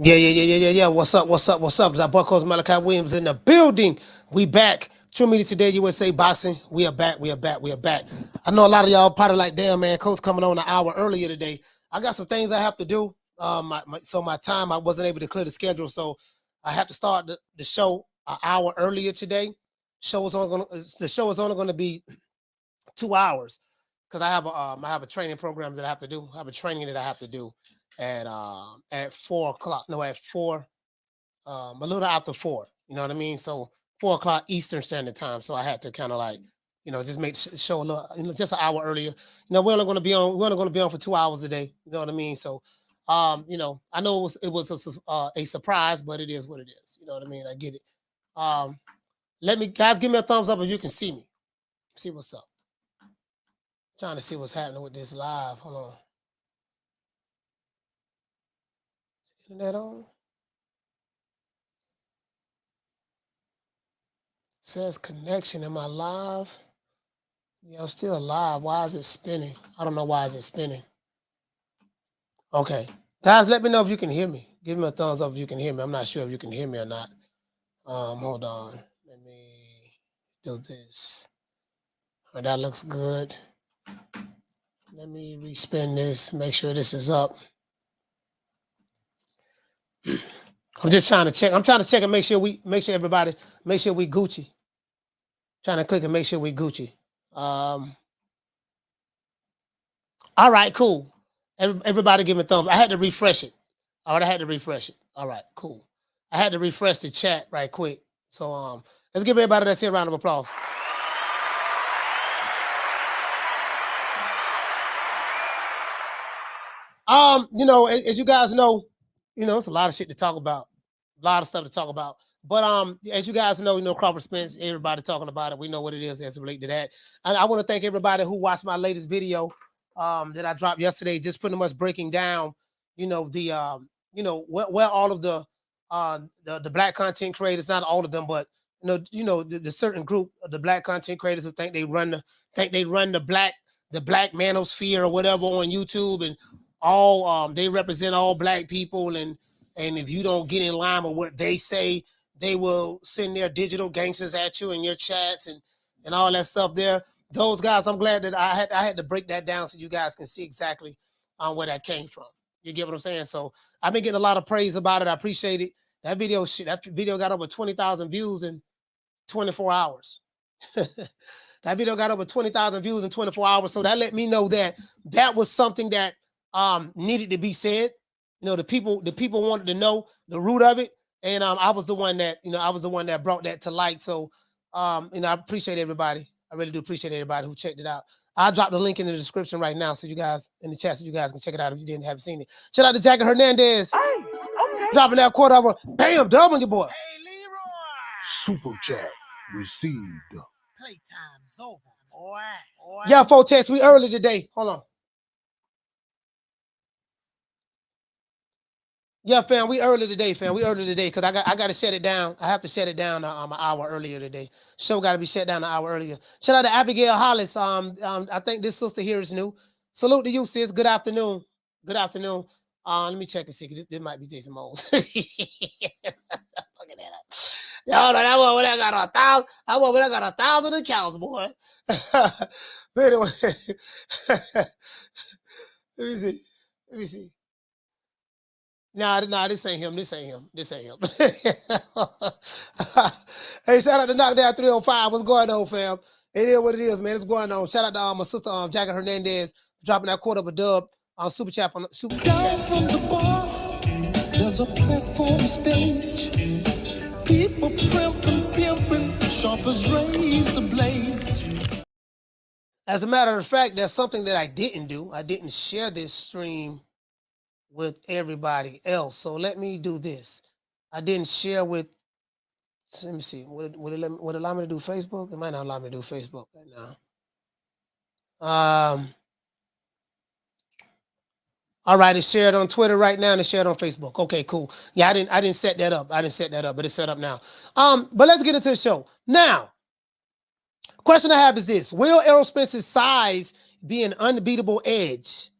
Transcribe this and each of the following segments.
Yeah. What's up? Our boy Coach Malachi Williams in the building. We back. True Media Today USA Boxing. We are back. I know a lot of y'all probably like, damn, man, Coach coming on an hour earlier today. I got some things I have to do. My time, I wasn't able to clear the schedule, so I have to start the show an hour earlier today. The show is only going to be 2 hours because I have a training program that I have to do. I have a training that I have to do at 4 o'clock. No, at 4. A little after 4. You know what I mean? So 4 o'clock Eastern Standard Time. So I had to kind of like, just make show a little, just an hour earlier. We're only going to be on for 2 hours a day. You know what I mean? So, I know it was a surprise, but it is what it is. You know what I mean? I get it. Guys, give me a thumbs up if you can see me. See what's up. Trying to see what's happening with this live. Hold on. Is internet on? Says connection. Am I live? Yeah, I'm still live. Why is it spinning? I don't know why is it spinning. Okay. Guys, let me know if you can hear me. Give me a thumbs up if you can hear me. I'm not sure if you can hear me or not. Hold on. Let me do this. Oh, that looks good. Let me respin this. Make sure this is up. I'm just trying to check. I'm trying to check and make sure we Gucci. Trying to click and make sure we Gucci. All right, cool. Everybody give me a thumbs. I had to refresh it. All right, I had to refresh it. All right, cool. I had to refresh the chat right quick. So let's give everybody that's here a round of applause. As you guys know, it's a lot of shit to talk about. A lot of stuff to talk about. But as you guys know, Crawford Spence, everybody talking about it. We know what it is as it relates to that. And I want to thank everybody who watched my latest video that I dropped yesterday, just pretty much breaking down, where all of the black content creators, not all of them, but the certain group of the black content creators who think they run the black manosphere or whatever on YouTube, and all they represent all black people, and if you don't get in line with what they say, they will send their digital gangsters at you in your chats and all that stuff there. Those guys, I'm glad that I had to break that down so you guys can see exactly where that came from. You get what I'm saying? So I've been getting a lot of praise about it. I appreciate it. That video got over 20,000 views in 24 hours. That video got over 20,000 views in 24 hours. So that let me know that was something that needed to be said. The people wanted to know the root of it. And I was the one that brought that to light. So I appreciate everybody. I really do appreciate everybody who checked it out. I'll drop the link in the description right now so you guys in the chat so you guys can check it out if you haven't seen it. Shout out to Jackie Hernandez. Hey, okay. Dropping that quarter over. Bam, dub on your boy. Hey, Leroy. Super chat received. Playtime's over, boy. Yeah, folks, test. We early today. Hold on. Yeah, fam, we early today, fam. We early today because I got to shut it down. I have to shut it down an hour earlier today. Show got to be shut down an hour earlier. Shout out to Abigail Hollis. I think this sister here is new. Salute to you, sis. Good afternoon. Good afternoon. Let me check and see. This might be Jason Moles. Look at that. Y'all know that one when I got 1,000. I want when I got 1,000 accounts, boy. But anyway, let me see. Nah, this ain't him. Hey, shout out to Knockdown 305. What's going on, fam? It is what it is, man. It's going on. Shout out to my sister, Jackie Hernandez, dropping that quarter of a dub on Super Chat. Down from the bar, there's a platform stage. People pimping, sharp as razor blades. As a matter of fact, there's something that I didn't do. I didn't share this stream with everybody else. So let me do this. I didn't share with, let me see, would it allow me to do Facebook? It might not allow me to do Facebook right now. All right, it's shared on Twitter right now and it's shared on Facebook. Okay, cool. Yeah, I didn't set that up. But it's set up now. But let's get into the show. Now, question I have is this: will Errol Spence's size be an unbeatable edge?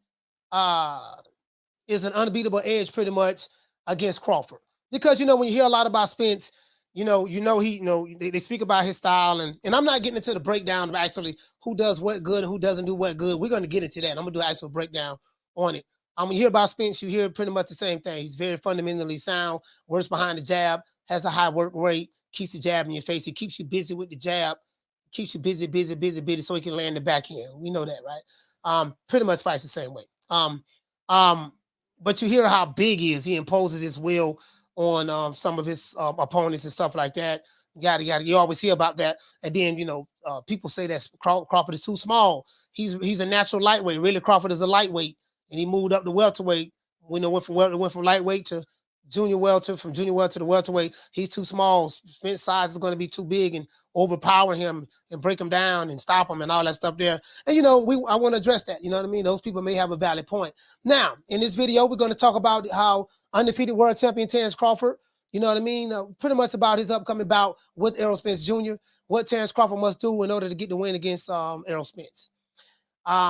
Is an unbeatable edge pretty much against Crawford. Because, when you hear a lot about Spence, they speak about his style, and I'm not getting into the breakdown of actually who does what good and who doesn't do what good. We're going to get into that. I'm going to do an actual breakdown on it. When you hear about Spence, you hear pretty much the same thing. He's very fundamentally sound, works behind the jab, has a high work rate, keeps the jab in your face. He keeps you busy with the jab, keeps you busy, so he can land the backhand. We know that, right? Pretty much fights the same way. But you hear how big he is. He imposes his will on some of his opponents and stuff like that. Yada, yada. You always hear about that. And then, people say that Crawford is too small. He's a natural lightweight. Really, Crawford is a lightweight. And he moved up to welterweight. Went from lightweight to junior welter, from junior welter to welterweight. He's too small. Spence size is going to be too big and overpower him and break him down and stop him and all that stuff there. And, I want to address that. You know what I mean? Those people may have a valid point. Now, in this video, we're going to talk about how undefeated world champion Terence Crawford, you know what I mean? Pretty much about his upcoming bout with Errol Spence Jr., what Terence Crawford must do in order to get the win against Errol Spence.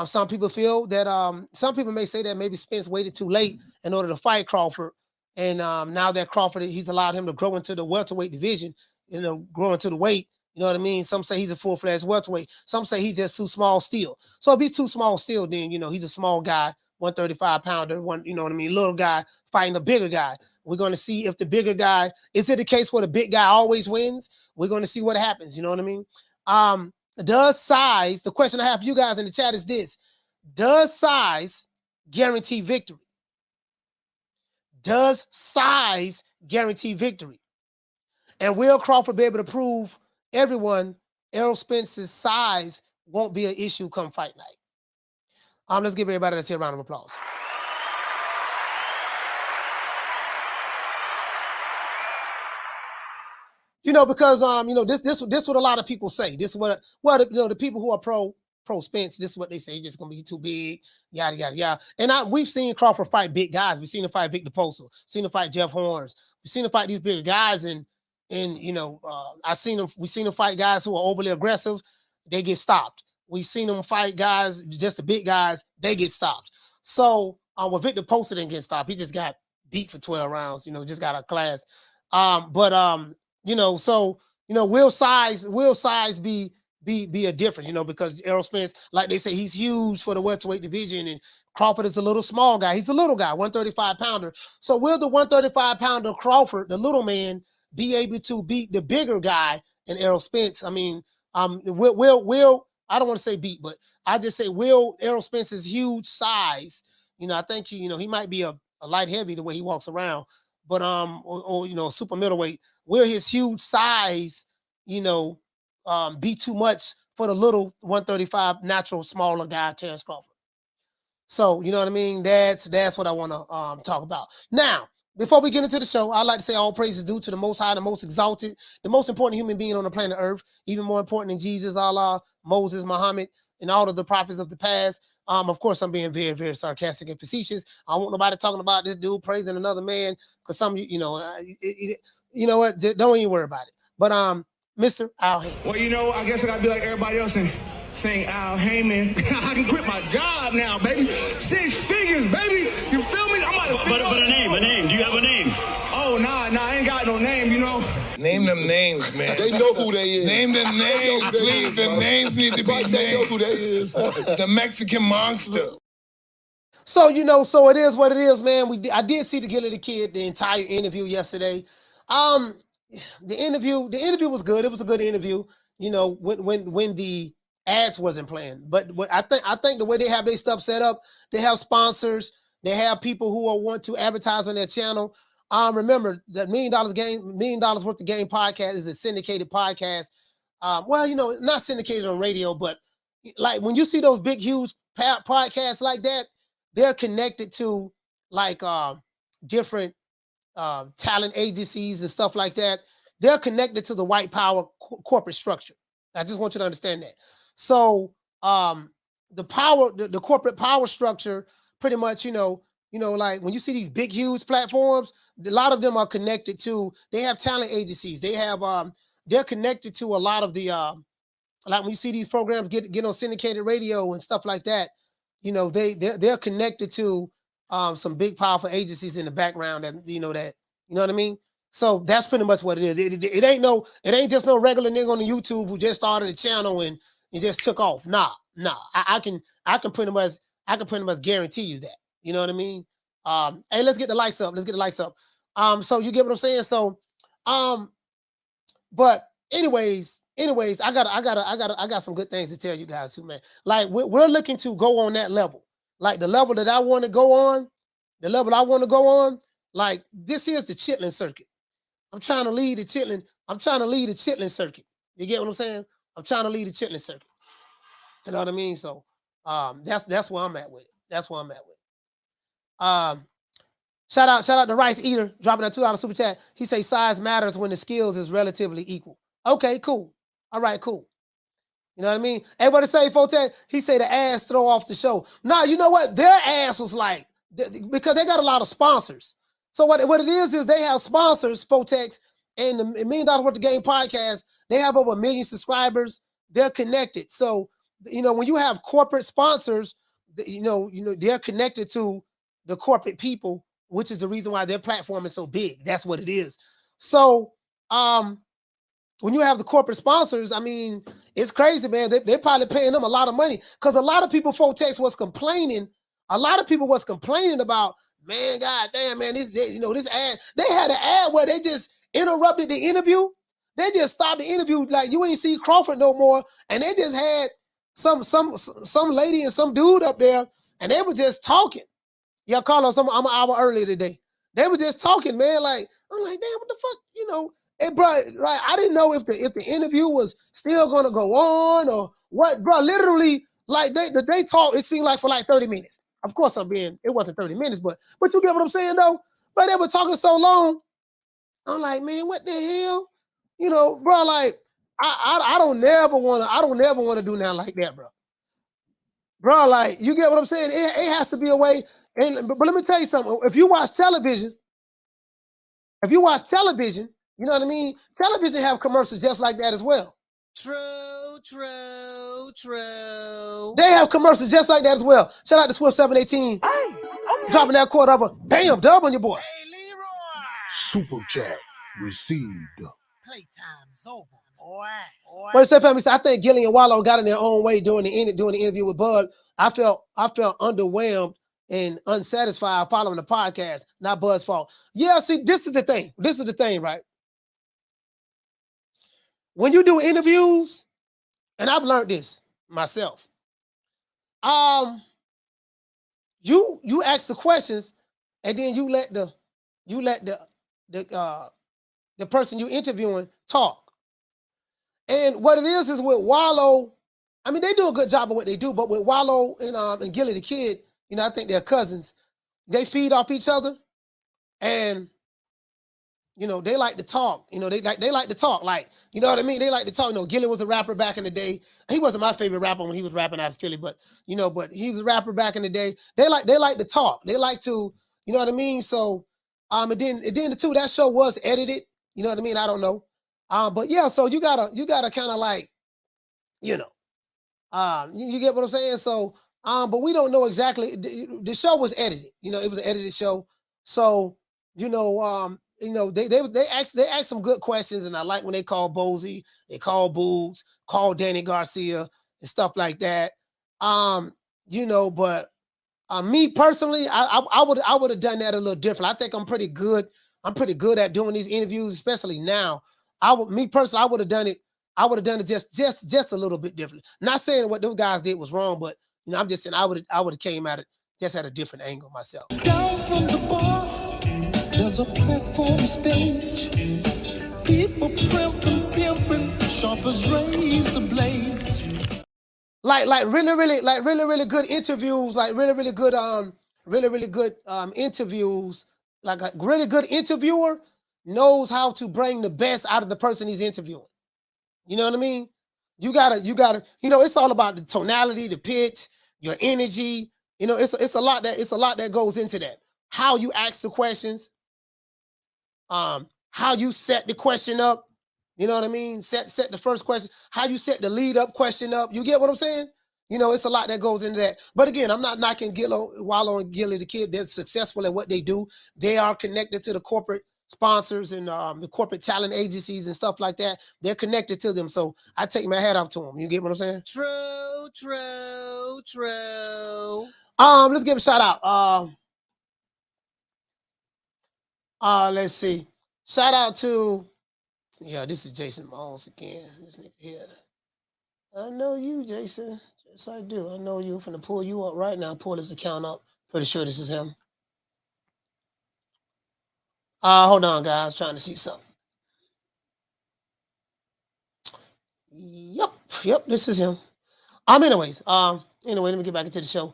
Some people feel that some people may say that maybe Spence waited too late in order to fight Crawford. And now that Crawford, he's allowed him to grow into the welterweight division, grow into the weight. You know what I mean? Some say he's a full-fledged welterweight. Some say he's just too small still. So if he's too small still, then, he's a small guy, 135-pounder, little guy fighting a bigger guy. We're going to see if the bigger guy, is it the case where the big guy always wins? We're going to see what happens. You know what I mean? Does size, the question I have for you guys in the chat is this: does size guarantee victory? Does size guarantee victory? And will Crawford be able to prove everyone Errol Spence's size won't be an issue come fight night? Let's give everybody that's here a round of applause. Because this what a lot of people say. This is what the people who are pro Spence, this is what they say. He's just gonna be too big, yada yada yada. And we've seen Crawford fight big guys. We've seen him fight Victor Posel. We've seen him fight Jeff Horns. We've seen him fight these bigger guys, and we've seen him fight guys who are overly aggressive. They get stopped. We've seen him fight guys, just the big guys. They get stopped. So with Victor Posel didn't get stopped. He just got beat for 12 rounds. Just got a class. Will size be a difference, because Errol Spence, like they say, he's huge for the welterweight division, and Crawford is a little small guy. He's a little guy, 135-pounder. So will the 135-pounder Crawford, the little man, be able to beat the bigger guy in Errol Spence? I mean, will I don't want to say beat, but I just say will Errol Spence's huge size, I think he might be a light heavy the way he walks around, but or super middleweight. Will his huge size, be too much for the little 135 natural smaller guy, Terence Crawford? So, you know what I mean? That's what I want to talk about. Now, before we get into the show, I'd like to say all praise is due to the Most High, the most exalted, the most important human being on the planet Earth, even more important than Jesus, Allah, Moses, Muhammad, and all of the prophets of the past. Of course, I'm being very, very sarcastic and facetious. I don't want nobody talking about this dude praising another man, because some, you know what? Don't even worry about it. But Mr. Al Heyman. Well, I guess I gotta be like everybody else and saying Al Heyman. I can quit my job now, baby. 6 figures, baby. You feel me? I'm about to but a name. Do you have a name? Oh, nah, I ain't got no name, Name them names, man. They know who they is. Name them names, please. The names need to be named. They know who they is. The Mexican monster. So, so it is what it is, man. I did see the Gilly the Kid, the entire interview yesterday. The interview was good. It was a good interview, when the ads wasn't playing. But I think the way they have their stuff set up, they have sponsors, they have people who want to advertise on their channel. Remember that $1 million worth of game podcast is a syndicated podcast. Not syndicated on radio, but like when you see those big, huge podcasts like that, they're connected to like different talent agencies and stuff like that. They're connected to the white power corporate structure. I just want you to understand that. So the corporate power structure, pretty much, like when you see these big, huge platforms, a lot of them are connected to, they have talent agencies. They have, they're connected to a lot of the, like when you see these programs get on syndicated radio and stuff like that, they're connected to some big powerful agencies in the background that you know what I mean. So that's pretty much what it is. It ain't just no regular nigga on the YouTube who just started a channel and just took off. Nah. I can pretty much guarantee you that. You know what I mean? Hey, let's get the likes up. So you get what I'm saying? So, but anyways, I got some good things to tell you guys too, man. Like we're looking to go on that level. Like the level that I want to go on, like this here's the chitlin circuit. I'm trying to lead the chitlin circuit. You get what I'm saying? I'm trying to lead the chitlin circuit. You know what I mean? So that's where I'm at with it. Shout out to Rice Eater dropping that $2 super chat. He say size matters when the skills is relatively equal. Okay, cool. All right, cool. You know what I mean? Everybody say Fotek, he say the ass throw off the show. Nah, you know what? Their ass was like, because they got a lot of sponsors. So what it is they have sponsors, Fotex, and the $1 Million Worth of Game podcast, they have over 1 million subscribers. They're connected. So, you know, when you have corporate sponsors, you know, they're connected to the corporate people, which is the reason why their platform is so big. That's what it is. So, when you have the corporate sponsors, I mean, it's crazy, man. They're probably paying them a lot of money because a lot of people, Fotex, was complaining. A lot of people was complaining about, man, god damn, man, this ad. They had an ad where they just interrupted the interview. They just stopped the interview, like you ain't see Crawford no more, and they just had some lady and some dude up there, and they were just talking. Yeah, Carlos, I'm an hour early today. They were just talking, man. Like I'm like, damn, what the fuck, you know? And bro, like I didn't know if the interview was still gonna go on or what, bro. Literally, like they talked. It seemed like for like 30 minutes. Of course, it wasn't 30 minutes, but you get what I'm saying, though? But they were talking so long. I'm like, man, what the hell? You know, bro, like, I don't never want to do nothing like that, bro. Bro, like, you get what I'm saying? It has to be a way. But let me tell you something. If you watch television, you know what I mean? Television have commercials just like that as well. True. They have commercials just like that as well. Shout out to Swift 718. Dropping that quarter of a bam, dub on your boy. Hey, Leroy. Super chat received. Playtime's over, boy. What it say, family? I think Gilly and Wallow got in their own way during the interview with Bud. I felt underwhelmed and unsatisfied following the podcast. Not Bud's fault. Yeah, see, this is the thing, right? When you do interviews, and I've learned this myself, you ask the questions, and then you let the person you interviewing talk. And what it is with Wallow, I mean, they do a good job of what they do, but with Wallow and Gilly the Kid, you know, I think they're cousins. They feed off each other, and you know, they like to talk. You know, they like to talk. Like, you know what I mean? They like to talk. You know, Gilly was a rapper back in the day. He wasn't my favorite rapper when he was rapping out of Philly, but he was a rapper back in the day. They like to talk. They like to, you know what I mean? So, and then the two, that show was edited. You know what I mean? I don't know. But yeah, so you gotta kind of like, you know, you get what I'm saying? So, but we don't know exactly. The show was edited. You know, it was an edited show. So, you know, they asked some good questions, and I like when they call Bozy, they call Boogs, call Danny Garcia and stuff like that. You know, but me personally, I would have done that a little different. I think I'm pretty good. I'm pretty good at doing these interviews, especially now. I would have done it. I would have done it just a little bit different. Not saying what those guys did was wrong, but you know, I'm just saying I would have came at it just at a different angle myself. Down from the bar, there's a platform stage. People pimping, sharp as razor blades. Like really good interviews, like really good interviews. Like a really good interviewer knows how to bring the best out of the person he's interviewing. You know what I mean? You gotta, you know, it's all about the tonality, the pitch, your energy. You know, it's a lot that goes into that. How you ask the questions, how you set the question up. You know what I mean? Set the first question, how you set the lead up question up. You get what I'm saying? You know, it's a lot that goes into that. But again, I'm not knocking Wallow and Gilly, the kid. They're successful at what they do. They are connected to the corporate sponsors and the corporate talent agencies and stuff like that. They're connected to them. So I take my hat off to them. You get what I'm saying? True, true, true. Let's give a shout out. Let's see. Shout out to, yeah, this is Jason Mones again. This nigga here. I know you, Jason. Yes, I do. I know you. I'm finna pull you up right now. Pull his account up. Pretty sure this is him. Hold on, guys. Trying to see something. Yep, this is him. Anyways, let me get back into the show.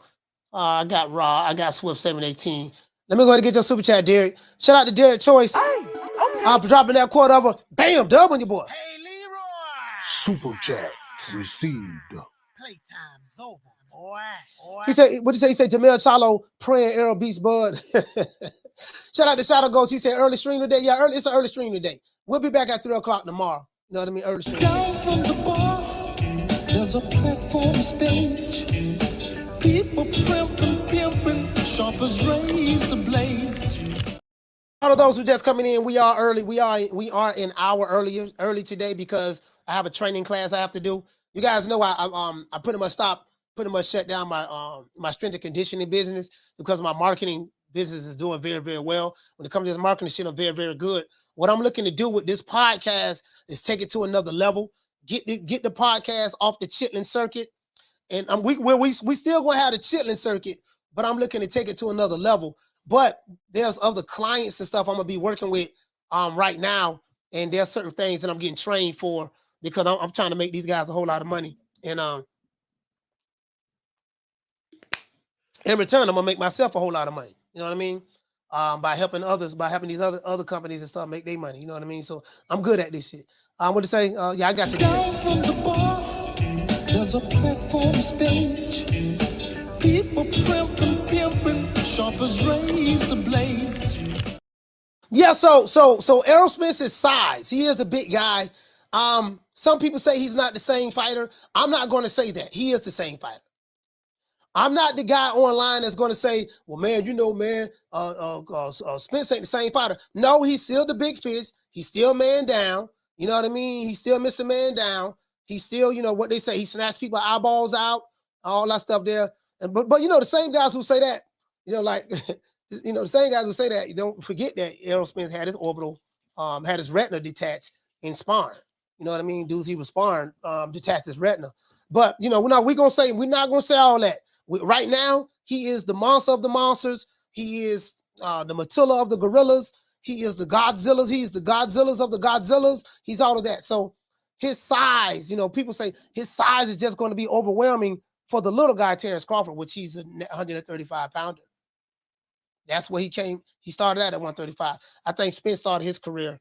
I got Raw. I got Swift 718. Let me go ahead and get your super chat, Derek. Shout out to Derek Choice. Hey, okay. For dropping that quarter over. Bam, dub on your boy. Hey, Leroy. Super chat received. Playtime's over, boy. He said, what did he say? He said Jamel Chalo praying Errol Beast Bud. Shout out to Shadow Ghost. He said early stream today. Yeah, it's an early stream today. We'll be back at 3 o'clock tomorrow. You know what I mean? Early stream. Down from the bar, there's a platform stage. People pimping, sharp as razor blades. All of those who just coming in, we are early. We are in our early today because I have a training class I have to do. You guys know I pretty much shut down my strength and conditioning business because my marketing business is doing very, very well. When it comes to this marketing shit, I'm very, very good. What I'm looking to do with this podcast is take it to another level. Get the podcast off the chitlin circuit, and we still gonna have the chitlin circuit, but I'm looking to take it to another level. But there's other clients and stuff I'm gonna be working with right now, and there's certain things that I'm getting trained for because I'm trying to make these guys a whole lot of money, and in return I'm gonna make myself a whole lot of money. You know what I mean? By helping others, by helping these other companies and stuff make their money. You know what I mean? So I'm good at this shit. What to say? Yeah, I got you. Down from the bar, there's a platform stage. People pimping, sharp as razor blades. Yeah, so Errol Spence's size, he is a big guy. Some people say he's not the same fighter. I'm not going to say that. He is the same fighter. I'm not the guy online that's going to say, well, man, Spence ain't the same fighter. No, he's still the big fish. He's still man down. You know what I mean? He's still Mr. Man down. He's still, you know, what they say, he snatched people eyeballs out, all that stuff there. And but you know, the same guys who say that, you know, like, you know, the same guys who say that, you don't forget that Errol Spence had his orbital, had his retina detached in sparring. You know what I mean? Dudes he was sparring, detached his retina. But, you know, we're not going to say all that. Right now, he is the monster of the monsters. He is the Matilla of the gorillas. He is the Godzillas. He's the Godzillas of the Godzillas. He's all of that. So his size, you know, people say his size is just going to be overwhelming for the little guy, Terence Crawford, which he's a 135 pounder. That's where he came. He started at 135. I think Spence started his career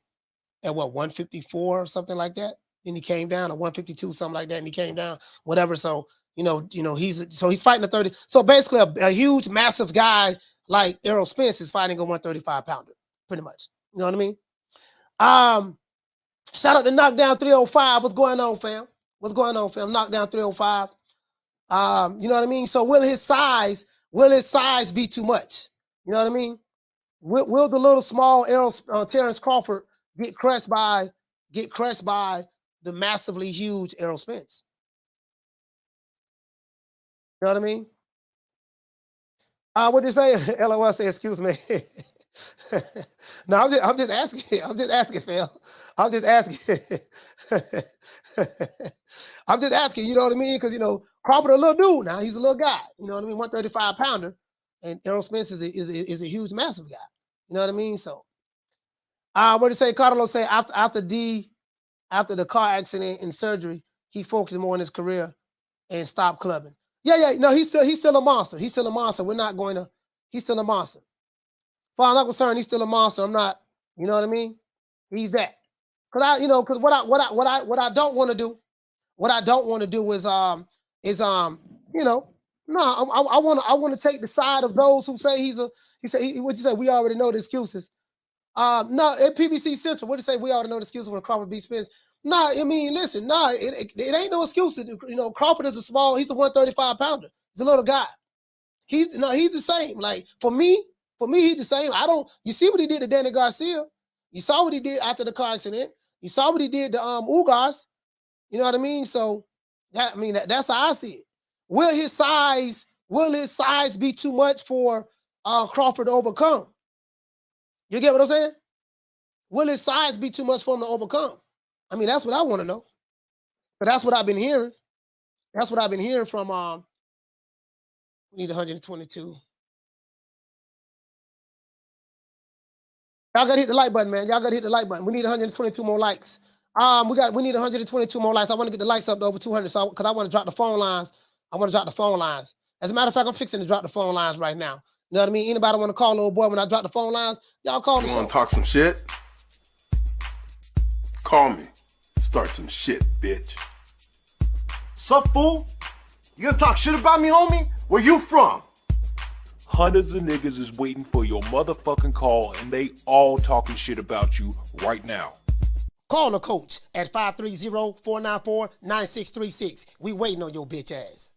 at 154 or something like that. Then he came down to 152, something like that, and he came down, whatever. So, you know, he's fighting a 30. So basically a huge, massive guy like Errol Spence is fighting a 135 pounder, pretty much. You know what I mean? Shout out to Knockdown 305. What's going on, fam? What's going on, fam? Knockdown 305. You know what I mean? So will his size be too much? You know what I mean? Will the little small Terence Crawford get crushed by the massively huge Errol Spence? You know what I mean? What did you say? LOL say, excuse me. No, I'm just asking. I'm just asking, Phil. I'm just asking. I'm just asking, you know what I mean? Because, you know, Crawford a little dude now. He's a little guy. You know what I mean? 135 pounder. And Errol Spence is a huge, massive guy. You know what I mean? So, what did you say? Carlos say after the car accident and surgery, he focused more on his career and stopped clubbing. Yeah. No, he's still a monster. He's still a monster. He's still a monster. Far as I'm not concerned, he's still a monster. I'm not, you know what I mean? He's that. Because what I don't want to do is you know, no, I want to take the side of those who say what you say, we already know the excuses. No, at PBC Central, what do you say, we already know the excuses when Crawford beat Spence? Nah, I mean, listen, nah, it ain't no excuse. Crawford is he's a 135 pounder. He's a little guy. He's the same. Like for me, he's the same. You see what he did to Danny Garcia. You saw what he did after the car accident. You saw what he did to Ugars. You know what I mean? So that's how I see it. Will his size be too much for Crawford to overcome? You get what I'm saying? Will his size be too much for him to overcome? I mean, that's what I want to know. But that's what I've been hearing. That's what I've been hearing from we need 122. Y'all gotta hit the like button, man. Y'all gotta hit the like button. We need 122 more likes. We need 122 more likes. I want to get the likes up to over 200. So because I want to drop the phone lines. As a matter of fact, I'm fixing to drop the phone lines right now. You know what I mean? Anybody want to call old boy when I drop the phone lines? Y'all call me. You want to talk some shit? Call me. Start some shit, bitch. Sup, fool? You gonna talk shit about me, homie? Where you from? Hundreds of niggas is waiting for your motherfucking call, and they all talking shit about you right now. Call the coach at 530-494-9636. We waiting on your bitch ass.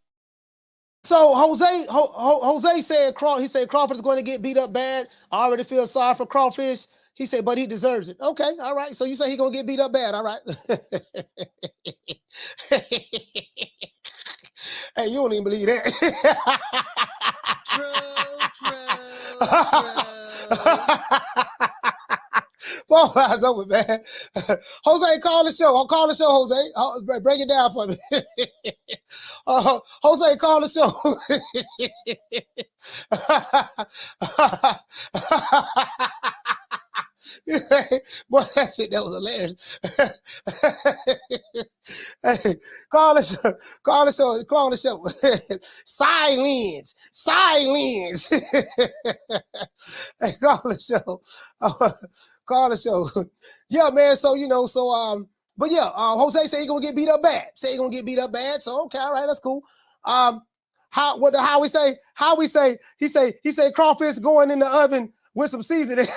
So Jose said Crawford is going to get beat up bad. I already feel sorry for Crawfish. He said, but he deserves it. Okay, all right. So you say he gonna get beat up bad, all right? Hey, you don't even believe that. True. Phone lines open, man. Jose, call the show. I'll call the show, Jose. Break it down for me. Jose, call the show. Boy, that shit, that was hilarious. Hey, call the show. Silence. Hey, call the show. Call the show. Yeah, man. So, but yeah, Jose said he gonna get beat up bad. So, okay, all right, that's cool. How we say? He say crawfish going in the oven with some seasoning.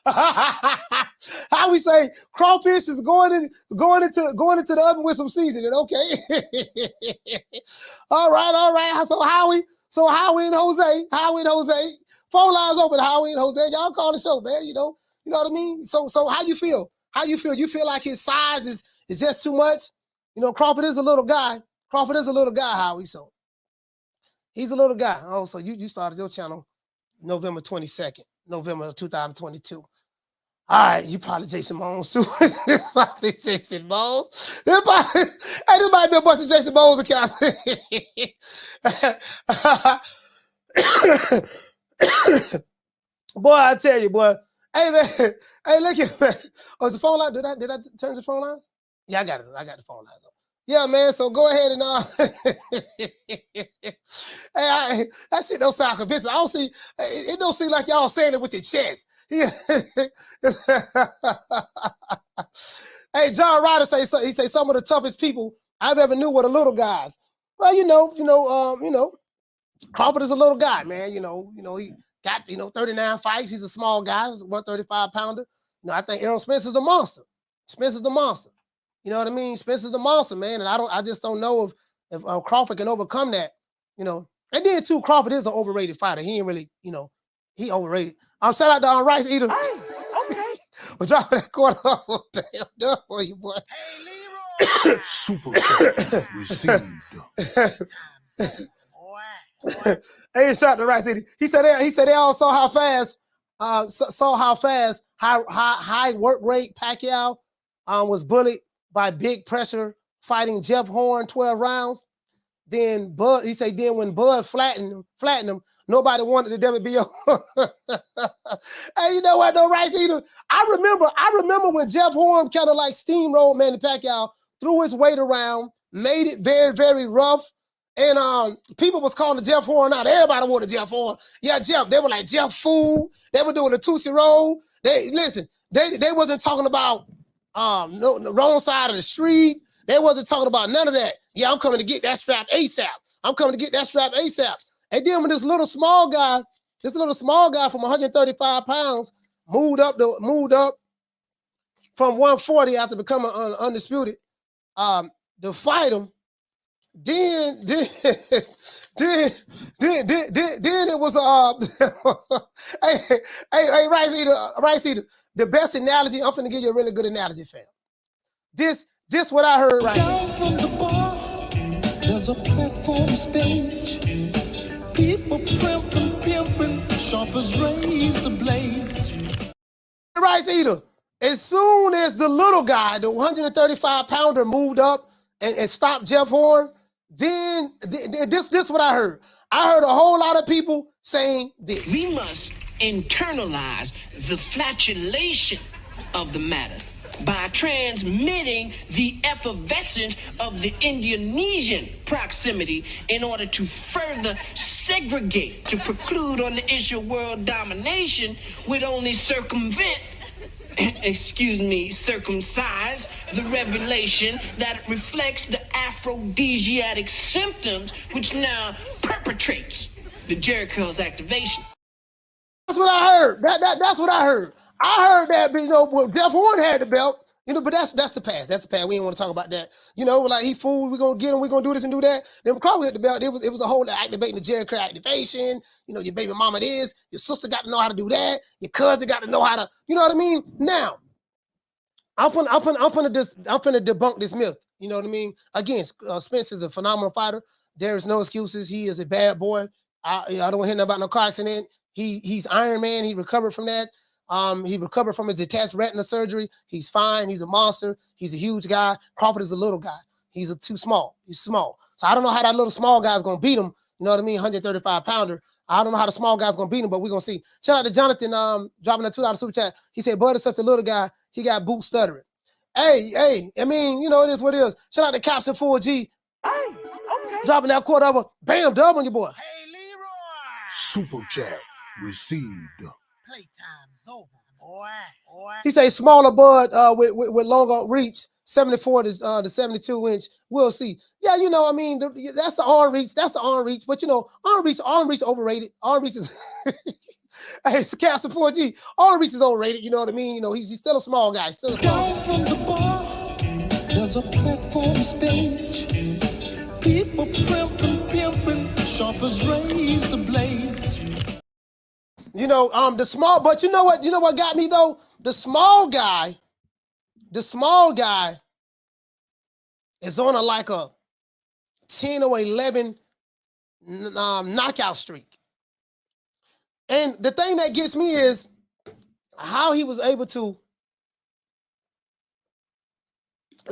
How we say crawfish is going into the oven with some seasoning? Okay. All right. So Howie and Jose. Phone lines open. Howie and Jose. Y'all call the show, man. You know what I mean. So how you feel? You feel like his size is just too much? Crawford is a little guy. Howie. So he's a little guy. Oh, so you started your channel November 22nd, November 2022. All right, you probably Jason Mones too. Probably Jason Mones. This might be a bunch of Jason Mones accounts. Boy, I tell you, boy. Hey, man. Hey, look at man. Oh, is the phone line? Did I turn the phone line? Yeah, I got it. I got the phone line though. Yeah, man. So go ahead and hey, that shit don't sound convincing. I don't see. It don't seem like y'all saying it with your chest. Yeah. Hey, John Ryder he say some of the toughest people I've ever knew were the little guys. Well, Crawford is a little guy, man. He got 39 fights. He's a small guy. He's a 135 pounder. I think Errol Spence is the monster. You know what I mean? Spence is the monster, man. And I just don't know if Crawford can overcome that. And then too, Crawford is an overrated fighter. He ain't really, he overrated. Shout out to Rice Eater. Okay. We're dropping that quarter off for you, boy. Hey, Leroy. Super chat received. Hey, shout out to Rice Eater. He said they all saw how fast high work rate Pacquiao was bullied by big pressure fighting Jeff Horn 12 rounds. Then when Bud flattened him, nobody wanted the WBO. Hey, you know what though, Rice Eater? I remember when Jeff Horn kind of like steamrolled Manny Pacquiao, threw his weight around, made it very, very rough. And people was calling Jeff Horn out. Everybody wanted Jeff Horn. Yeah, Jeff. They were like Jeff Fool. They were doing the Tootsie Roll. They wasn't talking about no wrong side of the street. They wasn't talking about none of that. Yeah, I'm coming to get that strap ASAP. And then when this little small guy from 135 pounds moved up from 140 after becoming undisputed, to fight him. Then it was hey Rice Eater, the best analogy. I'm finna give you a really good analogy, fam. This what I heard right Down from the bar, there's a platform stage. People pimping, sharp as razor blades. Rice Eater. As soon as the little guy, the 135-pounder, moved up and stopped Jeff Horn, then this what I heard. I heard a whole lot of people saying this. We must internalize the flatulation of the matter by transmitting the effervescence of the Indonesian proximity in order to further segregate, to preclude on the issue of world domination would only circumcise the revelation that reflects the aphrodisiac symptoms which now perpetrates the Jericho's activation. That's what I heard. That's what I heard. I heard that, well, Jeff Horn had the belt, but that's the past. That's the past. We didn't want to talk about that. Like he fooled, we're gonna get him, we're gonna do this and do that. Then Crawford had the belt. It was a whole activating the Jericho activation. Your baby mama this, your sister got to know how to do that, your cousin got to know how to, you know what I mean? Now, I'm finna debunk this myth. You know what I mean? Again, Spence is a phenomenal fighter. There is no excuses. He is a bad boy. I don't want to hear nothing about no car accident. He's Iron Man. He recovered from that. He recovered from his detached retina surgery. He's fine. He's a monster. He's a huge guy. Crawford is a little guy. He's too small. He's small. So I don't know how that little small guy's going to beat him. You know what I mean? 135-pounder. I don't know how the small guy's going to beat him, but we're going to see. Shout out to Jonathan dropping a $2 super chat. He said, Bud is such a little guy. He got boot stuttering. Hey, I mean, it is what it is. Shout out to Caps and 4G. Hey, okay. Dropping that quarter of a bam dub on your boy. Hey, Leroy. Super chat received. Playtime's over, boy. He say smaller Bud with longer reach, 74 to 72-inch. We'll see. Yeah, I mean, that's the arm reach. That's the arm reach. But arm reach overrated. Arm reach is hey, Caps and 4G. Arm reach is overrated. You know what I mean? He's still a small guy. Still a small guy. Down from the bar, there's a platform stage. People pimping, sharp as razor blades. The small, but you know what got me though? The small guy is on a 10 or 11 knockout streak. And the thing that gets me is how he was able to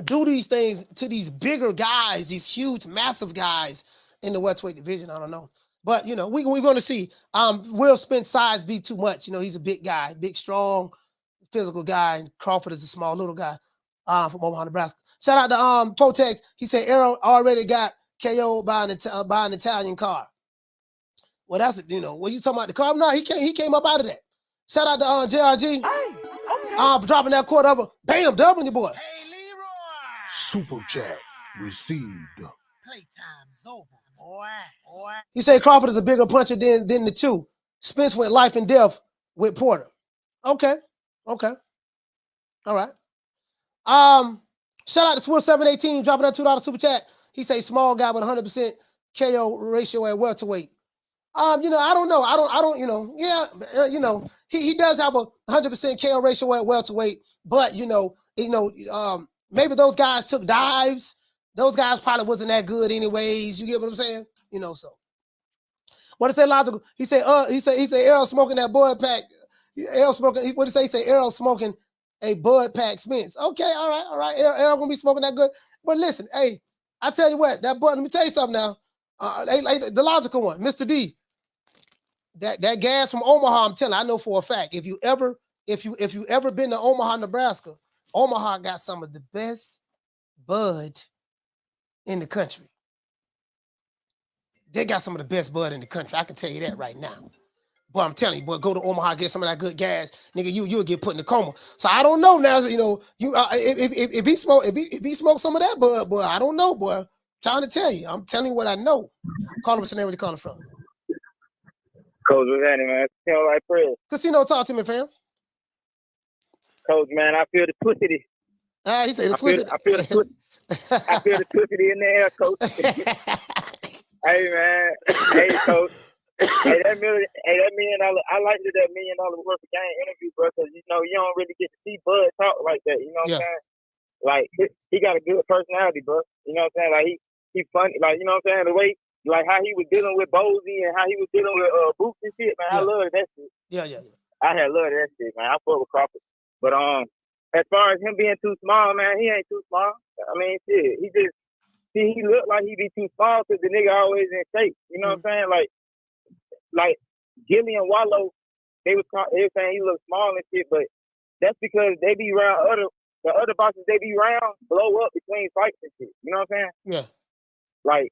do these things to these bigger guys, these huge, massive guys in the welterweight division. I don't know. But, we're going to see. Will Spence size be too much? He's a big guy, big, strong, physical guy. And Crawford is a small, little guy from Omaha, Nebraska. Shout out to Potex. He said Errol already got KO'd by an Italian car. Well, that's it. What you talking about the car? No, he came up out of that. Shout out to JRG. Hey, okay. Dropping that quarter of a bam dub on your boy. Hey, Leroy. Super chat received. Playtime's over, boy. He said Crawford is a bigger puncher than the two. Spence went life and death with Porter. Okay. All right. Shout out to Swill 718 dropping that $2 super chat. He say small guy with 100% KO ratio at welterweight. I don't know. He does have a 100% KO ratio at welterweight, but maybe those guys took dives. Those guys probably wasn't that good anyways. You get what I'm saying? So. What did he say logical? He said Errol smoking that Bud pack. Errol smoking, what did he say? He said Errol smoking a Bud pack Spence. Okay, all right. Errol gonna be smoking that good. But listen, hey, I tell you what, that Bud, let me tell you something now. The logical one, Mr. D. That gas from Omaha, I'm telling you, I know for a fact. If you ever been to Omaha, Nebraska, Omaha got some of the best bud in the country. They got some of the best bud in the country. I can tell you that right now. Boy, I'm telling you, boy, go to Omaha, get some of that good gas, nigga. You'll get put in a coma. So I don't know now. If he smoked some of that bud, boy, I don't know, boy. I'm trying to tell you. I'm telling you what I know. Call him, what's the name? Where you calling from? Coach, what's happening, man? Casino like Fred. Casino, talk to me, fam. Coach, man, I feel the pussy. He said the I feel the pussy. I feel the pussy in the air, Coach. Hey, man. Hey, Coach. Hey, that $1 million. I like that $1 million worth of game interview, bro, because you don't really get to see Bud talk like that. You know what I'm saying? Like he got a good personality, bro. You know what I'm saying? Like he funny. Like you know what I'm saying? The way like how he was dealing with Bozy and how he was dealing with Boots and shit, man. I love that shit. Yeah. I had loved that shit, man. I fuck with Crawford, but as far as him being too small, man, he ain't too small. I mean, shit, he looked like he be too small because the nigga always in shape. You know what I'm saying? Like Jimmy and Wallow, they were saying he looked small and shit, but that's because they be around the other boxers they be around blow up between fights and shit. You know what I'm saying? Yeah. Like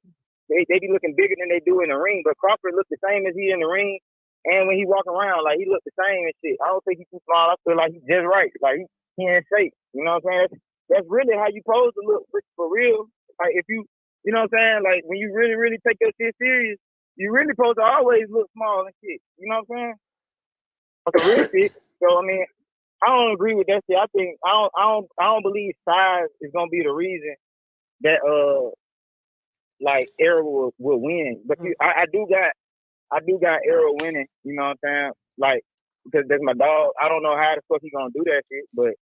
they be looking bigger than they do in the ring, but Crawford looked the same as he in the ring, and when he walk around, like he looked the same and shit. I don't think he's too small. I feel like he's just right. Like he in shape. You know what I'm saying? That's really how you supposed to look for real. Like if you know what I'm saying? Like when you really, really take your shit serious, you really supposed to always look small and shit. You know what I'm saying? For real shit. So I mean, I don't agree with that shit. I think I don't believe size is gonna be the reason that like Errol will win. But I do got Errol winning. You know what I'm saying? Like because that's my dog. I don't know how the fuck he gonna do that shit, but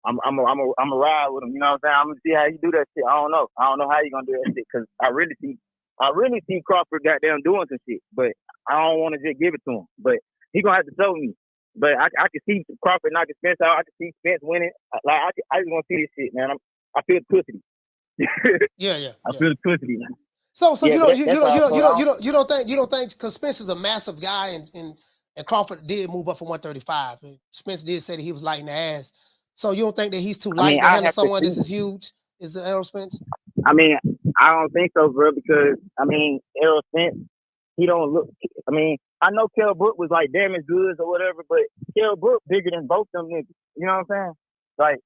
I'm a ride with him. You know what I'm saying? I'm gonna see how he do that shit. I don't know how he gonna do that shit because I really see Crawford goddamn doing some shit, but I don't want to just give it to him. But he gonna have to show me. But I can see Crawford knocking Spence out. I can see Spence winning. Like I just want to see this shit, man. I feel pussy. Yeah. I feel pussy. So Yeah, you don't think because Spence is a massive guy and Crawford did move up from 135. And Spence did say that he was light in the ass. So you don't think that he's too light to handle someone this is huge? Is it Errol Spence? I mean, I don't think so, bro, because I mean, Errol Spence, he don't look. I mean, I know Kell Brook was like damaged goods or whatever, but Kell Brook bigger than both them niggas. You know what I'm saying? Like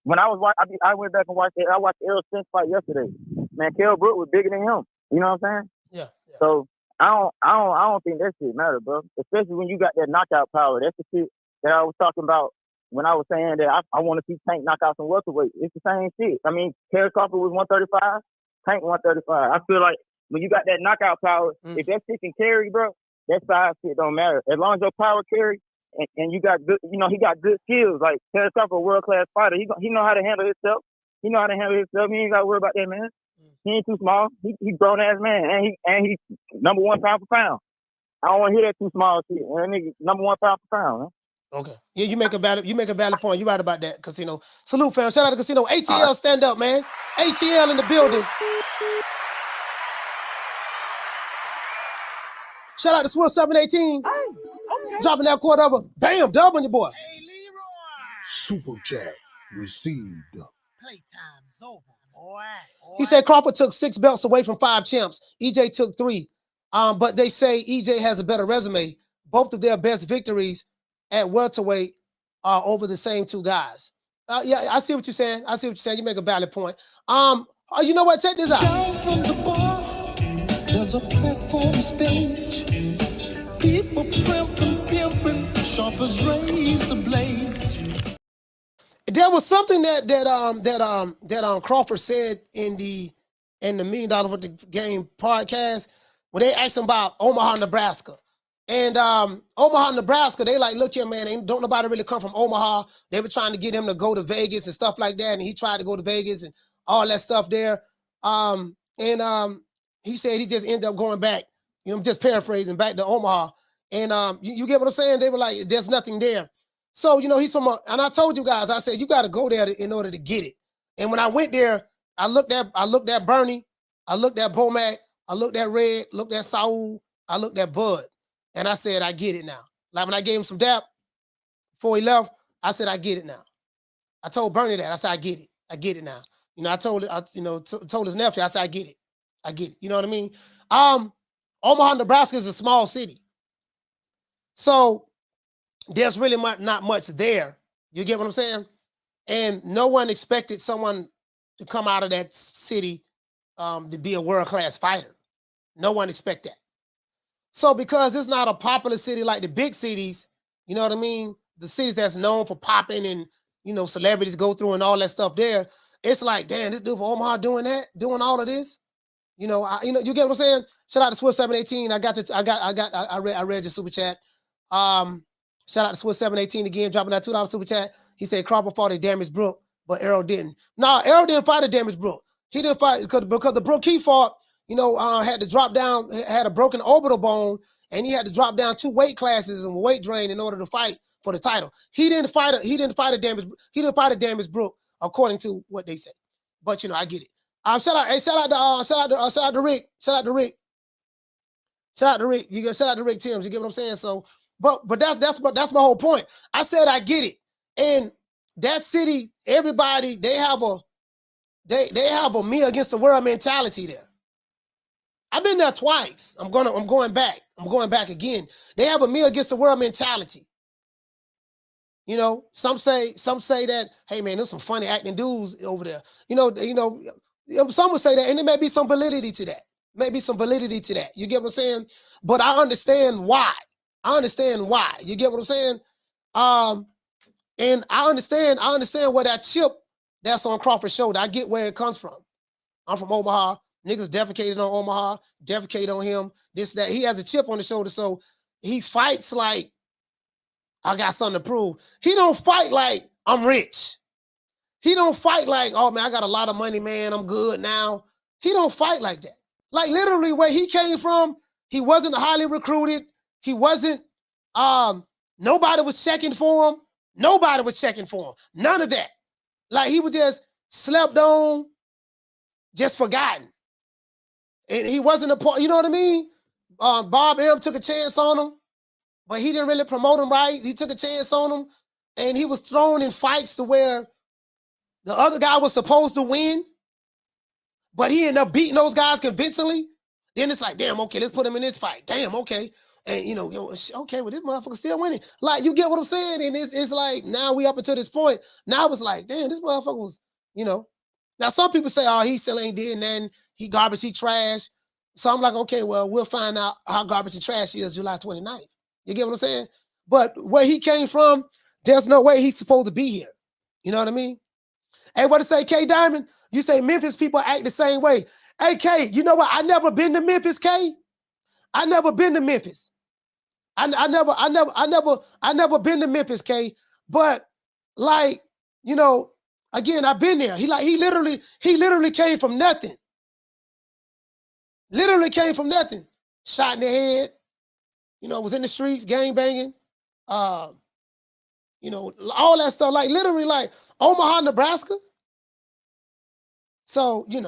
when I was watching, I went back and watched it. I watched Errol Spence fight yesterday. Man, Kell Brook was bigger than him. You know what I'm saying? Yeah. So I don't think that shit matter, bro. Especially when you got that knockout power. That's the shit that I was talking about when I was saying that I want to see Tank knock out some welterweight. It's the same shit. I mean, Terence Crawford was 135, Tank 135. I feel like when you got that knockout power, if that shit can carry, bro, that size shit don't matter. As long as your power carry and you got good, he got good skills. Like Terence Crawford, a world-class fighter. He know how to handle himself. He ain't got to worry about that, man. He ain't too small. He grown ass man, and he number one pound for pound. I don't want to hear that too small shit. That nigga number one pound for pound, man. Okay. Yeah, you make a valid point. You're right about that, Casino. Salute, fam. Shout out to Casino. ATL, stand up, man. ATL in the building. Shout out to Swill 718. Hey, okay. Dropping that quarter over. Bam, dub on your boy. Hey, Leroy. Super chat received. Playtime's over, boy. He said Crawford took 6 belts away from 5 champs. EJ took 3. But they say EJ has a better resume. Both of their best victories at welterweight are over the same 2 guys. Yeah, I see what you're saying. You make a valid point. You know what? Check this out. Down from the bar, there's a platform stage. People pimping, sharp as razor blades. There was something that Crawford said in the $1 Million Worth of Game podcast when they asked him about Omaha, Nebraska. And Omaha, Nebraska, they like, look here, man, don't nobody really come from Omaha. They were trying to get him to go to Vegas and stuff like that. And he tried to go to Vegas and all that stuff there. He said he just ended up going back, just paraphrasing, back to Omaha. And you get what I'm saying? They were like, there's nothing there. So, he's from, and I told you guys, I said, you got to go there in order to get it. And when I went there, I looked at Bernie, I looked at Bomac, I looked at Red, looked at Saul, I looked at Bud. And I said, I get it now. Like when I gave him some dap before he left, I said, I get it now. I told Bernie that. I said, I get it. I get it now. I told his nephew, I said, I get it. I get it. You know what I mean? Omaha, Nebraska is a small city. So there's really not much there. You get what I'm saying? And no one expected someone to come out of that city to be a world-class fighter. No one expect that. So because it's not a popular city like the big cities, you know what I mean? The cities that's known for popping and celebrities go through and all that stuff there. It's like, damn, this dude from Omaha doing that, doing all of this. You get what I'm saying? Shout out to Swift 718. I read your super chat. Shout out to Swift 718 again, dropping that $2 super chat. He said Crawford fought a damaged Brook, but Errol didn't. No, Errol didn't fight a damaged Brook. He didn't fight because the Brook he fought, had to drop down, had a broken orbital bone, and he had to drop down 2 weight classes and weight drain in order to fight for the title. He didn't fight a damaged Brook, according to what they say. But I get it. Shout out to Rick. Shout out to Rick. Shout out to Rick. Shout out to Rick Timms. You get what I'm saying? So, but that's my whole point. I said I get it. And that city, everybody, they have a me against the world mentality there. I've been there twice. I'm going back. I'm going back again. They have a me against the world mentality. Some say that, hey man, there's some funny acting dudes over there. Some would say that, and there may be some validity to that. You get what I'm saying? But I understand why. You get what I'm saying? And I understand where that chip that's on Crawford's shoulder. I get where it comes from. I'm from Omaha. Niggas defecated on Omaha, defecated on him, this, that. He has a chip on the shoulder, so he fights like, I got something to prove. He don't fight like, I'm rich. He don't fight like, oh man, I got a lot of money, man, I'm good now. He don't fight like that. Like literally where he came from, he wasn't highly recruited. He wasn't, nobody was checking for him. None of that. Like he was just slept on, just forgotten. And he wasn't a part, you know what I mean? Bob Arum took a chance on him, but he didn't really promote him right. He took a chance on him, and he was thrown in fights to where the other guy was supposed to win, but he ended up beating those guys convincingly. Then it's like, damn, okay, let's put him in this fight. Damn, okay. And, okay, well, this motherfucker's still winning. Like, you get what I'm saying? And it's like, now we up until this point. Now it's like, damn, this motherfucker was, Now, some people say, oh, he still ain't did nothing. He garbage, he trash. So I'm like, okay, well, we'll find out how garbage and trash he is July 29th. You get what I'm saying? But where he came from, there's no way he's supposed to be here. You know what I mean? Hey, what to say, K Diamond? You say Memphis people act the same way. Hey, K, you know what? I never been to Memphis, K. I never been to Memphis. I never been to Memphis, K. But like, again, I've been there. He literally came from nothing. Literally came from nothing. Shot in the head. Was in the streets, gang banging. All that stuff. Like literally, like Omaha, Nebraska. So, you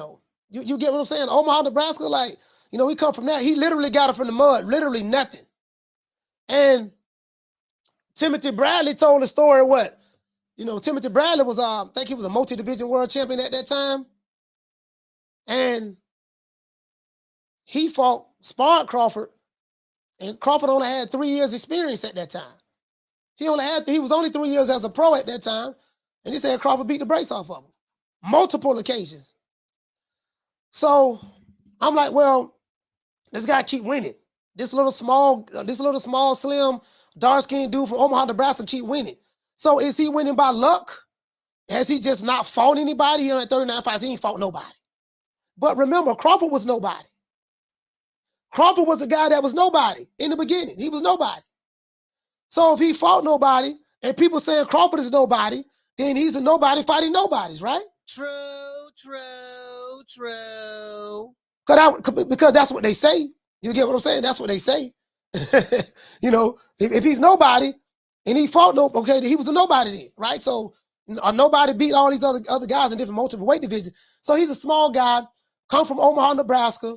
get what I'm saying? Omaha, Nebraska, like, he come from that. He literally got it from the mud. Literally nothing. And Timothy Bradley told the story what? Timothy Bradley was, I think he was a multi-division world champion at that time. And he sparred Crawford, and Crawford only had 3 years experience at that time. He was only 3 years as a pro at that time. And he said Crawford beat the brakes off of him. Multiple occasions. So I'm like, well, this guy keep winning. This little small, slim, dark-skinned dude from Omaha, Nebraska keep winning. So is he winning by luck? Has he just not fought anybody? He had 39 fights. He ain't fought nobody. But remember, Crawford was nobody. Crawford was the guy that was nobody in the beginning. He was nobody. So if he fought nobody and people saying Crawford is nobody, then he's a nobody fighting nobodies, right? True. Because that's what they say. You get what I'm saying? That's what they say. If he's nobody and he fought he was a nobody then, right? So a nobody beat all these other guys in different multiple weight divisions. So he's a small guy, come from Omaha, Nebraska.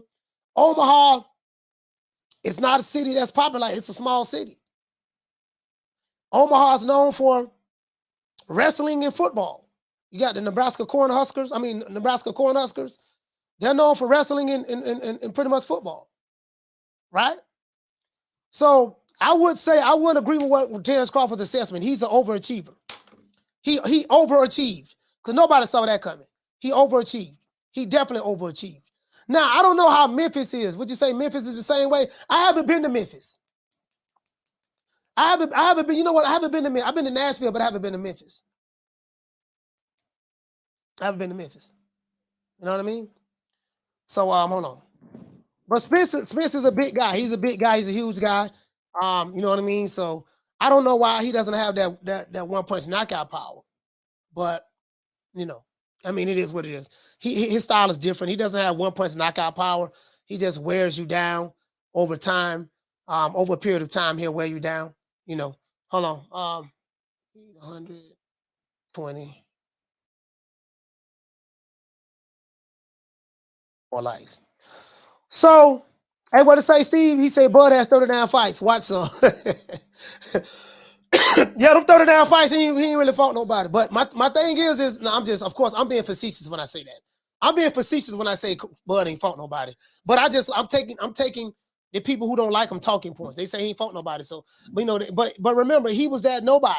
Omaha is not a city that's popular. It's a small city. Omaha is known for wrestling and football. You got the Nebraska Cornhuskers. They're known for wrestling and pretty much football. Right? So I would agree with what Terence Crawford's assessment. He's an overachiever. He overachieved because nobody saw that coming. He overachieved. He definitely overachieved. Now, I don't know how Memphis is. Would you say Memphis is the same way? I haven't been to Memphis. I haven't been, I haven't been to Memphis. I've been to Nashville, but I haven't been to Memphis. I haven't been to Memphis. You know what I mean? So hold on. But Spence is a big guy. He's a big guy. He's a huge guy. You know what I mean? So I don't know why he doesn't have that one punch knockout power. But you know, I mean, it is what it is. His style is different. He doesn't have one punch knockout power. He just wears you down over time. Over a period of time, he'll wear you down. You know, hold on. 120 more likes. So, hey, what to say, Steve? He said Bud has 39 fights. Watch some. Yeah, them 39 fights, he ain't really fought nobody. But my thing is no, of course, I'm being facetious when I say that. I'm being facetious when I say Bud ain't fought nobody. But I'm taking the people who don't like him talking points. They say he ain't fought nobody. So, but, you know, but remember, he was that nobody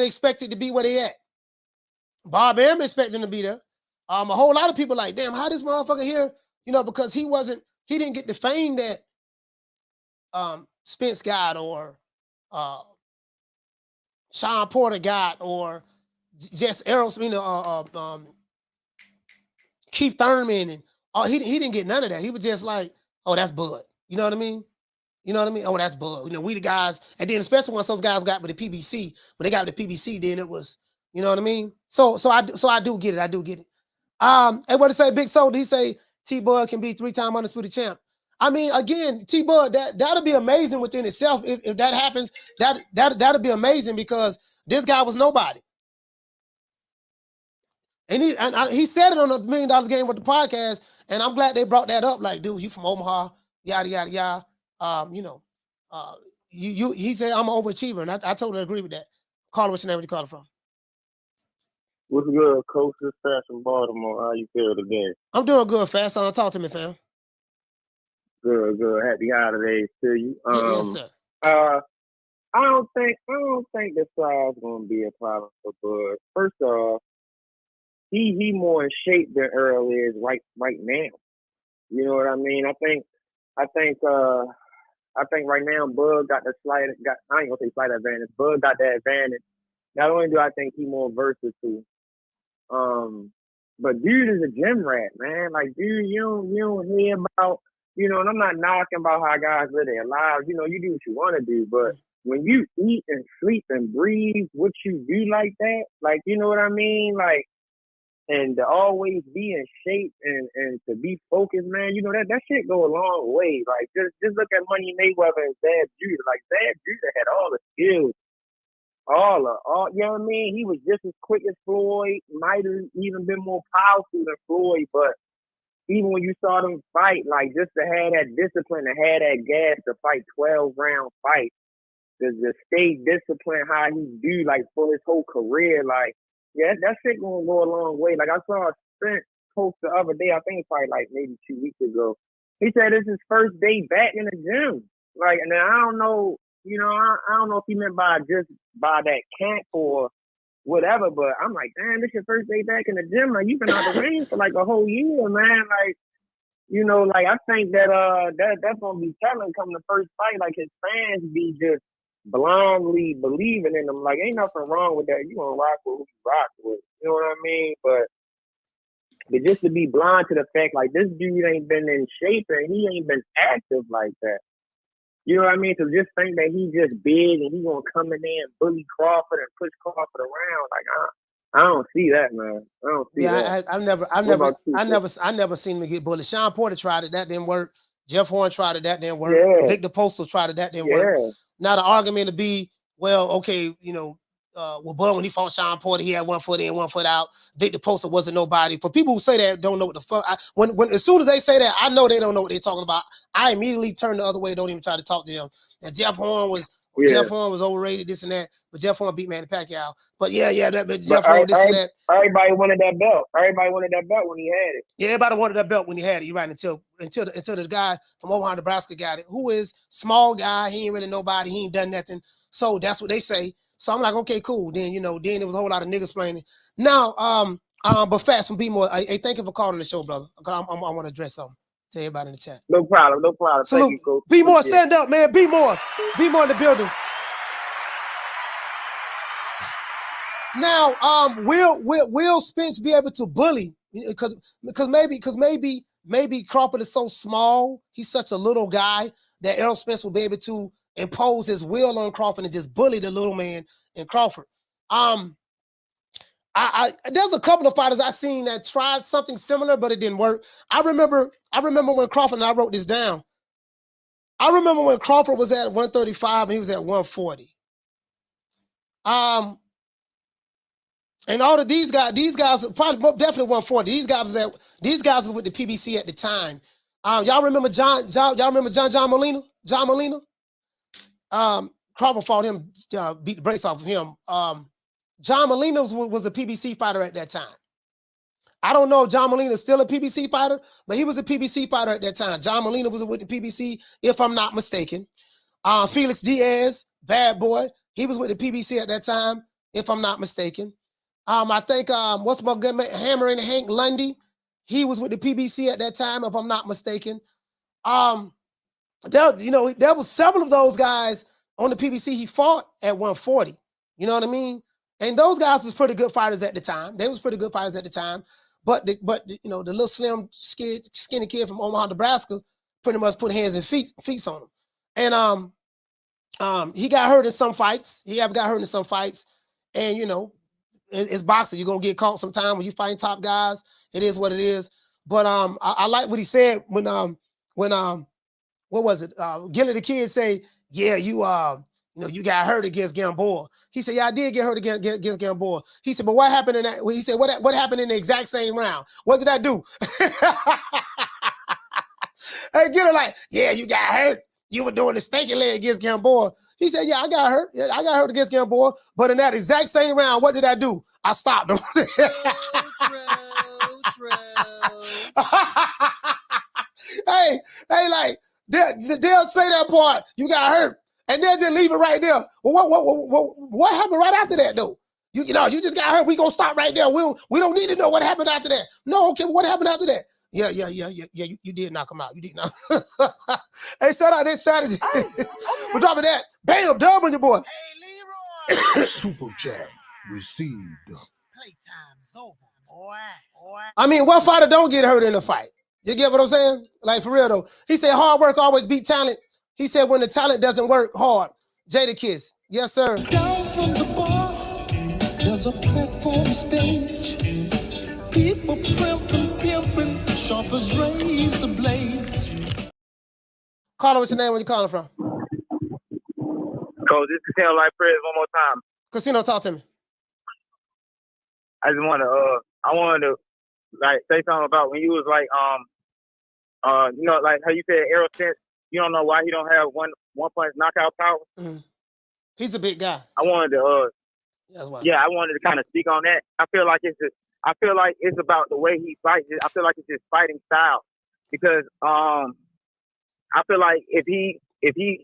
expected to be where they at. Bob Arum expected him to be there. A whole lot of people like, damn, how this motherfucker here? You know, because he didn't get the fame that Spence got or Sean Porter got or just Errol, Keith Thurman, and he didn't get none of that. He was just like, oh, that's Bud. You know what I mean? You know what I mean? Oh, that's Bud. You know, we the guys, and then especially once those guys got with the PBC, when they got with the PBC, then it was, you know what I mean? So I do get it. I do get it. And what to say, Big Soul? He say T-Bud can be 3-time undisputed champ. I mean, again, T-Bud, that'll be amazing within itself. If that happens, that'll be amazing because this guy was nobody. And he said it on the $1 Million Game with the podcast, and I'm glad they brought that up. Like, dude, you from Omaha, yada yada yada. He said I'm an overachiever, and I totally agree with that. Caller, what's your name? Where you calling from? What's good, Coach? This Fast from Baltimore. How you feel today? I'm doing good, Fast. So talk to me, fam. Good. Happy holidays to you. Yes, sir. I don't think the size gonna be a problem for Bud. First off, he more in shape than Earl is right now. You know what I mean? I think right now Bud got I ain't gonna say slight advantage. Bud got that advantage. Not only do I think he more versatile, but dude is a gym rat, man. Like, dude, you don't hear about, you know, and I'm not knocking about how guys live their lives. You know, you do what you want to do, but when you eat and sleep and breathe what you do like that, like, you know what I mean? Like, and to always be in shape and to be focused, man, you know, that shit go a long way. Like, just look at Money Mayweather and Zab Judah. Like, Zab Judah had all the skills. All, you know what I mean? He was just as quick as Floyd, might have even been more powerful than Floyd, but even when you saw them fight, like, just to have that discipline, to have that gas to fight 12-round fights, to stay disciplined how he do, like, for his whole career, like, yeah, that shit gonna go a long way. Like, I saw a Spence post the other day, I think it's probably like maybe 2 weeks ago. He said it's his first day back in the gym. Like, and then I don't know, you know, I don't know if he meant by that camp or whatever, but I'm like, damn, this your first day back in the gym. Like, you've been out the ring for like a whole year, man. Like, you know, like, I think that's gonna be telling come the first fight. Like, his fans be just blindly believing in him. Like, ain't nothing wrong with that. You gonna rock with who you rock with. You know what I mean? But just to be blind to the fact, like, this dude ain't been in shape and he ain't been active like that. You know what I mean? To just think that he just big and he gonna come in there and bully Crawford and push Crawford around, like, I don't see that, man. I don't see that. I never seen him get bullied. Sean Porter tried it, that didn't work. Jeff Horn tried it, that didn't work. Yeah. Victor Postal tried it, that didn't work. Now the argument to be, well, okay, you know, Bud, when he fought Sean Porter, he had 1 foot in, 1 foot out. Victor Postal wasn't nobody. For people who say that, don't know what the fuck. When as soon as they say that, I know they don't know what they're talking about. I immediately turn the other way. Don't even try to talk to them. And Jeff Horn was overrated, this and that. But Jeff Horn beat Manny Pacquiao. But Jeff Horn, this and that. Everybody wanted that belt. Everybody wanted that belt when he had it. Yeah, everybody wanted that belt when he had it. You're right. Until the guy from Omaha, Nebraska got it, who is small guy. He ain't really nobody. He ain't done nothing. So that's what they say. So I'm like, okay, cool. Then, you know, then there was a whole lot of niggas playing it. Now, but Fast from B-More, hey, thank you for calling the show, brother. I want to address something to everybody in the chat. No problem. Salute. Thank you, Coach. B-More, stand up, man. B-More in the building. Now, will Spence be able to bully? Because maybe Crawford is so small, he's such a little guy that Errol Spence will be able to impose his will on Crawford and just bully the little man in Crawford. There's a couple of fighters I seen that tried something similar, but it didn't work. I remember when Crawford, and I wrote this down. I remember when Crawford was at 135 and he was at 140. And all of these guys probably definitely 140. These guys was with the PBC at the time. Y'all remember John Molina? John Molina? Crawford fought him, beat the brakes off of him. John Molina was a PBC fighter at that time. I don't know if John Molina is still a PBC fighter, but he was a PBC fighter at that time. John Molina was with the PBC, if I'm not mistaken. Felix Diaz, bad boy, he was with the PBC at that time, if I'm not mistaken. I think what's my good man, Hammer and Hank Lundy, he was with the PBC at that time, if I'm not mistaken. There was several of those guys on the PBC he fought at 140. You know what I mean? And those guys was pretty good fighters at the time. They was pretty good fighters at the time. But the little slim, skinny kid from Omaha, Nebraska, pretty much put hands and feet on him. And he got hurt in some fights. And it's boxing. You're gonna get caught sometime when you fighting top guys. It is what it is. But I like what he said when what was it? Gilly the Kid say, yeah, you got hurt against Gamboa. He said, yeah, I did get hurt against Gamboa. He said, but what happened in that? He said, what happened in the exact same round? What did I do? Hey, Gilly like, yeah, you got hurt. You were doing the stanky leg against Gamboa. He said, yeah, I got hurt. Yeah, I got hurt against Gamboa. But in that exact same round, what did I do? I stopped him. True. Hey, like, they'll say that part, you got hurt. And then just leave it right there. Well, what happened right after that, though? You just got hurt. We gonna stop right there. We don't need to know what happened after that. No, okay, what happened after that? Yeah. You did knock him out. You did not. Hey, shout out this strategy. We're dropping that. Bam, dub on your boy. Hey, Leroy. Super chat received. Playtime's over, boy. I mean, what fighter don't get hurt in a fight? You get what I'm saying? Like, for real, though. He said hard work always beat talent. He said when the talent doesn't work hard. Jada Kiss. Yes, sir. Down from the bar, there's a platform stage. People pimping, sharp as razor blades. Caller, what's your name? Where you calling from? Coach, this is Casino Life Prayers one more time. Casino, talk to me. I wanted to like say something about when you was like like how you said Errol Spence, you don't know why he don't have one punch knockout power. Mm-hmm. He's a big guy. I wanted to I wanted to kind of speak on that. I feel like it's about the way he fights. I feel like it's his fighting style. Because I feel like if he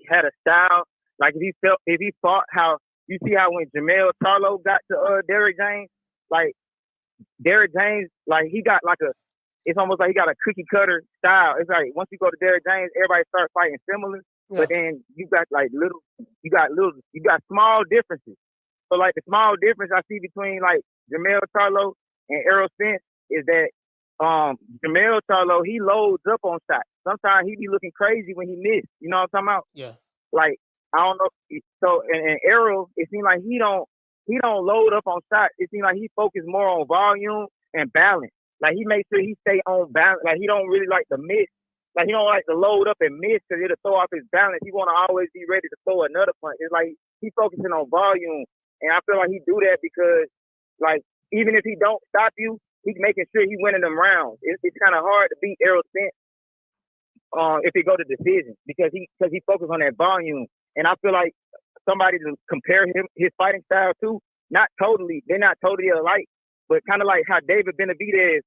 had a style, like if he fought how you see how when Jamel Charlo got to Derrick James, like Derrick James, like he got like it's almost like he got a cookie cutter style. It's like once you go to Derrick James, everybody starts fighting similar, but then you got small differences. So like the small difference I see between like Jamel Charlo and Errol Spence is that Jamel Charlo, he loads up on shots. Sometimes he be looking crazy when he missed. You know what I'm talking about? Yeah. Like I don't know. So and Errol, it seems like he don't load up on shots. It seems like he focused more on volume and balance. Like he makes sure he stay on balance. Like he don't really like to miss. Like he don't like to load up and miss because it'll throw off his balance. He want to always be ready to throw another punch. It's like he's focusing on volume, and I feel like he do that because like even if he don't stop you, he's making sure he's winning them rounds. It's kind of hard to beat Errol Spence if he go to decision because he focused on that volume. And I feel like somebody to compare his fighting style to, they're not totally alike, but kind of like how David Benavidez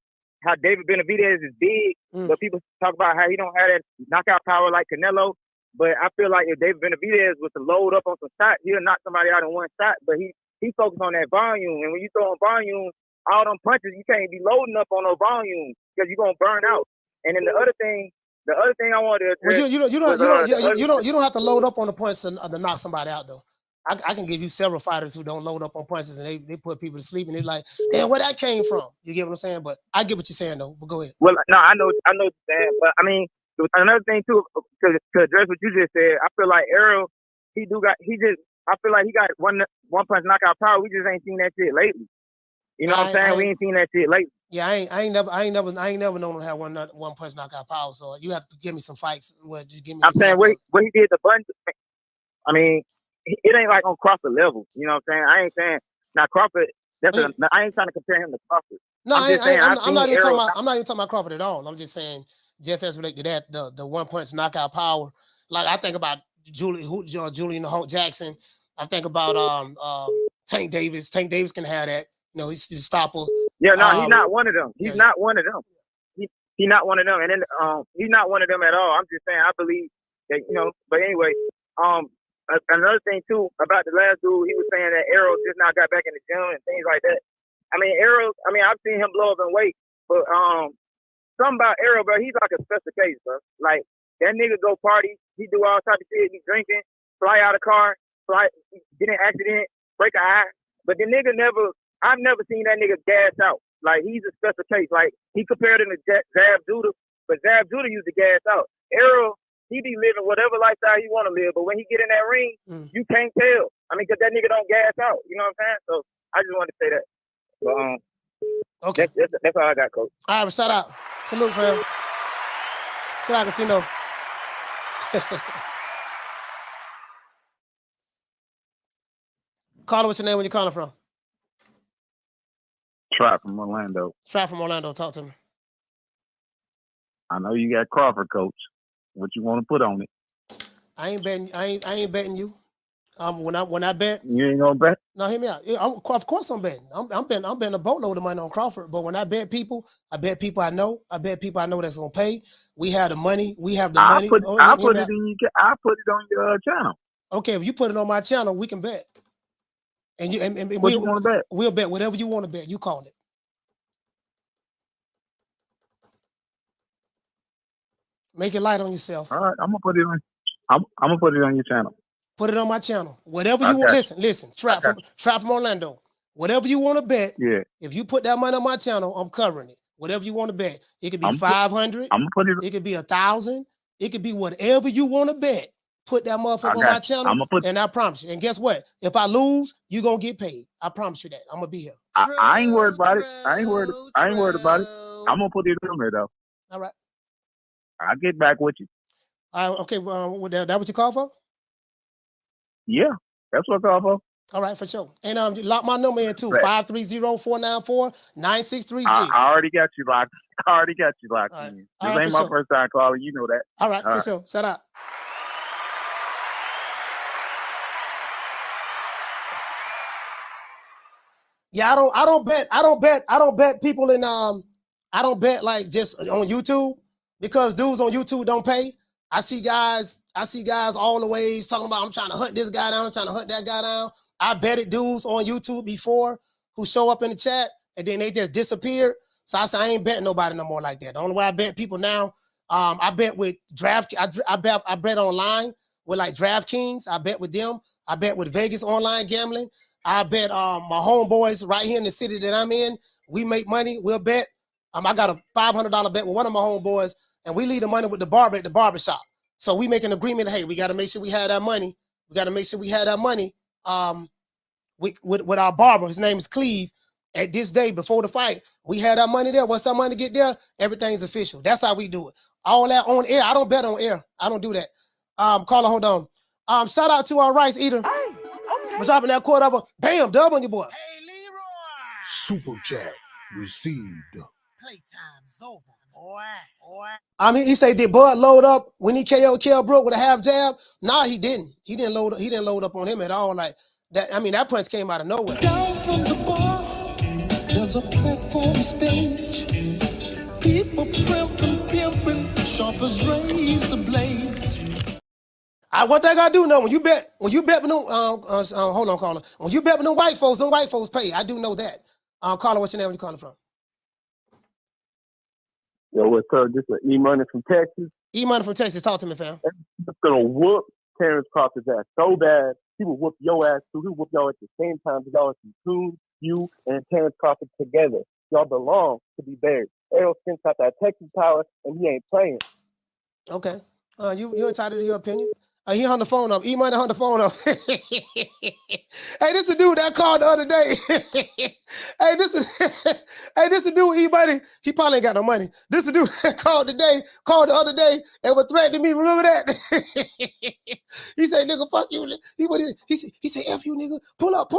is big, but people talk about how he don't have that knockout power like Canelo. But I feel like if David Benavidez was to load up on some shots, he'll knock somebody out in one shot. But he focused on that volume, and when you throw on volume, all them punches, you can't be loading up on no volume because you're gonna burn out. And then the other thing I wanted to address, you don't have to load up on the points to knock somebody out though. I can give you several fighters who don't load up on punches and they put people to sleep and they're like, damn, where that came from? You get what I'm saying? But I get what you're saying though. But go ahead. Well, no, I know what you're saying, but I mean, another thing too, to address what you just said, I feel like Errol, I feel like he got one punch knockout power. We just ain't seen that shit lately. You know what I'm saying? We ain't seen that shit lately. Yeah, I ain't never known him to have one punch knockout power. So you have to give me some fights. Just give me. I'm saying what he did the bunch. I mean, it ain't like on Crawford level. You know what I'm saying? I ain't saying now Crawford. I ain't trying to compare him to Crawford. No, I'm not even talking about Crawford at all. I'm just saying, just as related to that, the one punch knockout power. Like I think about Julian the Hulk Jackson. I think about Tank Davis. Tank Davis can have that. You know, he's a stopper. Yeah, no, he's not one of them. He's not one of them. He's not one of them. And then he's not one of them at all. I'm just saying, I believe that, you know, but anyway, another thing too about the last dude, he was saying that Errol just now got back in the gym and things like that. I mean, I've seen him blow up in weight, but something about Errol, bro, he's like a special case, bro. Like that nigga go party, he do all type of shit, he drinking, fly out of car, get in an accident, break an eye, but the nigga I've never seen that nigga gas out. Like, he's a special case. Like, he compared him to Zab Judah, but Zab Judah used to gas out. Errol, he be living whatever lifestyle he want to live, but when he get in that ring, you can't tell. I mean, because that nigga don't gas out. You know what I'm saying? So, I just wanted to say that. But, okay. That's all I got, Coach. All right, shout out. Salute, fam. Shout out, Casino. Caller, what's your name? Where you calling from? Trap from Orlando. Trap from Orlando. Talk to me. I know you got Crawford, Coach. What you want to put on it? I ain't betting you. When I bet, you ain't gonna bet. No, hear me out. Yeah, of course I'm betting. I'm betting a boatload of money on Crawford. But when I bet people I know. I bet people I know that's gonna pay. We have the money. We have the money. I put it on your channel. Okay, if you put it on my channel, we can bet. And you what you want to bet? We'll bet whatever you want to bet. You call it. Make it light on yourself. All right, I'm gonna put it on. I'm gonna put it on your channel. Put it on my channel. Whatever you want. Listen. Trap from Orlando. Whatever you want to bet. Yeah. If you put that money on my channel, I'm covering it. Whatever you want to bet. It could be 500. I'm gonna put it. It could be 1,000. It could be whatever you want to bet. Put that motherfucker on my channel, and I promise you. And guess what? If I lose, you gonna get paid. I promise you that. I'm gonna be here. I ain't worried about it. I ain't worried about it. I'm gonna put it on there though. All right. I'll get back with you. All right. Okay. That what you call for? Yeah, that's what I call for. All right, for sure. And lock my number in too. 530-494-9636. I already got you locked. Right. This ain't my first time calling. You know that. All right, for sure. Shut up. Yeah, I don't bet people in I don't bet like just on YouTube because dudes on YouTube don't pay. I see guys all the ways talking about I'm trying to hunt this guy down, I'm trying to hunt that guy down. I betted dudes on YouTube before who show up in the chat and then they just disappeared. So I said I ain't betting nobody no more like that. The only way I bet people now, I bet with I bet online with like DraftKings. I bet with them. I bet with Vegas online gambling. I bet my homeboys right here in the city that I'm in, we make money, we'll bet. I got a $500 bet with one of my homeboys, and we leave the money with the barber at the barbershop. So we make an agreement, hey, we got to make sure we have that money. We got to make sure we have that money with our barber. His name is Cleve. At this day, before the fight, we had our money there. Once our money get there, everything's official. That's how we do it. All that on air. I don't bet on air. I don't do that. Caller, hold on. Shout out to our Rice Eater. We're dropping that quarter of a bam, dub on your boy. Hey, Leroy. Super chat received. Playtime's over, boy. I mean, he said, did Bud load up when he KO'd Kell Brook with a half jab? Nah, he didn't. He didn't load up on him at all. Like that. I mean, that punch came out of nowhere. Down from the bar, there's a platform stage. People pimping, sharp as razor blades. One thing I do know, when you bet with no, hold on, caller. When you bet with no white folks pay. I do know that. Caller, what's your name? Where you calling from? Yo, what's up? This is E-Money from Texas. E-Money from Texas. Talk to me, fam. It's gonna whoop Terence Crawford's ass so bad. he will whoop your ass too. He will whoop y'all at the same time. Y'all are two, you and Terence Crawford together. Y'all belong to be buried. Errol Spence got that Texas power, and he ain't playing. Okay. You entitled to your opinion. He hung the phone up. E-Money hung the phone up. Hey, this is a dude that called the other day. This is a dude, E-Money. He probably ain't got no money. This is a dude that called the other day, and was threatening me. Remember that? He said, nigga, fuck you. He said, F you, nigga. Pull up.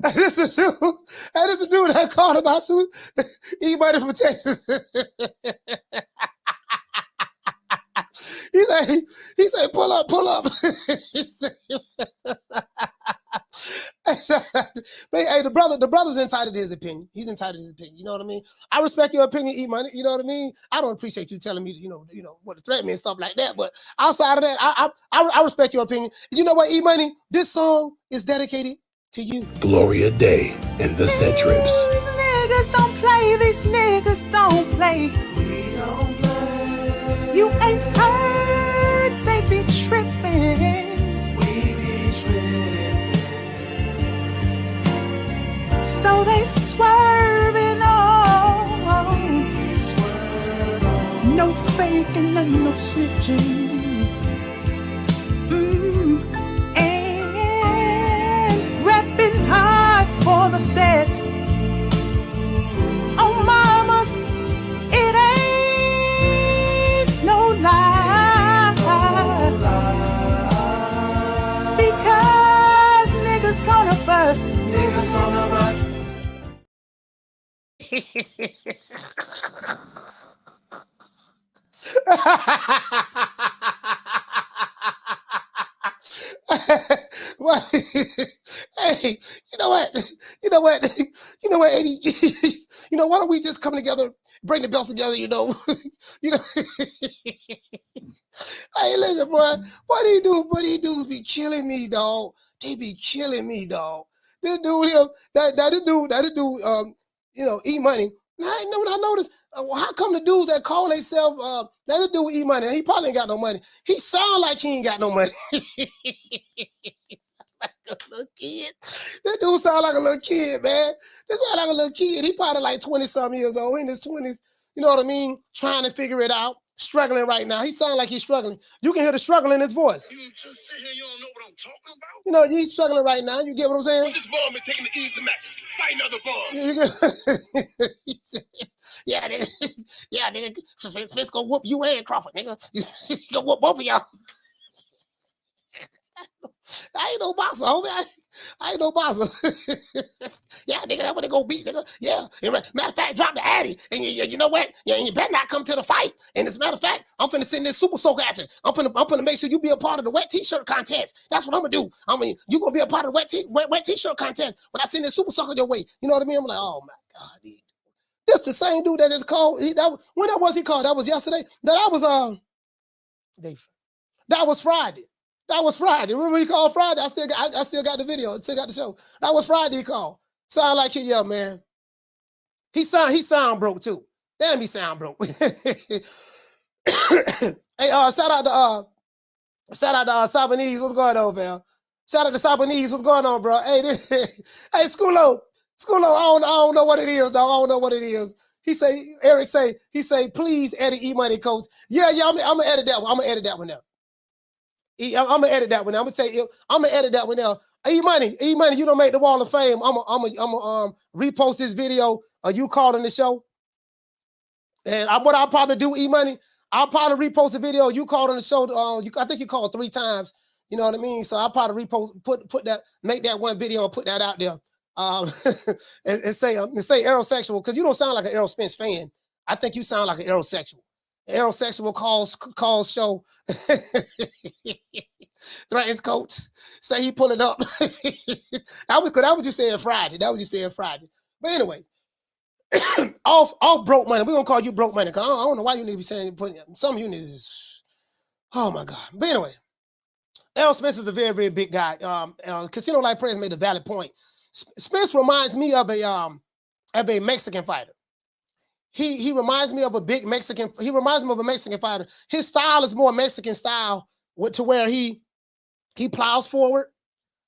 And this is a dude that called about E-Money from Texas. He said, pull up. But hey, the brother's entitled to his opinion. He's entitled to his opinion. You know what I mean? I respect your opinion, E-Money. You know what I mean? I don't appreciate you telling me, you know what to threaten me and stuff like that. But outside of that, I respect your opinion. You know what, E-Money? This song is dedicated to you. Gloria Day and the Set Trips. These niggas don't play. These niggas don't play. We don't play. You ain't heard. They be tripping. We be tripping. So they swerving on. We swerve on. No faking and no switching. High for the set. Oh, mamas, it ain't no lie. Because niggas gonna bust. Niggas gonna bust. Hey, you know what, Eddie? Why don't we just come together, bring the belts together, Hey, listen, boy, what these dudes be killing me, dog. They be killing me, dog. This dude here, that dude, E-Money. Now, I noticed, how come the dudes that call themselves, that dude E-Money, he probably ain't got no money. He sound like he ain't got no money. Like a little kid. This dude sound like a little kid, man. This sound like a little kid. He probably like 20-something years old, in his 20s. You know what I mean? Trying to figure it out. Struggling right now. He sound like he's struggling. You can hear the struggle in his voice. You just sit here, you don't know what I'm talking about? He's struggling right now. You get what I'm saying? But this bum is taking the easy matches. Fight another bum. Yeah, nigga. Spence gonna whoop you and Crawford, nigga. He gonna whoop both of y'all. I ain't no boxer, homie. I ain't no boxer. Yeah, nigga, that's what they gonna beat, nigga. Yeah. Matter of fact, drop the addy. And you know what? Yeah, and you better not come to the fight. And as a matter of fact, I'm finna send this super soaker at you. I'm finna make sure you be a part of the wet t-shirt contest. That's what I'm gonna do. You gonna be a part of the wet t-shirt contest when I send this super soaker your way. You know what I mean? I'm like, oh my God, dude. This the same dude that just called. When that was he called? That was yesterday. That was Friday. That was Friday. Remember he called Friday? I still got the video. I still got the show. That was Friday he called. Sound like he, yeah, man. He sound broke too. Damn, he sound broke. Hey, shout out to Sabanese. What's going on, man? Shout out to Sabanese. What's going on, bro? Hey, hey, Skulo, I don't know what it is, dog. I don't know what it is. Eric say, please edit E-Money, coach. Yeah, I'm gonna edit that one. I'm gonna edit that one now. I'm gonna edit that one now. I'm gonna edit that one now. E-Money, you don't make the Wall of Fame. I'm gonna repost this video of you calling the show. And what I'll probably do, E-Money, I'll probably repost a video of you calling the show. I think you called 3 times. You know what I mean? So I'll probably repost, put that, make that one video and put that out there. And say aerosexual, because you don't sound like an Errol Spence fan. I think you sound like an aerosexual. Aerosexual calls show. Threatens coach. Say he pulling up. That was you saying Friday. But anyway, off broke money. We're gonna call you broke money because I don't know why you need to be saying putting some of you niggas. Oh my God. But anyway, Errol Spence is a very, very big guy. Casino Life Press made a valid point. Spence reminds me of a Mexican fighter. he reminds me of a big Mexican. He reminds me of a Mexican fighter. His style is more Mexican style, to where he plows forward.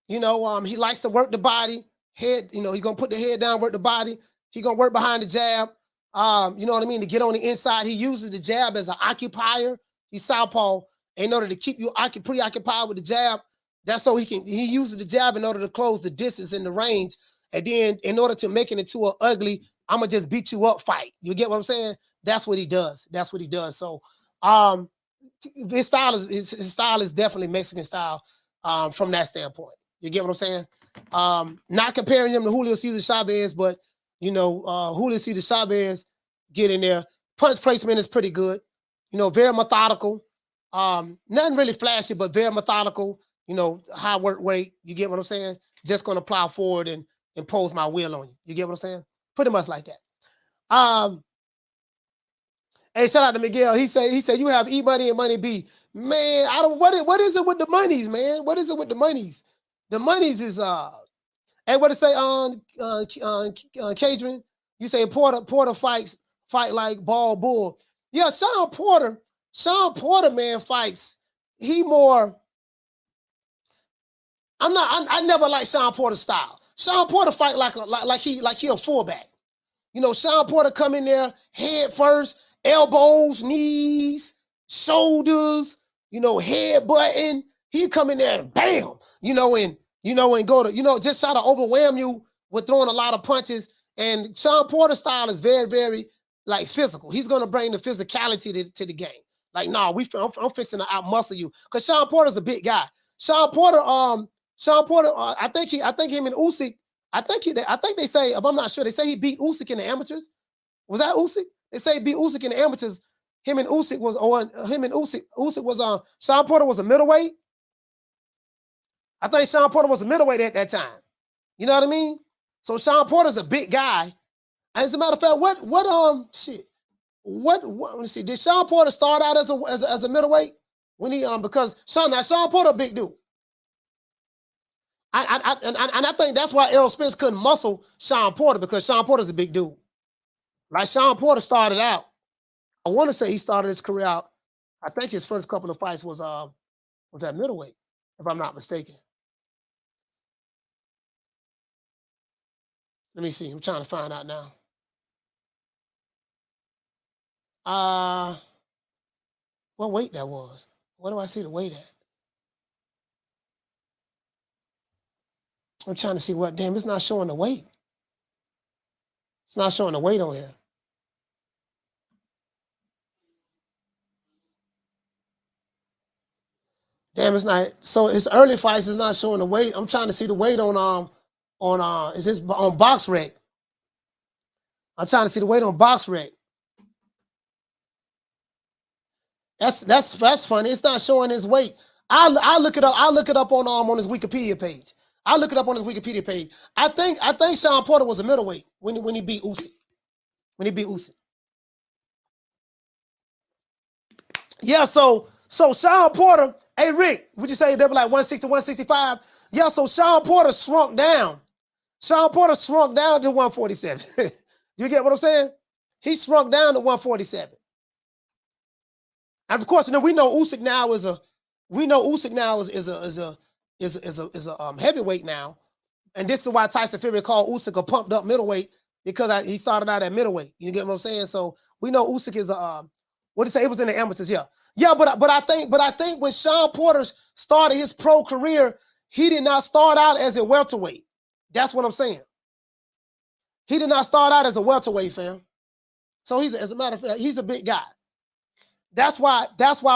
You know, he likes to work the body, head. You know, he's gonna put the head down, work the body. He gonna work behind the jab. You know what I mean? To get on the inside, he uses the jab as an occupier. He's southpaw in order to keep you preoccupied with the jab. That's so he uses the jab in order to close the distance in the range. And then in order to make it into an ugly, I'm gonna just beat you up fight. You get what I'm saying? That's what he does. That's what he does. So his style is definitely Mexican style from that standpoint. You get what I'm saying? Not comparing him to Julio Cesar Chavez, but you know, Julio Cesar Chavez get in there. Punch placement is pretty good. You know, very methodical. Nothing really flashy, but very methodical. You know, high work rate. You get what I'm saying? Just gonna plow forward and impose my will on you. You get what I'm saying? Pretty much like that. Hey, shout out to Miguel. He said you have E Money and Money B. Man, I don't. What is it with the monies, man? What is it with the monies? The monies is Hey, what to say on Cadron? You say Porter fight like ball bull. Yeah, Sean Porter, man, fights. He more. I never liked Sean Porter's style. Sean Porter fight like he a fullback. You know, Sean Porter come in there head first, elbows, knees, shoulders, you know, head button. He come in there and bam, and go to, just try to overwhelm you with throwing a lot of punches. And Sean Porter's style is very, very like physical. He's gonna bring the physicality to the game. Like, no, I'm fixing to outmuscle you. Because Sean Porter's a big guy. Sean Porter, I think him and Usyk, I think they say, if I'm not sure, they say he beat Usyk in the amateurs. Was that Usyk? They say he beat Usyk in the amateurs. Usyk was Sean Porter was a middleweight. I think Sean Porter was a middleweight at that time. You know what I mean? So Sean Porter's a big guy. As a matter of fact, let me see. Did Sean Porter start out as a middleweight when he because Sean Porter a big dude. I think that's why Errol Spence couldn't muscle Sean Porter, because Sean Porter's a big dude. Like Sean Porter started out. I want to say he started his career out. I think his first couple of fights was at middleweight, if I'm not mistaken. Let me see. I'm trying to find out now. What weight that was? What do I see the weight at? I'm trying to see what. Damn, it's not showing the weight. It's not showing the weight on here. Damn, it's not. So his early fights is not showing the weight. I'm trying to see the weight on is this on BoxRec? I'm trying to see the weight on BoxRec. That's funny. It's not showing his weight. I'll look it up. I'll look it up on his Wikipedia page. I'll look it up on his Wikipedia page. I think Sean Porter was a middleweight when he beat Usyk. Yeah, so Sean Porter, hey Rick, would you say they were like 160, 165? Yeah, so Sean Porter shrunk down. Sean Porter shrunk down to 147. You get what I'm saying? He shrunk down to 147. And of course, we know Usyk now is a heavyweight now, and this is why Tyson Fury called Usyk a pumped up middleweight, because he started out at middleweight. You get what I'm saying? So we know Usyk is what did you say? It was in the amateurs, yeah. But I think when Sean Porter started his pro career, he did not start out as a welterweight. That's what I'm saying. He did not start out as a welterweight, fam. So as a matter of fact, he's a big guy. That's why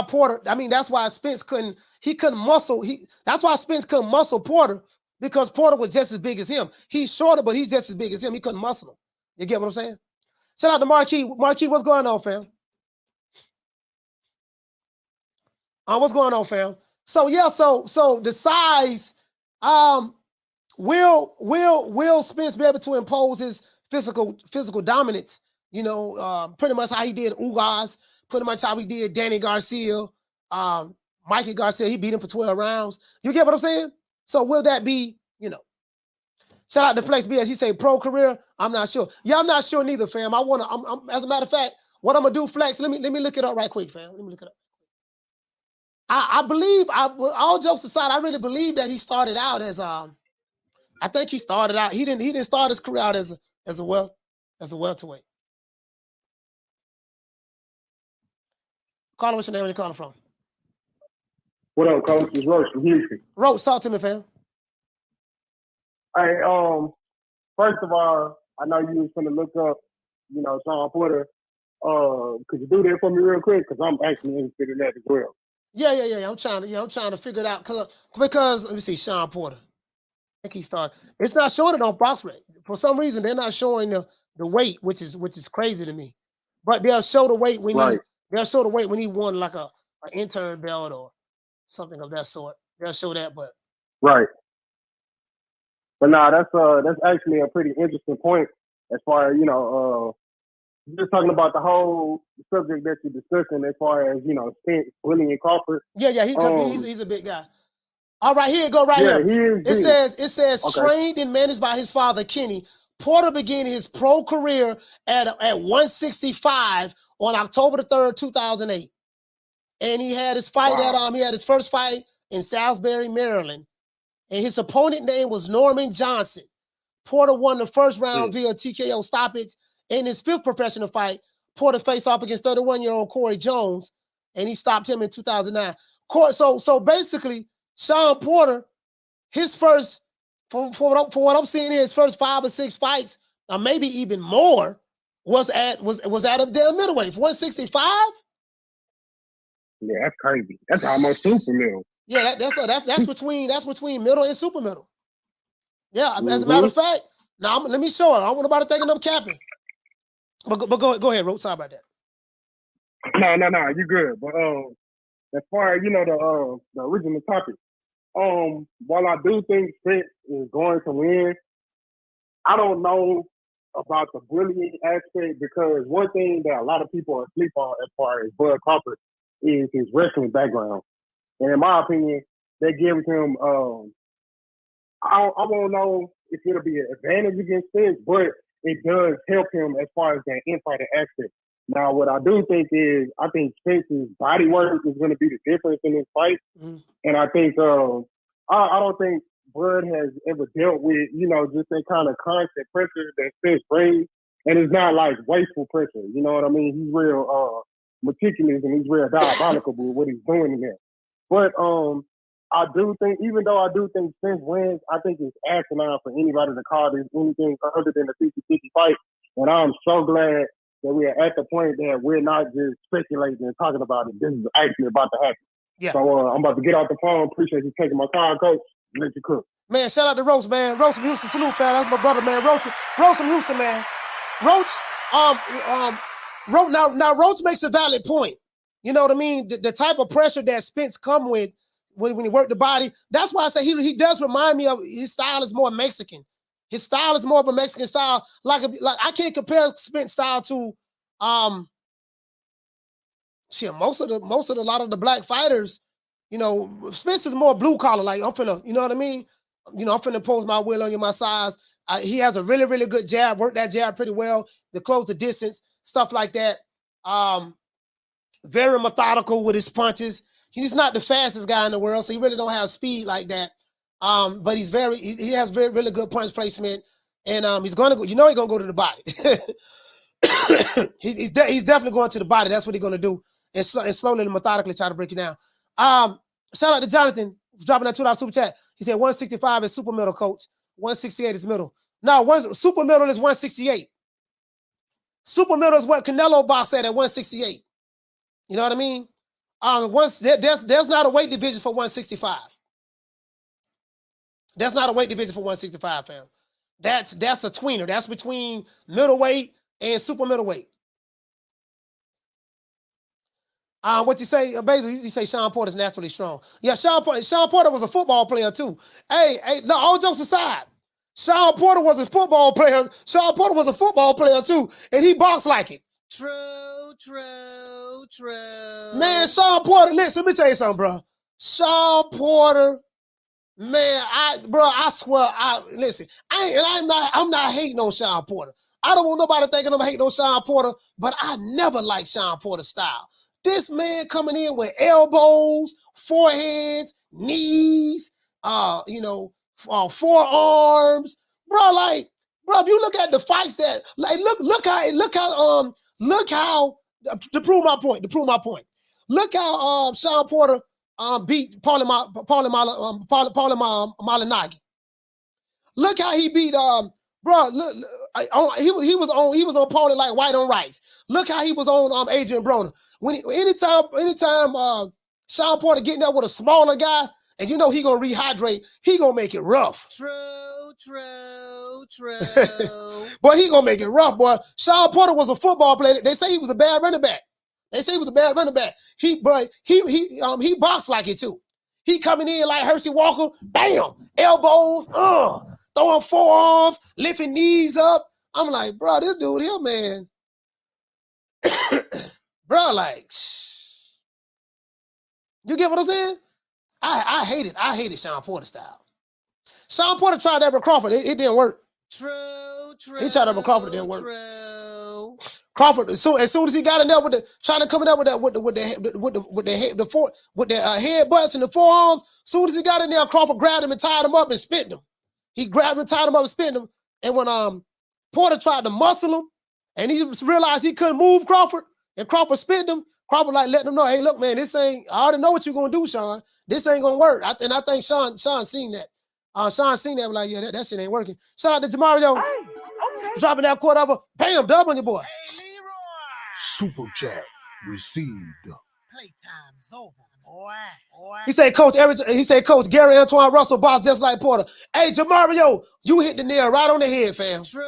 Porter, that's why Spence couldn't muscle. That's why Spence couldn't muscle Porter, because Porter was just as big as him. He's shorter, but he's just as big as him. He couldn't muscle him. You get what I'm saying? Shout out to Marquis. Marquis, what's going on, fam? What's going on, fam? So yeah, so the size, will Spence be able to impose his physical dominance? Pretty much how he did Ugas, pretty much how he did Danny Garcia, Mikey Garcia. He beat him for 12 rounds. You get what I'm saying? So will that be, Shout out to Flex BS. He say pro career. I'm not sure. Yeah, I'm not sure neither, fam. I'm as a matter of fact, what I'm gonna do, Flex. Let me look it up right quick, fam. Let me look it up. I believe, all jokes aside, I really believe that he started out as I think he started out. He didn't start his career out as a welterweight. Caller, what's your name? Where you calling from? What up, Coach? It's Roach from Houston. Roach, talk to me, fam. Hey, first of all, I know you was gonna look up, Sean Porter. Could you do that for me real quick? Because I'm actually interested in that as well. Yeah. I'm trying to figure it out because let me see, Sean Porter. I think he started. It's not showing it on box rate. For some reason, they're not showing the weight, which is crazy to me. But they'll show the weight when he won like an intern belt or something of that sort. They'll show that, but right. But nah, that's actually a pretty interesting point as far as just talking about the whole subject that you're discussing as far as Spence, bullying Crawford. Yeah, he's a big guy. All right, here you go right here. It says okay. Trained and managed by his father Kenny. Porter began his pro career at 165 on October the 3rd, 2008. And he had his fight he had his first fight in Salisbury, Maryland. And his opponent name was Norman Johnson. Porter won the first round via TKO stoppage. In his fifth professional fight, Porter faced off against 31-year-old Corey Jones, and he stopped him in 2009. So basically, Sean Porter, his first, for what I'm seeing here, his first 5 or 6 fights, or maybe even more, was at a damn middleweight. 165? Yeah, that's crazy. That's almost super middle. Yeah, that's between middle and super middle. Yeah, as a matter of fact, now let me show her. I don't want nobody thinking I'm capping. But go ahead, Ro. Sorry about that. No, you're good. But as far as the original topic, while I do think Spence is going to win, I don't know about the bullying aspect because one thing that a lot of people are asleep on as far as Bud Crawford is his wrestling background. And in my opinion, they give him I won't know if it'll be an advantage against Spence, but it does help him as far as that infighting aspect. Now, what I do think is, I think Spence's body work is going to be the difference in this fight. And I think, I don't think Bud has ever dealt with, just that kind of constant pressure that Spence brings. And it's not like wasteful pressure. You know what I mean? He's real meticulous and he's real diabolical with what he's doing in there. But I do think, even though I do think Spence wins, I think it's asinine for anybody to call this anything other than a 50-50 fight. And I'm so glad that we are at the point that we're not just speculating and talking about it. This is actually about to happen. Yeah. So I'm about to get off the phone. Appreciate you taking my call, Coach. Let you cook. Man, shout out to Roach, man. Roach from Houston, salute, fam. That's my brother, man. Roach from Houston, man. Roach, now Roach makes a valid point. You know what I mean? The type of pressure that Spence come with when he worked the body. That's why I say he does remind me of, his style is more Mexican. His style is more of a Mexican style. Like I can't compare Spence style to most of a lot of the black fighters. Spence is more blue collar. Like I'm finna, you know what I mean? I'm finna pose my will on you, my size. He has a really, really good jab. Worked that jab pretty well to close the distance, stuff like that. Very methodical with his punches. He's not the fastest guy in the world, so he really don't have speed like that. But he has very, really good punch placement, and he's gonna go. He's gonna go to the body. he's definitely going to the body. That's what he's gonna do, and slowly and methodically try to break it down. Shout out to Jonathan dropping that $2 super chat. He said 165 is super middle, coach. 168 is middle. No, super middle is 168. Super middle is what Canelo boxed at 168. You know what I mean? There's not a weight division for 165. That's not a weight division for 165, fam. That's a tweener. That's between middleweight and super middleweight. What you say, basically, you say Sean Porter's naturally strong. Yeah, Sean Porter was a football player too. Hey, no, all jokes aside, Sean Porter was a football player. Sean Porter was a football player too, and he boxed like it. True. Man, Sean Porter, listen, let me tell you something, bro. Sean Porter Man, I swear, listen, I'm not hating on Sean Porter. I don't want nobody thinking I'm hating on Sean Porter, but I never liked Sean Porter's style. This man coming in with elbows, foreheads, knees, forearms, bro. If you look at the fights that, look how to prove my point. Look how Sean Porter beat Paulie Malignaggi. Look how he beat he was on Paulie like white on rice. Look how he was on Adrian Broner. Anytime Sean Porter getting there with a smaller guy, and you know he gonna rehydrate, he gonna make it rough. True. Boy, he gonna make it rough, boy. Sean Porter was a football player. They say he was a bad running back. He boxed like it too. He coming in like Hershey Walker, bam, elbows, throwing forearms, lifting knees up. I'm like, bro, this dude here, man. Bro, like, you get what I'm saying? I hated Sean Porter's style. Sean Porter tried that with Crawford. It didn't work. True. He tried that with Crawford. It didn't work. Crawford, as soon as he got in there trying to come in there with the headbutts and the forearms, as soon as he got in there, Crawford grabbed him and tied him up and spent him. He grabbed him, tied him up, and spent him. And when Porter tried to muscle him, and he realized he couldn't move Crawford, and Crawford spent him, Crawford like letting him know, hey, look, man, this ain't. I already know what you're gonna do, Sean. This ain't gonna work. I think Sean seen that. Sean seen that, like, yeah, that shit ain't working. Shout out to Jamario. Hey, okay. Dropping that quarter over. Bam, dub on your boy. Super chat received. Playtime's over, boy. He said, Coach Gary Antoine Russell box just like Porter. Hey, Jamario, you hit the nail right on the head, fam. True.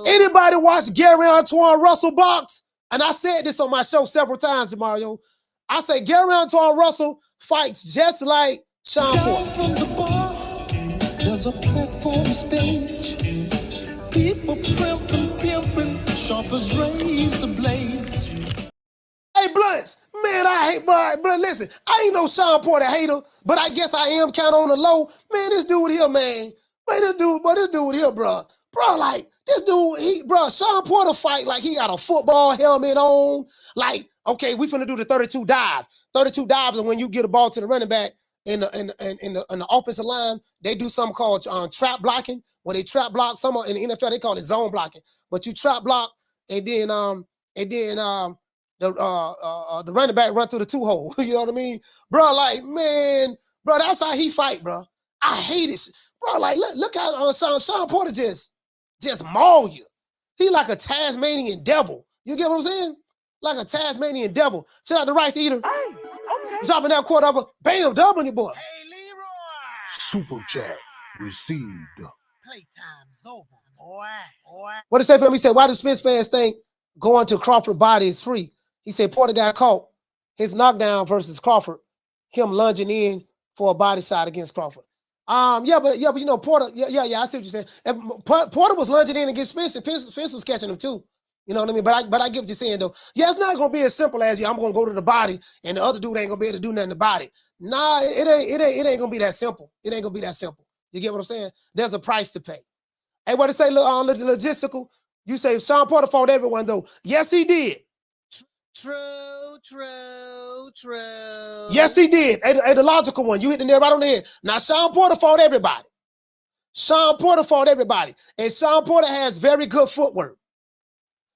Anybody watch Gary Antoine Russell box? And I said this on my show several times, Jamario. I say Gary Antoine Russell fights just like Sean Porter. From the bar, there's a platform stage. People pimping, sharp as razor blades. Hey, Blunts, man, but listen, I ain't no Sean Porter hater, but I guess I am kind of on the low. Man, this dude here, man. This dude here, bro. Bro, like, this dude, Sean Porter fight like he got a football helmet on. Like, okay, we finna do the 32 dive. 32 dives is when you get a ball to the running back in the offensive line. They do something called trap blocking, where they trap block. Some in the NFL they call it zone blocking. But you trap block, and then the running back run through the two hole. You know what I mean, bro? Like, man, bro, that's how he fight, bro. I hate it, bro. Like, look how Sean Porter just maul you. He like a Tasmanian devil. You get what I'm saying? Like a Tasmanian devil. Shout out to Rice Eater. Hey, okay. Dropping that quarter over. Bam, double on your boy. Hey, Leroy. Super chat received. Playtime's over, boy. What did he say for him? He said, why do Spence fans think going to Crawford body is free? He said Porter got caught. His knockdown versus Crawford, him lunging in for a body shot against Crawford. But you know, Porter, I see what you're saying. And Porter was lunging in against Spence, and Spence was catching him too. You know what I mean? But I get what you're saying, though. Yeah, it's not gonna be as simple as, I'm gonna go to the body and the other dude ain't gonna be able to do nothing to the body. Nah, it ain't gonna be that simple. It ain't gonna be that simple. You get what I'm saying? There's a price to pay. Hey, what to say, logistical? You say Sean Porter fought everyone, though. Yes, he did. True. Yes, he did. Hey, the logical one. You hit the nail right on the head. Now, Sean Porter fought everybody. And Sean Porter has very good footwork.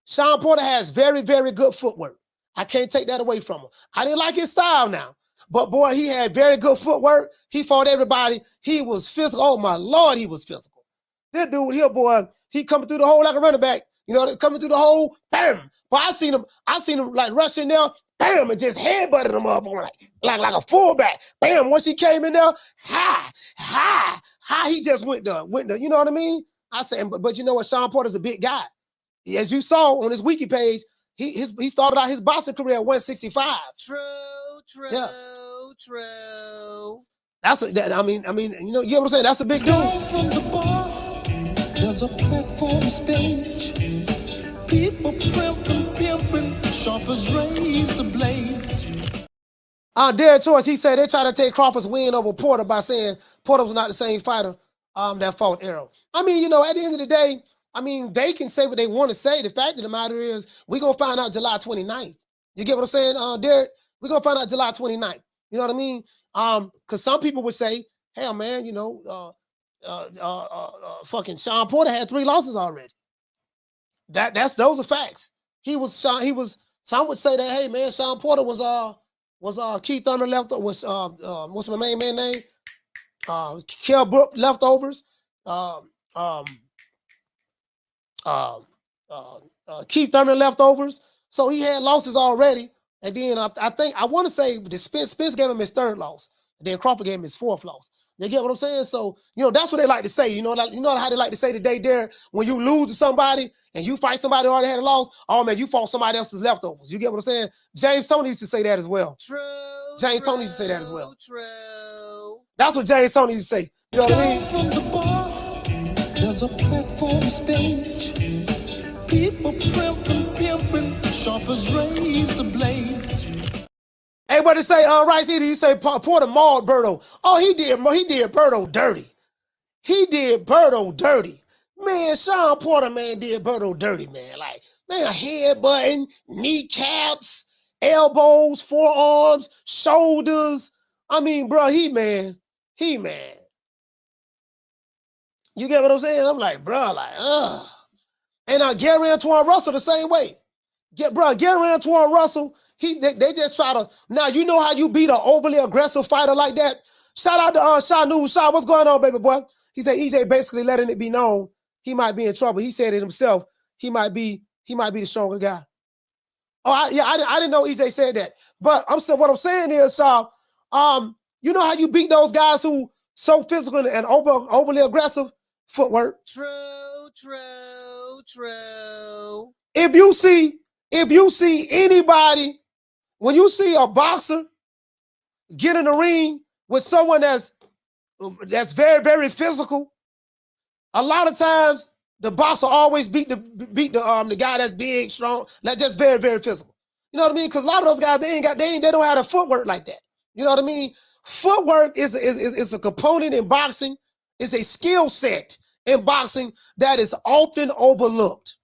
Sean Porter has very, very good footwork. I can't take that away from him. I didn't like his style now. But, boy, he had very good footwork. He fought everybody. He was physical. Oh, my Lord, he was physical. This dude here, boy, he coming through the hole like a running back. You know, coming through the hole, bam. But I seen him like rush in there, bam, and just headbutted him up like a fullback. Bam, once he came in there, he just went there. You know what I mean? I said, but you know what? Sean Porter's a big guy. As you saw on his wiki page, he started out his boxing career at 165. True. Yeah. That's you know, you get what I'm saying? That's a big dude. From the bar, there's a platform stage. People pimping, sharp as razor blades. Derek Choice, he said they try to take Crawford's win over Porter by saying Porter was not the same fighter that fought Errol. I mean, you know, at the end of the day, I mean, they can say what they want to say. The fact of the matter is we're going to find out July 29th. You get what I'm saying, Derek? We're going to find out July 29th. You know what I mean? Because some people would say, hell, man, you know, fucking Sean Porter had 3 losses already. Those are facts. Some would say that, hey, man, Sean Porter was Keith Thurman what's my main man name? Kell Brook leftovers. Keith Thurman leftovers. So he had losses already. And then I want to say Spence gave him his 3rd loss. And then Crawford gave him his 4th loss. You get what I'm saying? So, you know, that's what they like to say. You know how they like to say today, Derek, when you lose to somebody and you fight somebody who already had a loss, oh man, you fought somebody else's leftovers. You get what I'm saying? James Toney used to say that as well. True. James Toney used to say that as well. True. That's what James Toney used to say. You know what I mean? From the bar, there's a platform stage. People pimping, sharp as razor blades. Hey, what to say, Rice Eater, you say Porter mauled Berto. Oh, he did Berto dirty. He did Berto dirty. Man, Sean Porter, man, did Berto dirty, man. Like, man, headbutting, kneecaps, elbows, forearms, shoulders. I mean, bro, he man. You get what I'm saying? I'm like, bro, like, ugh. And Gary Antoine Russell the same way. Gary Antoine Russell, they just try to, now you know how you beat an overly aggressive fighter like that? Shout out to Shanu. Shah, what's going on, baby boy? He said EJ basically letting it be known he might be in trouble. He said it himself. He might be the stronger guy. Oh, I didn't know EJ said that. But what I'm saying is, Shah, you know how you beat those guys who so physical and overly aggressive? Footwork. True. If you see anybody, when you see a boxer get in the ring with someone that's very, very physical, a lot of times the boxer always beat the guy that's big, strong, that's just very, very physical. You know what I mean? Because a lot of those guys, they don't have the footwork like that. You know what I mean? Footwork is a component in boxing. It's a skill set in boxing that is often overlooked.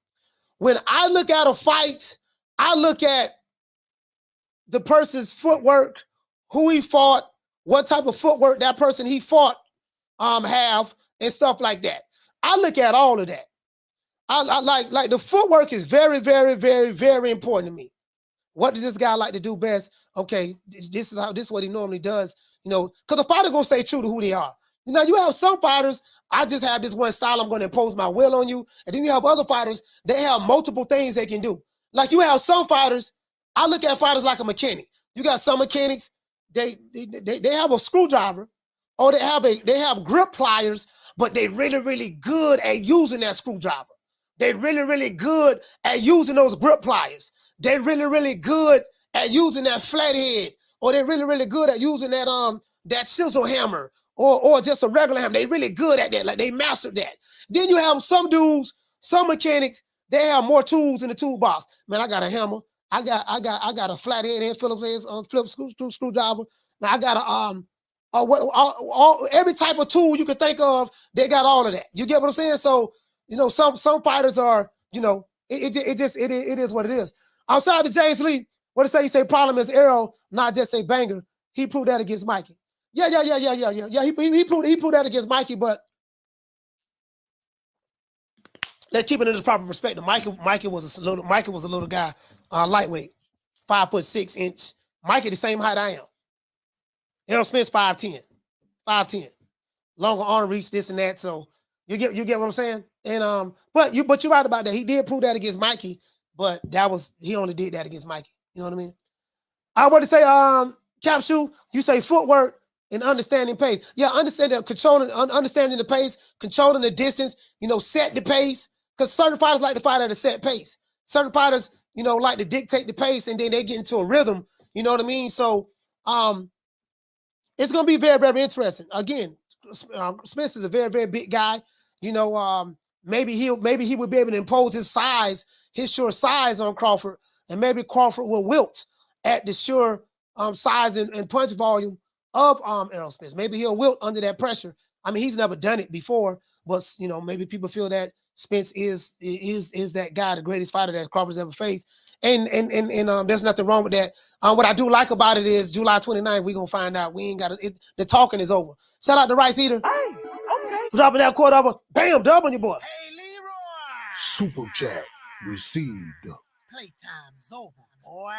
When I look at a fight, I look at the person's footwork, who he fought, what type of footwork that person he fought have, and stuff like that. I look at all of that. I like the footwork is very, very, very, very important to me. What does this guy like to do best? Okay, this is what he normally does. You know, because the fighter gonna stay true to who they are. You know, you have some fighters, I just have this one style, I'm going to impose my will on you. And then you have other fighters, they have multiple things they can do. Like you have some fighters, I look at fighters like a mechanic. You got some mechanics, they have a screwdriver, or they have grip pliers, but they really, really good at using that screwdriver. They're really, really good at using those grip pliers. They're really, really good at using that flathead, or they're really, really good at using that chisel hammer, or just a regular hammer. They really good at that. Like they mastered that. Then you have some dudes, some mechanics, they have more tools in the toolbox. Man, I got a hammer. I got a flathead and Phillips screwdriver. Now I got every type of tool you can think of, they got all of that. You get what I'm saying? So, you know, some fighters are, you know, it is what it is. Outside of James Lee, what to say? You say problem is Errol, not just a banger. He proved that against Mikey. Yeah. He proved that against Mikey, but let's keep it in its proper perspective. Mikey was a little guy, lightweight, 5'6". Mikey the same height I am. Errol Spence 5'10", longer arm reach, this and that. So you get what I'm saying. And but you're right about that. He did prove that against Mikey, but he only did that against Mikey. You know what I mean? I want to say, Capsule, you say footwork and understanding pace. Yeah, understanding the pace, controlling the distance, you know, set the pace. Because certain fighters like to fight at a set pace. Certain fighters, you know, like to dictate the pace and then they get into a rhythm. You know what I mean? So it's going to be very, very interesting. Again, Spence is a very, very big guy. You know, maybe he would be able to impose his sure size on Crawford, and maybe Crawford will wilt at the sure size and punch volume of Errol Spence. Maybe he'll wilt under that pressure. I mean, he's never done it before, but you know, maybe people feel that Spence is that guy, the greatest fighter that Crawford's ever faced. And there's nothing wrong with that. What I do like about it is July 29th, we're gonna find out. We ain't got it. The talking is over. Shout out to Rice Eater. Hey, okay. Dropping that quarter over. Bam, dub on your boy. Hey, Leroy. Super chat received. Playtime's over, boy.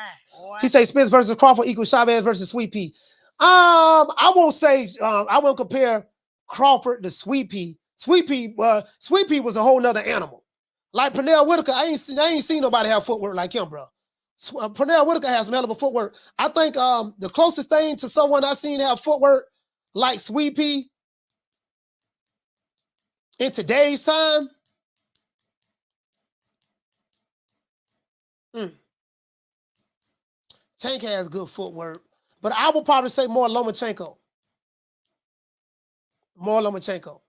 He say Spence versus Crawford equals Chavez versus Sweet Pea. I won't say I won't compare Crawford to Sweet Pea. Sweet Pea was a whole nother animal. Like Pernell Whitaker, I ain't seen nobody have footwork like him, bro. Pernell Whitaker has some hell of a footwork. I think the closest thing to someone I've seen have footwork like Sweet Pea in today's time. Tank has good footwork, but I would probably say more Lomachenko. More Lomachenko.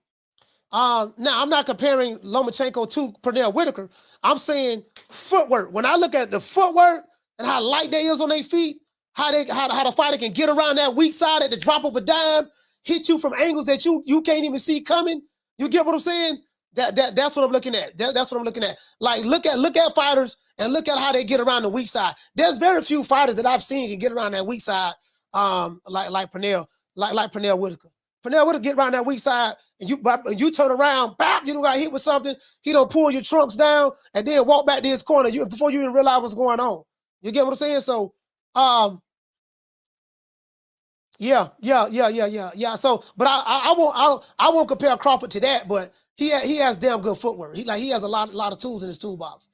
Now, I'm not comparing Lomachenko to Pernell Whitaker. I'm saying footwork. When I look at the footwork and how light they is on their feet, how the fighter can get around that weak side at the drop of a dime, hit you from angles that you can't even see coming. You get what I'm saying? That's what I'm looking at. That's what I'm looking at. Like look at fighters and look at how they get around the weak side. There's very few fighters that I've seen can get around that weak side, like Pernell Whitaker. Pernell Whitaker get around that weak side, and you turn around, bap, you don't got hit with something. He don't pull your trunks down and then walk back to his corner before you even realize what's going on. You get what I'm saying? So, yeah. So, but I won't compare Crawford to that, but he has damn good footwork. He has a lot of tools in his toolbox.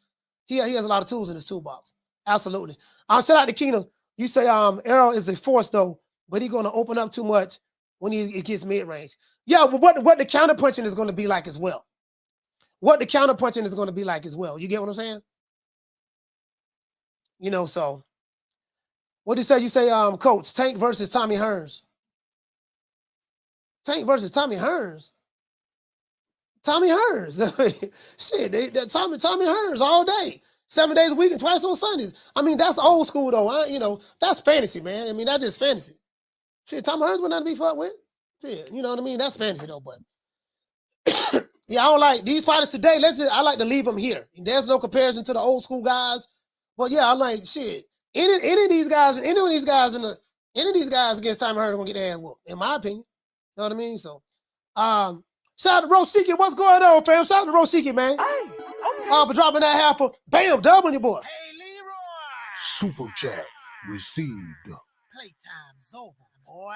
He has a lot of tools in his toolbox. Absolutely. Shout out to Keenan. You say Errol is a force though, but he's going to open up too much when it gets mid-range. Yeah, but what the counter-punching is going to be like as well. You get what I'm saying? You know, so. What do you say? You say, Coach, Tank versus Tommy Hearns. Tank versus Tommy Hearns. Tommy Hearns. Shit, Tommy Hearns all day. 7 days a week and twice on Sundays. I mean, that's old school, though. That's fantasy, man. I mean, that's just fantasy. Shit, Tommy Hearns would not be fucked with. Yeah, you know what I mean? That's fantasy, though, but. Yeah, I don't like these fighters today. I like to leave them here. There's no comparison to the old school guys. But, yeah, I'm like, shit. Any of these guys against Tommy Hearns are gonna get their ass whooped, in my opinion. You know what I mean? So, shout out to Roshiki. What's going on, fam? Shout out to Roshiki, man. Hey, okay. For dropping that half of bam, dub on your boy. Hey, Leroy. Super chat received. Playtime's over, boy.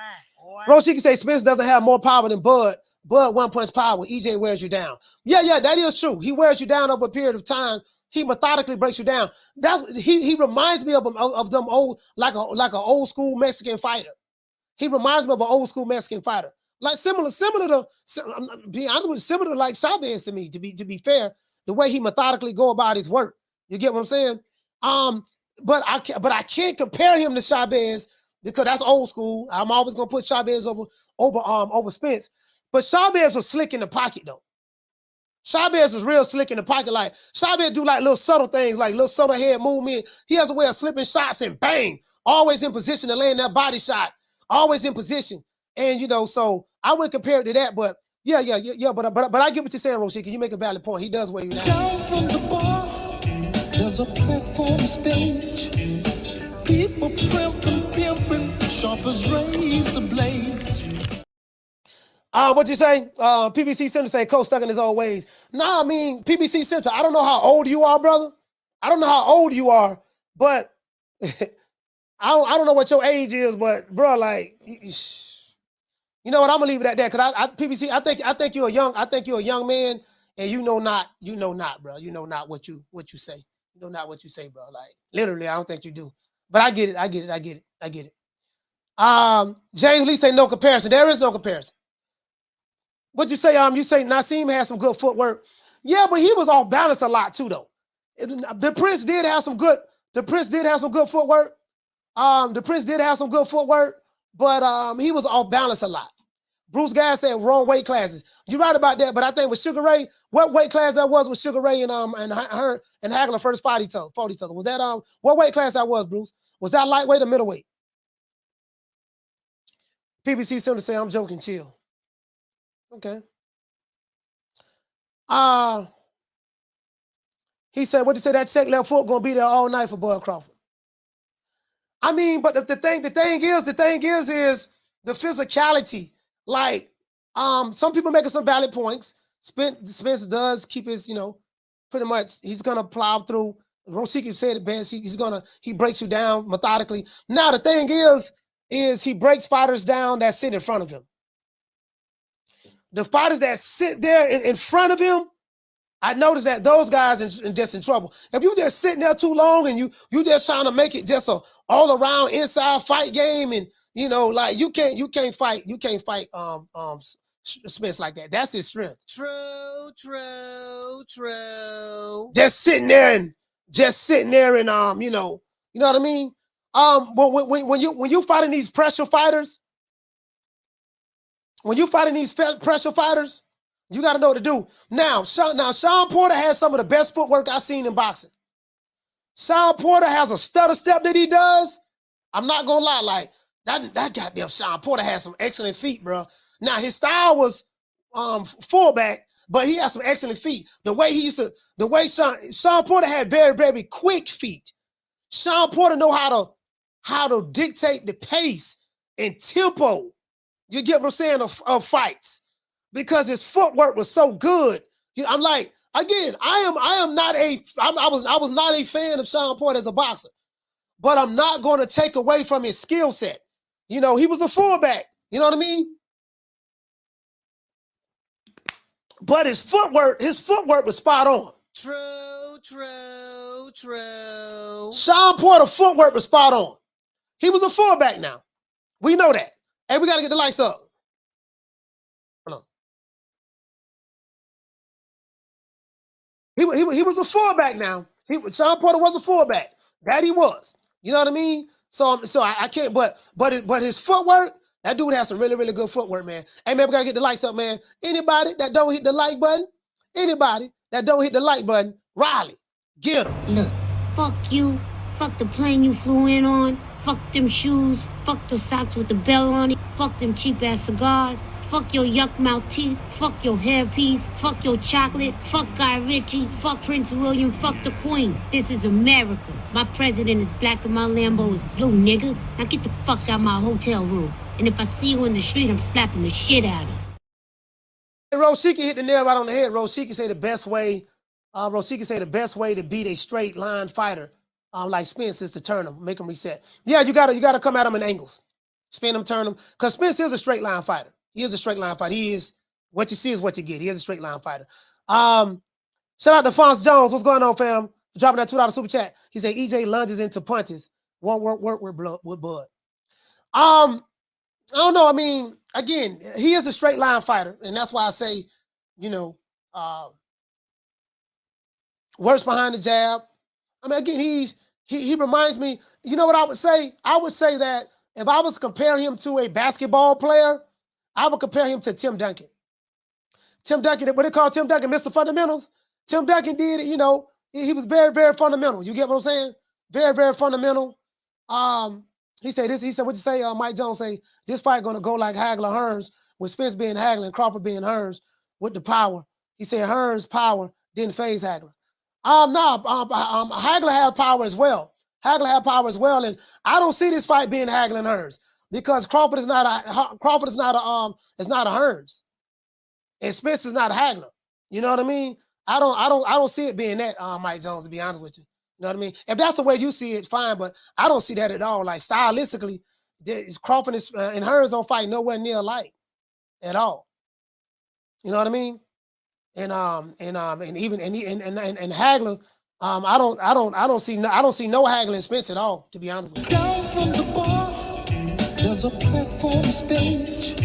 Roshiki say Spence doesn't have more power than Bud. Bud one punch power. EJ wears you down. Yeah, that is true. He wears you down over a period of time. He methodically breaks you down. He reminds me of them old, like an old school Mexican fighter. He reminds me of an old school Mexican fighter. Like similar to like Chavez to me, to be fair, the way he methodically go about his work. You get what I'm saying? But I can't compare him to Chavez because that's old school. I'm always gonna put Chavez over Spence. But Chavez was slick in the pocket though. Chavez is real slick in the pocket. Like Chavez do like little subtle things, like little subtle head movement. He has a way of slipping shots and bang, always in position to land that body shot, always in position. And so I wouldn't compare it to that, but yeah. But I get what you're saying, Roshiki. You make a valid point. He does wear you down. Down from the bar, there's a platform stage. People pimping, sharp as razor blades. What you say? PBC Center say Coach stuck in his old ways. Nah, I mean, PBC Center, I don't know how old you are, brother. I don't know how old you are, but I don't know what your age is, but bro, like, you know what? I'm gonna leave it at that because PBC, I think you're a young man, and you know not, bro. You know not what you say. You know not what you say, bro. Like literally, I don't think you do. But I get it. James Lee say no comparison. There is no comparison. What you say? You say Nassim has some good footwork. Yeah, but he was off balance a lot too, though. The Prince did have some good. The Prince did have some good footwork. But he was off balance a lot. Bruce Guy said wrong weight classes. You're right about that, but I think with Sugar Ray, what weight class that was with Sugar Ray and Hagler first fought each other? Was that what weight class that was, Bruce? Was that lightweight or middleweight? PBC sent to say, I'm joking, chill. Okay. He said, what he said, that check left foot gonna be there all night for Bud Crawford. I mean, but the thing is the physicality. Like, some people making some valid points. Spence does keep his, pretty much he's gonna plow through. Rosicki said it best. He breaks you down methodically. Now the thing is he breaks fighters down that sit in front of him. The fighters that sit there in front of him, I noticed that those guys are just in trouble. If you just sitting there too long and you just trying to make it just a all around inside fight game, and like you can't fight Spence like that. That's his strength. True. Just sitting there and you know what I mean. When you fighting these pressure fighters, you got to know what to do. Now Sean Porter has some of the best footwork I've seen in boxing. Sean Porter has a stutter step that he does. I'm not gonna lie, like that goddamn Sean Porter has some excellent feet, bro. Now his style was fullback, but he has some excellent feet. The way Sean Porter had very, very quick feet. Sean Porter know how to dictate the pace and tempo. You get what I'm saying of fights. Because his footwork was so good. I'm like, again, I was not a fan of Sean Porter as a boxer, but I'm not going to take away from his skill set. He was a fullback. You know what I mean? But his footwork was spot on. True. Sean Porter footwork was spot on. He was a fullback now. We know that. Hey, we got to get the lights up. He was a fullback now. Sean Porter was a fullback. That he was. You know what I mean? So I can't, but his footwork, that dude has some really, really good footwork, man. Hey, man, we got to get the lights up, man. Anybody that don't hit the like button, Riley, get him. Look, fuck you. Fuck the plane you flew in on. Fuck them shoes. Fuck the socks with the bell on it. Fuck them cheap-ass cigars. Fuck your yuck mouth teeth. Fuck your hairpiece. Fuck your chocolate. Fuck Guy Ritchie. Fuck Prince William. Fuck the Queen. This is America. My president is black and my Lambo is blue, nigga. Now get the fuck out of my hotel room. And if I see you in the street, I'm slapping the shit out of you. Rosicki hit the nail right on the head. Rosicki say the best way to beat a straight line fighter like Spence is to turn him, make him reset. Yeah, you gotta come at him in angles. Spin him, turn him. Because Spence is a straight line fighter. He is a straight line fighter. He is what you see is what you get. He is a straight line fighter. Shout out to Fonz Jones. What's going on, fam? Dropping that $2 super chat. He said EJ lunges into punches. Won't work with Bud. I don't know. I mean, again, he is a straight line fighter, and that's why I say, works behind the jab. I mean, again, he reminds me. You know what I would say? I would say that if I was comparing him to a basketball player, I would compare him to Tim Duncan. Tim Duncan, what they call Tim Duncan, Mr. Fundamentals. Tim Duncan did it, he was very, very fundamental. You get what I'm saying? Very, very fundamental. He said, what you say, Mike Jones say, this fight gonna go like Hagler Hearns, with Spence being Hagler and Crawford being Hearns with the power. He said Hearns' power didn't phase Hagler. Hagler has power as well. And I don't see this fight being Hagler and Hearns. Because Crawford is not a Hearns, and Spence is not a Hagler. You know what I mean? I don't see it being that, Mike Jones. To be honest with you, you know what I mean. If that's the way you see it, fine. But I don't see that at all. Like stylistically, Crawford and Hearns don't fight nowhere near alike at all. You know what I mean? And Hagler, I don't see no Hagler and Spence at all. To be honest with you. Down from the bar. There's a platform stage.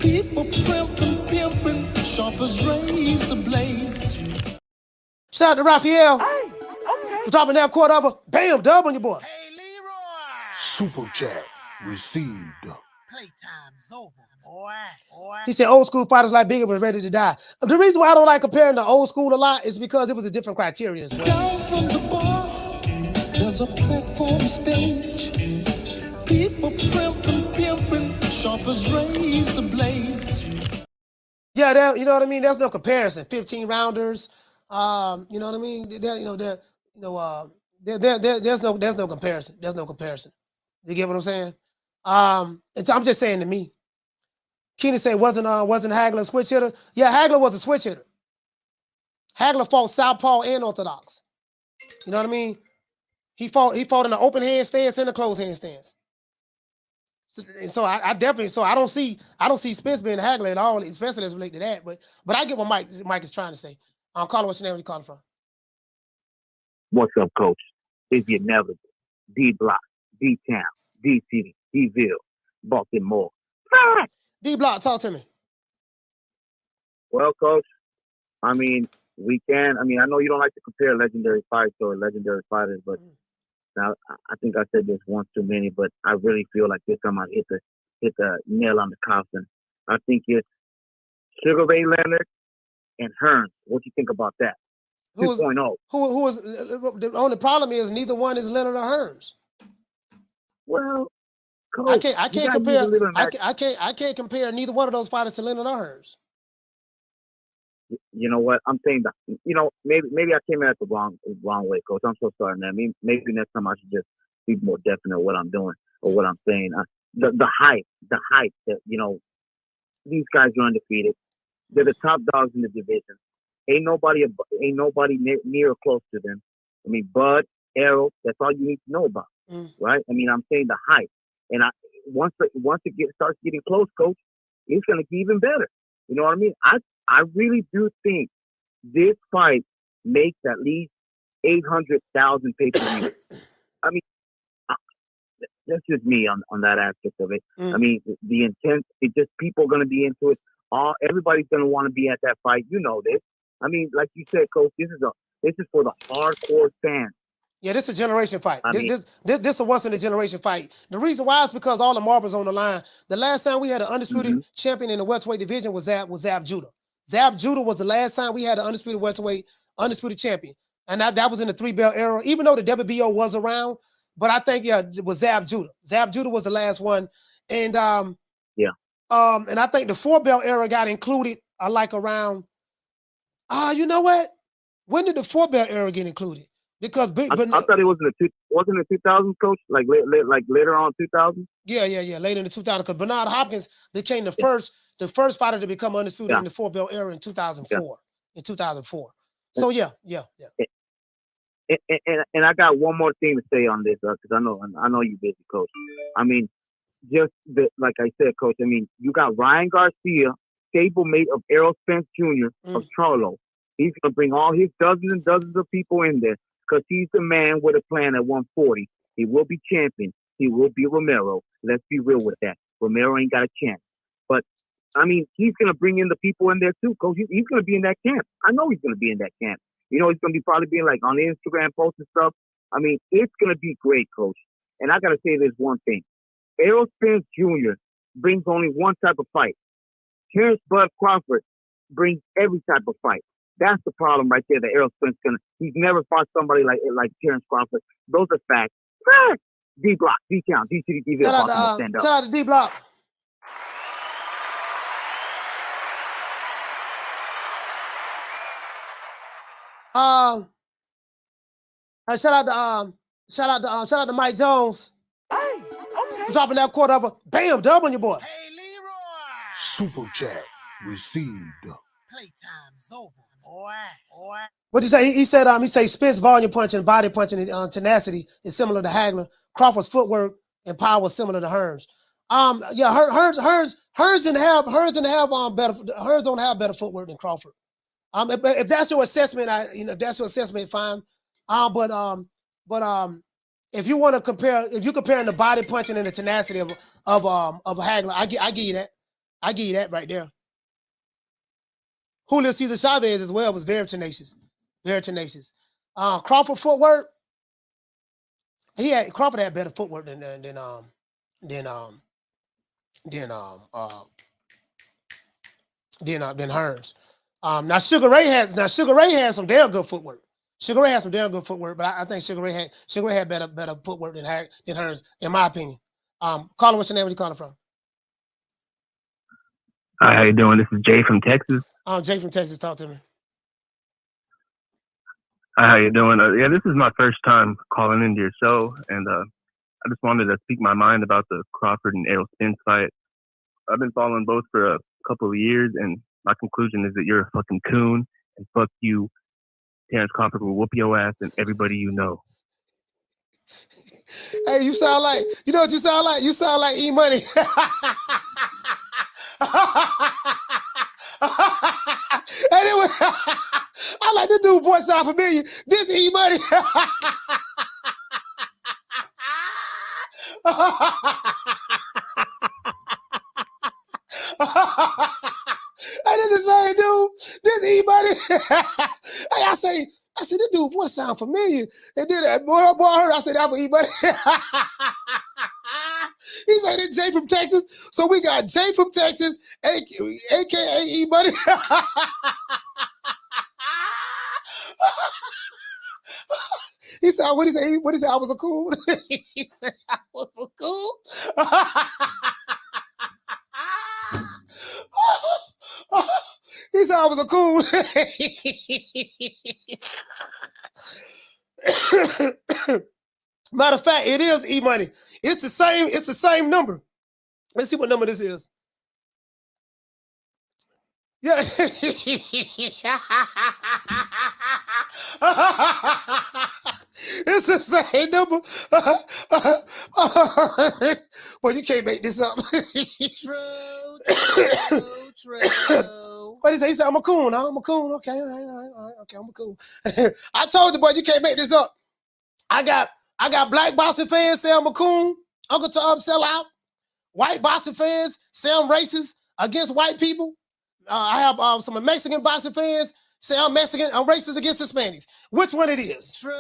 People pimping, sharp as razor blades. Shout out to Raphael. Hey, okay. For dropping that quarter over. Bam, dub on your boy. Hey, Leroy. Super chat received. Playtime's over, boy. He said old school fighters like Bigger was ready to die. The reason why I don't like comparing the old school a lot is because it was a different criteria as well. Down from the bar, there's a platform stage. People pimping, sharp as razor blades. Yeah, you know what I mean. There's no comparison. 15 rounders. You know what I mean. There's no comparison. There's no comparison. You get what I'm saying? I'm just saying to me. Keenan said wasn't Hagler a switch hitter? Yeah, Hagler was a switch hitter. Hagler fought southpaw and orthodox. You know what I mean? He fought in the open hand stance and the closed hand stance. So I don't see Spence being Hagler at all, especially as related to that. But I get what Mike is trying to say. Carla, what's your name? Where you calling from? What's up, Coach? It's your inevitable D Block, D Town, D City, D-Ville, Baltimore. D Block, talk to me. Well, Coach, I mean, I know you don't like to compare legendary fights or legendary fighters, but now I think I said this once too many, but I really feel like this time I hit the nail on the coffin. I think it's Sugar Ray Leonard and Hearns. What do you think about that? 2.0. Who is the only problem is neither one is Leonard or Hearns. Well, Coach, I can't compare neither one of those fighters to Leonard or Hearns. You know what? I'm saying that, maybe I came at it the wrong way, Coach. I'm so sorry, man. Maybe next time I should just be more definite what I'm doing or what I'm saying. The hype that, these guys are undefeated. They're the top dogs in the division. Ain't nobody near or close to them. I mean, Bud, Errol, that's all you need to know about, right? I mean, I'm saying the hype. And once it starts getting close, Coach, it's going to get even better. You know what I mean? I really do think this fight makes at least 800,000 pay-per-view. I mean, that's just me on that aspect of it. I mean, the intent, people are going to be into it. Everybody's going to want to be at that fight. You know this. I mean, like you said, Coach, this is for the hardcore fans. Yeah, this is a generation fight. This is a once-in-a-generation fight. The reason why is because all the marbles on the line. The last time we had an undisputed champion in the welterweight division was Zab Judah. Zab Judah was the last time we had an undisputed welterweight, undisputed champion. And that was in the 3-belt era, even though the WBO was around. But I think, it was Zab Judah. Zab Judah was the last one. And and I think the 4-belt era got included around, you know what? When did the 4-belt era get included? Because I thought it was wasn't it 2000, Coach? Like later on 2000? Yeah. Later in the 2000s. Because Bernard Hopkins became the first fighter to become undisputed in the 4-belt era in 2004. In 2004. So yeah. And I got one more thing to say on this, because I know you're busy, Coach. I mean, like I said, Coach. I mean, you got Ryan Garcia, stablemate of Errol Spence Jr. of Charlo. He's gonna bring all his dozens and dozens of people in there, because he's the man with a plan at 140. He will be champion. He will be Romero. Let's be real with that. Romero ain't got a chance. But, I mean, he's going to bring in the people in there too, Coach. He's going to be in that camp. I know he's going to be in that camp. He's going to be probably being like on the Instagram posts and stuff. I mean, it's going to be great, Coach. And I got to say this one thing. Errol Spence Jr. brings only one type of fight. Terence Crawford brings every type of fight. That's the problem right there that Errol Spence he's never fought somebody like Terence Crawford. Those are facts. D Block, D Town, D City, D-Ville. Shout out to D Block. Shout out to Mike Jones. Hey, okay. Dropping that quarter of a bam dub on your boy. Hey, Leroy. Super chat received. Playtime's over, boy. What did he say? He said Spence volume punching, body punching, and tenacity is similar to Hagler. Crawford's footwork and power was similar to Hearns. Hearns don't have better footwork than Crawford. If that's your assessment, if that's your assessment, fine. But if you want to compare, if you're comparing the body punching and the tenacity of Hagler, I give you that. I give you that right there. Julio Cesar Chavez as well was very tenacious. Very tenacious. Crawford footwork. Crawford had better footwork than Hearns. Now Sugar Ray had some damn good footwork. Sugar Ray had some damn good footwork, but I think Sugar Ray had better footwork than Hearns, in my opinion. Caller, what's your name? Where you calling from? Hi, how you doing? This is Jay from Texas. Jay from Texas, talk to me. Hi, how you doing? Yeah, this is my first time calling into your show, and I just wanted to speak my mind about the Crawford and Errol Spence fight. I've been following both for a couple of years, and my conclusion is that you're a fucking coon, and fuck you, Terence Crawford will whoop your ass and everybody you know. Hey, you sound like, you know what you sound like? You sound like E-Money. Anyway, I like this dude voice sound familiar. This E-Money. Hey, this is the same dude. This E-Money. Hey, I said, this dude voice sound familiar. They did that. Boy, I heard. I said, that was E-Money. He said, it's Jay from Texas. So we got Jay from Texas, a.k.a. E-Money. He said, what did he say? What did he say? I was a cool. He said, I was a cool. He said I was a cool. Matter of fact, it is E-Money. It's the same number. Let's see what number this is. Yeah. It's the same number. Well, you can't make this up. True. What he say? He said, I'm a coon, huh? I'm a coon. Okay, all right. Okay, I'm a coon. I told you, boy, you can't make this up. I got black boxing fans say I'm a coon. Uncle Tom sell out. White boxing fans say I'm racist against white people. I have some Mexican boxing fans say I'm Mexican. I'm racist against Hispanics. Which one it is? True.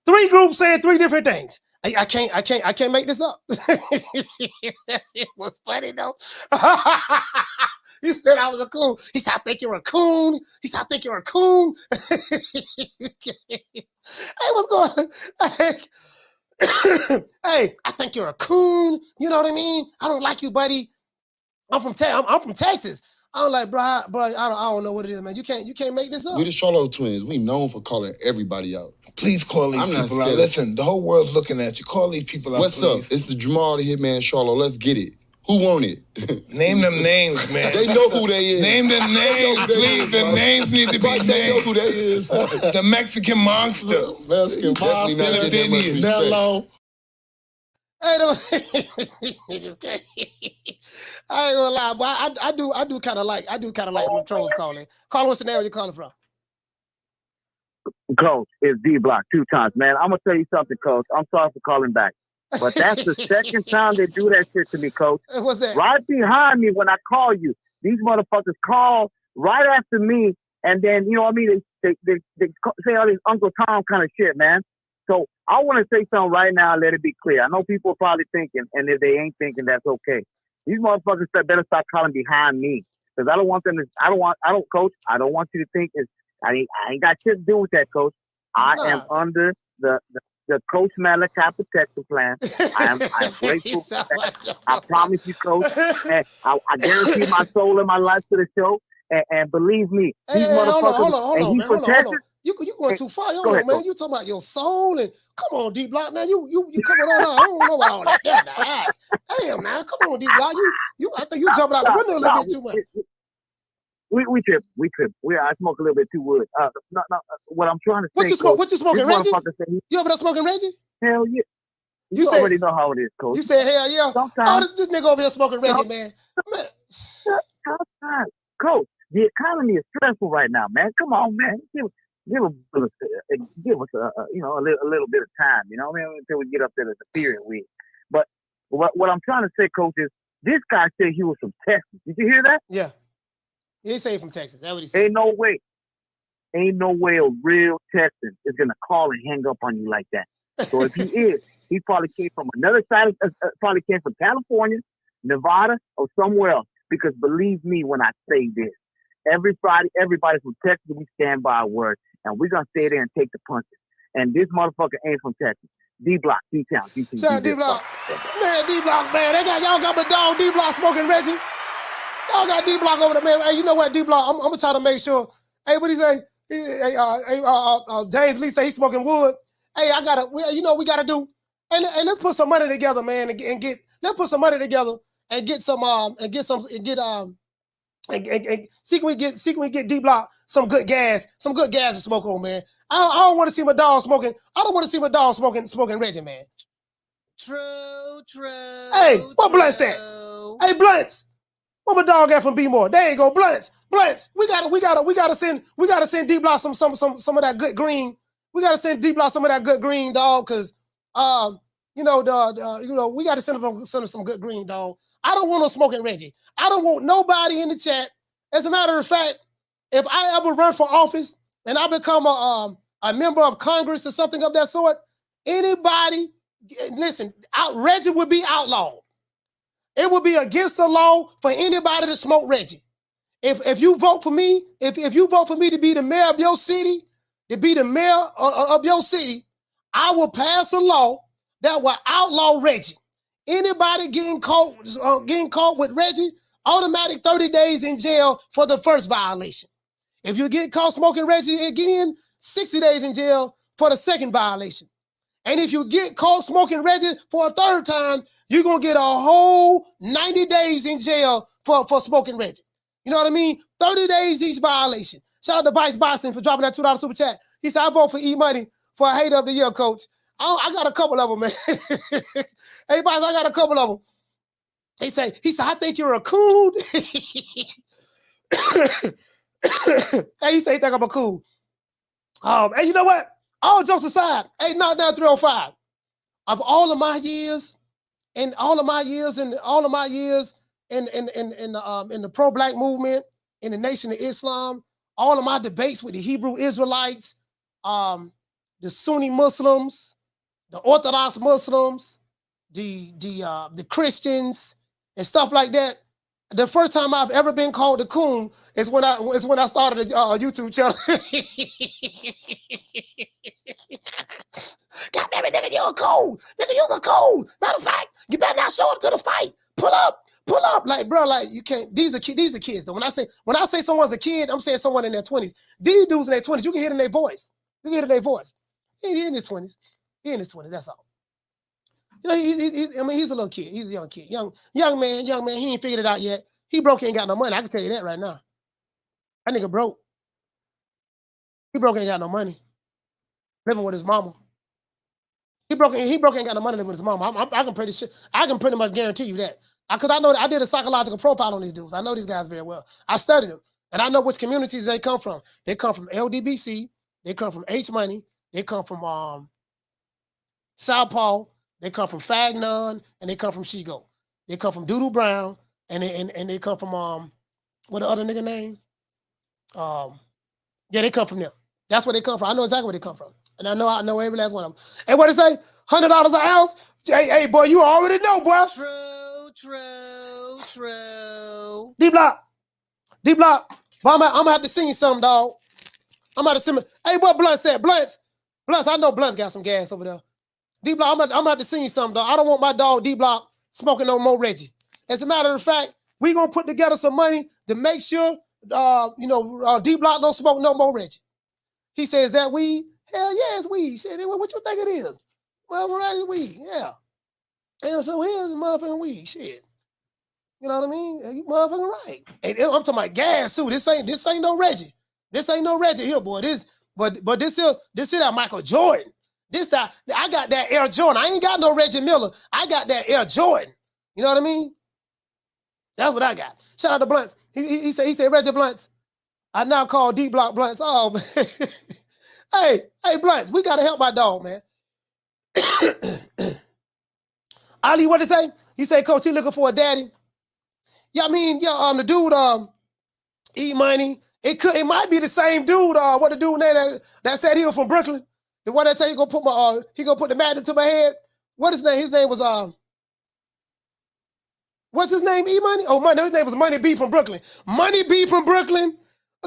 Three groups saying three different things. I can't make this up. That shit was funny though. He said I was a coon. He said, I think you're a coon. He said, I think you're a coon. Hey, what's going on? Hey, I think you're a coon. You know what I mean? I don't like you, buddy. I'm from Texas. I'm like, bro, I don't know what it is, man. You can't make this up. We the Charlo twins. We known for calling everybody out. Please call these people out. Listen, the whole world's looking at you. Call these people out, What's please. up? It's the Jamal the Hitman Charlo. Let's get it. Who want it? Name them names, man. They know who they is. Name them names, please. The names need to be named. They know who they is. The Mexican monster. Mexican monster. Nello. Hey, niggas crazy. I ain't gonna lie, boy. I do kind of like when trolls calling. Call what's the name you calling from? Coach, it's D-Block 2 times, man. I'm gonna tell you something, Coach. I'm sorry for calling back, but that's the second time they do that shit to me, Coach. What's that? Right behind me when I call you, these motherfuckers call right after me, and then you know what I mean. They say all this Uncle Tom kind of shit, man. So I want to say something right now. Let it be clear. I know people are probably thinking, and if they ain't thinking, that's okay. These motherfuckers better stop calling behind me, because I don't want them to. Coach. I don't want you to think I ain't got shit to do with that, Coach. I am under the Coach Malachi protection plan. I'm grateful for that. I promise you, Coach. And I guarantee my soul and my life to the show. And believe me, these motherfuckers. Hold on, man. Hold on. You going too far. Go ahead, man. You talking about your soul and come on, D-Block. Now you coming on out. I don't know about all that. Damn, now come on, D-Block. I think you jumping out the window a little bit too much. We trip. I smoke a little bit too wood. No. What I'm trying to say. What you smoking, Reggie? You over there smoking, Reggie? Hell yeah. You already know how it is, Coach. You said hell yeah. Sometimes this nigga over here smoking Reggie, man. Coach, the economy is stressful right now, man. Come on, man. Give us a little bit of time, you know what I mean, until we get up to the superior week. But what I'm trying to say, Coach, is this guy said he was from Texas. Did you hear that? Yeah. He say from Texas. That's what he said. Ain't no way a real Texan is gonna call and hang up on you like that. So if he is, he probably came from another side. Probably came from California, Nevada, or somewhere else. Because believe me when I say this, everybody from Texas, we stand by our word, and we're gonna stay there and take the punches. And this motherfucker ain't from Texas. D-Block, D-Town, D-Town. Shout out D-Block. Man, D-Block, man. Y'all got my dog D-Block smoking Reggie. Y'all got D-Block over there, man. Hey, you know what, D-Block? I'm gonna try to make sure. Hey, what he say? James Lee say he's smoking wood. Hey, we gotta do. And let's put some money together, man, let's put some money together and see can we get D-Block some good gas to smoke on, man. I don't want to see my dog smoking. I don't want to see my dog smoking Reggie, man. True. Hey, what Blunts at? Hey, Blunts. What my dog at from B-More? There you go, Blunts. We gotta send D-Block some of that good green. We gotta send D-Block some of that good green, dog, because we gotta send him some good green, dog. I don't want no smoking Reggie. I don't want nobody in the chat. As a matter of fact, if I ever run for office and I become a member of Congress or something of that sort, anybody, listen, Reggie would be outlawed. It would be against the law for anybody to smoke Reggie. If you vote for me, if you vote for me to be the mayor of your city, I will pass a law that will outlaw Reggie. Anybody getting caught with Reggie, automatic 30 days in jail for the first violation. If you get caught smoking Reggie again, 60 days in jail for the second violation. And if you get caught smoking Reggie for a third time, you're going to get a whole 90 days in jail for smoking Reggie. You know what I mean? 30 days each violation. Shout out to Vice Boxing for dropping that $2 super chat. He said, I vote for E-Money for a Hater of the Year, coach. I got a couple of them, man. Hey, Vice, I got a couple of them. He said, I think you're a coon. Hey, he said, he think I'm a coon. Hey, you know what? All jokes aside, hey, Knockdown 305. Of all of my years, in the pro-black movement, in the Nation of Islam, all of my debates with the Hebrew Israelites, the Sunni Muslims, the Orthodox Muslims, the Christians, and stuff like that. The first time I've ever been called a coon is when I started a YouTube channel. God damn it, nigga, you're a coon. Nigga, you're a coon. Matter of fact, you better not show up to the fight. Pull up. Like, bro, like, you can't. These are kids, though. When I say someone's a kid, I'm saying someone in their 20s. These dudes in their 20s, you can hear it in their voice. He in his 20s. He in his 20s, that's all. You know, he's a little kid. He's a young kid. Young man. He ain't figured it out yet. He broke, ain't got no money. I can tell you that right now. That nigga broke. He broke, ain't got no money. Living with his mama. He broke, ain't got no money living with his mama. I can pretty much guarantee you that. Because I know that I did a psychological profile on these dudes. I know these guys very well. I studied them. And I know which communities they come from. They come from LDBC. They come from H-Money. They come from South Paul. They come from Fagnon. And they come from Shigo. They come from Doodoo Brown. And they come from, what the other nigga name? Yeah, they come from them. That's where they come from. I know exactly where they come from. And I know every last one of them. And what they say? $100 an ounce? Hey, boy, you already know, boy. True. D-Block. But I'm gonna have to sing you something, dog. I'm about to sing. Hey, what Blunt said? Blunts, I know Blunt's got some gas over there. D-Block, I'm about to sing you something, dog. I don't want my dog D-Block smoking no more Reggie. As a matter of fact, we gonna put together some money to make sure, D-Block don't smoke no more Reggie. He says that weed. Hell yeah, it's weed. Shit, what you think it is? Well, right, it's weed. Yeah. And so here's the motherfucking weed. Shit. You know what I mean? You motherfucking right. And I'm talking about gas too. This ain't no Reggie. This ain't no Reggie here, boy. This here that Michael Jordan. I got that Air Jordan. I ain't got no Reggie Miller. I got that Air Jordan. You know what I mean? That's what I got. Shout out to Blunts. He said Reggie Blunts. I now call D-Block Blunts. Oh, man. Hey, Blunts, we gotta help my dog, man. Ali, what did he say? He said, Coach, he looking for a daddy. Yeah, I mean, the dude, E-Money. It might be the same dude. What the dude name that said he was from Brooklyn? The one that said he gonna put the magnet to my head. What his name? His name was what's his name? E-Money? Oh, Money. His name was Money B from Brooklyn. Money B from Brooklyn.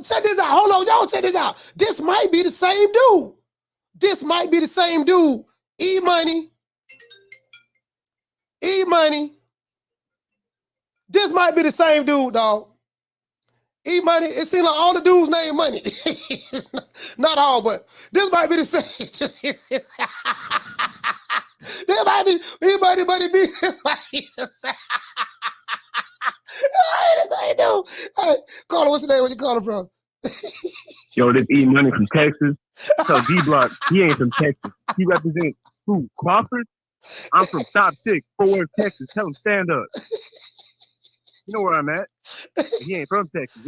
Check this out. Hold on, y'all. Check this out. This might be the same dude. E-Money. This might be the same dude, dog. E-Money, it seems like all the dudes named Money. Not all, but this might be the same. This might be E-Money, Money B. This might be the same. Hey, dude. Hey, Carter, what's your name? Where you calling from? Yo, this E-Money from Texas. So D-Block, he ain't from Texas. He represents who? Crawford? I'm from Top 6, Fort Worth, Texas. Tell him stand up. You know where I'm at. He ain't from Texas.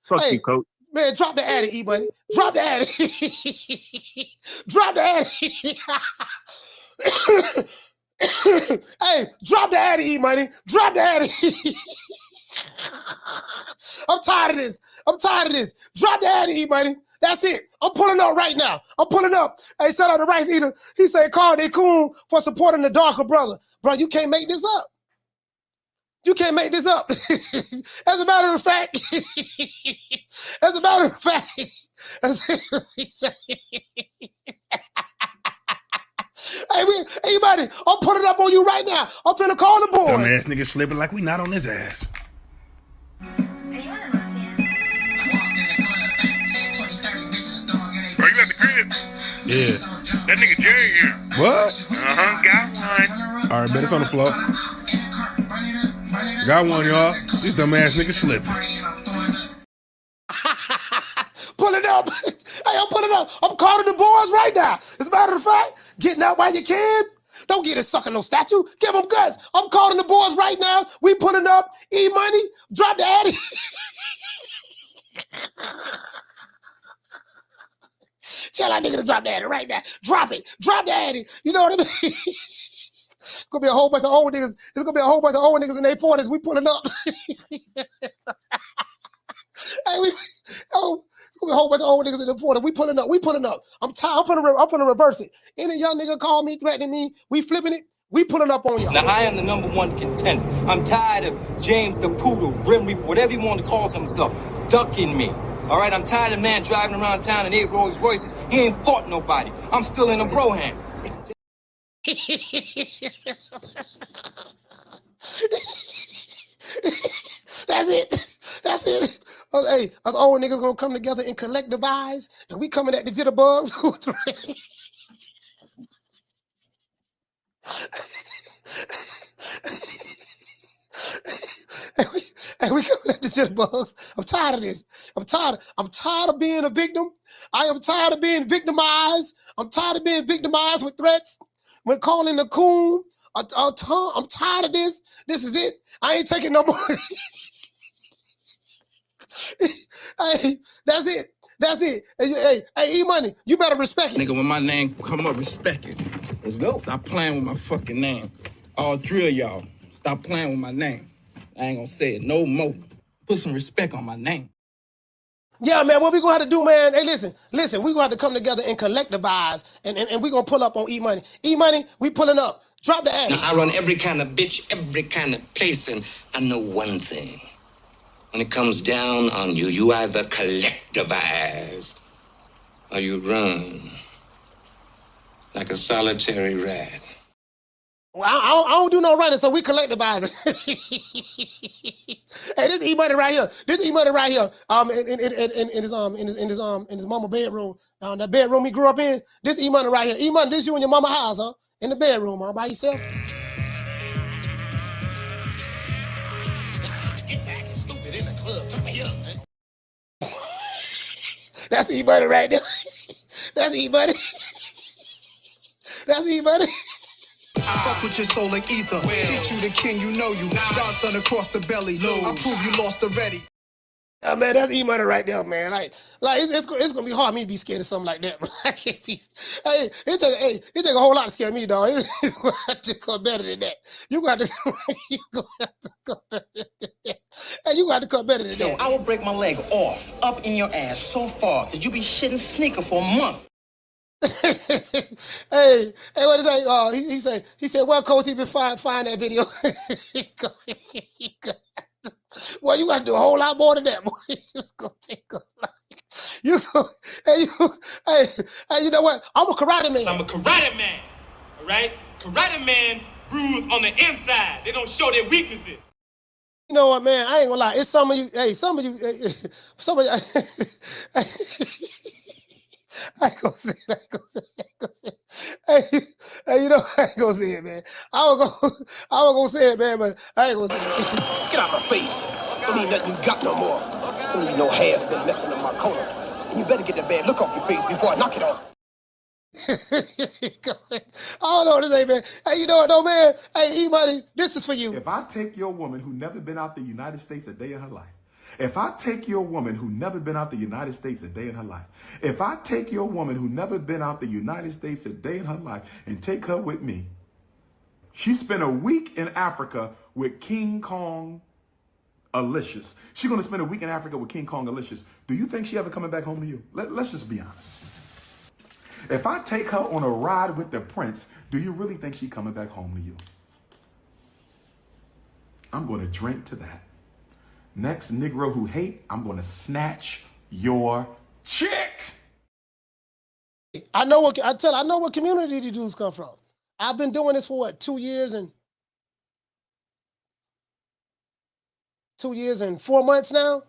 Fuck you, coach. Man, drop the addy, E-Money. Drop the addy. Drop the addy. Hey, drop the addy, E-Money. Drop the addy. I'm tired of this. Drop the addy, E-Money. That's it. I'm pulling up right now. Hey, shout out to Rice Eater. He said, call they cool for supporting the darker brother. Bro, you can't make this up. As a matter of fact, hey, everybody, I'm putting up on you right now. I'm finna call the boys. Dumbass nigga slipping like we not on his ass. Are you at the crib? Yeah. That nigga Jerry here. What? Got one. All right, bet it's on the floor. Got one, y'all. This dumbass nigga slipping. Pull it up. Hey, I'm pulling up. I'm calling the boys right now. As a matter of fact, getting out while you can. Don't get it sucking no statue. Give them guts. I'm calling the boys right now. We pulling up. E-Money. Drop the addy. Tell that nigga to drop the addy right now. Drop it. Drop the addy. You know what I mean? It's gonna be a whole bunch of old niggas. There's gonna be a whole bunch of old niggas in their 40s. We pulling up. Hey, it's gonna be a whole bunch of old niggas in their 40s. We pulling up. I'm tired. I'm gonna reverse it. Any young nigga call me, threatening me, we flipping it. We pulling up on y'all. Now I am the #1 contender. I'm tired of James the Poodle, Grim Reaper, whatever you want to call himself, ducking me. All right, I'm tired of man driving around town in 8 Rolls Royces. He ain't fought nobody. I'm still in a bro hand. That's it. Hey, us old niggas gonna come together and collectivize, and we coming at the jitterbugs. And we coming at the jitterbugs. I'm tired of this. I'm tired of being a victim. I am tired of being victimized. I'm tired of being victimized with threats. When calling the coon, I'm tired of this. This is it. I ain't taking no more. Hey, that's it. Hey, E-Money, you better respect it. Nigga, when my name come up, respect it. Let's go. Stop playing with my fucking name. All 3 of y'all, stop playing with my name. I ain't gonna say it no more. Put some respect on my name. Yeah, man, what we gonna have to do, man? Hey, listen, we gonna have to come together and collectivize, and we gonna pull up on E-Money. E-Money, we pulling up. Drop the ass. Now, I run every kind of bitch, every kind of place, and I know one thing. When it comes down on you, you either collectivize or you run like a solitary rat. Well, I don't do no running, so we collectivize. Hey, this E-Money right here. In his mama bedroom. That bedroom he grew up in. This E-Money right here. E-Money, this you in your mama house, huh? In the bedroom, huh? By yourself. Get back and stupid in the club. Turn me up, man. That's E-Money right there. That's E-Money. Fuck with your soul like ether. Teach you the king, you know you. Godson across the belly. I prove you lost already. Man, that's E-Money right there, man. Like it's gonna be hard for me to be scared of something like that, bro. I can't be. Hey, it take a whole lot to scare me, dog. You gonna have to come better than that. You gonna have to come better than that. Hey, you gonna have to come better than that. Yo, I will break my leg off, up in your ass so far that you be shitting sneaker for a month. hey, what is that? He said, well, Coach, even find that video. Well, you got to do a whole lot more than that, boy. It's gonna take a lot. Hey, you know what? I'm a karate man. I'm a karate man. right? Karate man bruise on the inside. They don't show their weaknesses. You know what, man? I ain't gonna lie. It's some of you. Hey, some of you. Some of you. I ain't gonna say it. I ain't gonna say it. I ain't gonna say it. Hey, you know, I ain't gonna say it, man. I was gonna say it, man, but I ain't gonna say it. Get out my face. Don't need nothing you got no more. Don't need no hair been messing in my corner. And you better get that bad look off your face before I knock it off. I don't know what to say, man. Hey, you know what, though, man? Hey, E-Money, this is for you. If I take your woman who never been out the United States a day in her life, if I take your woman who never been out the United States a day in her life, if I take your woman who never been out the United States a day in her life and take her with me, she spent a week in Africa with King Kong Alicious. She's going to spend a week in Africa with King Kong Alicious. Do you think she ever coming back home to you? Let's just be honest. If I take her on a ride with the prince, do you really think she coming back home to you? I'm going to drink to that. Next Negro who hate, I'm going to snatch your chick. I know what community these dudes come from. I've been doing this for what, 2 years and 4 months now?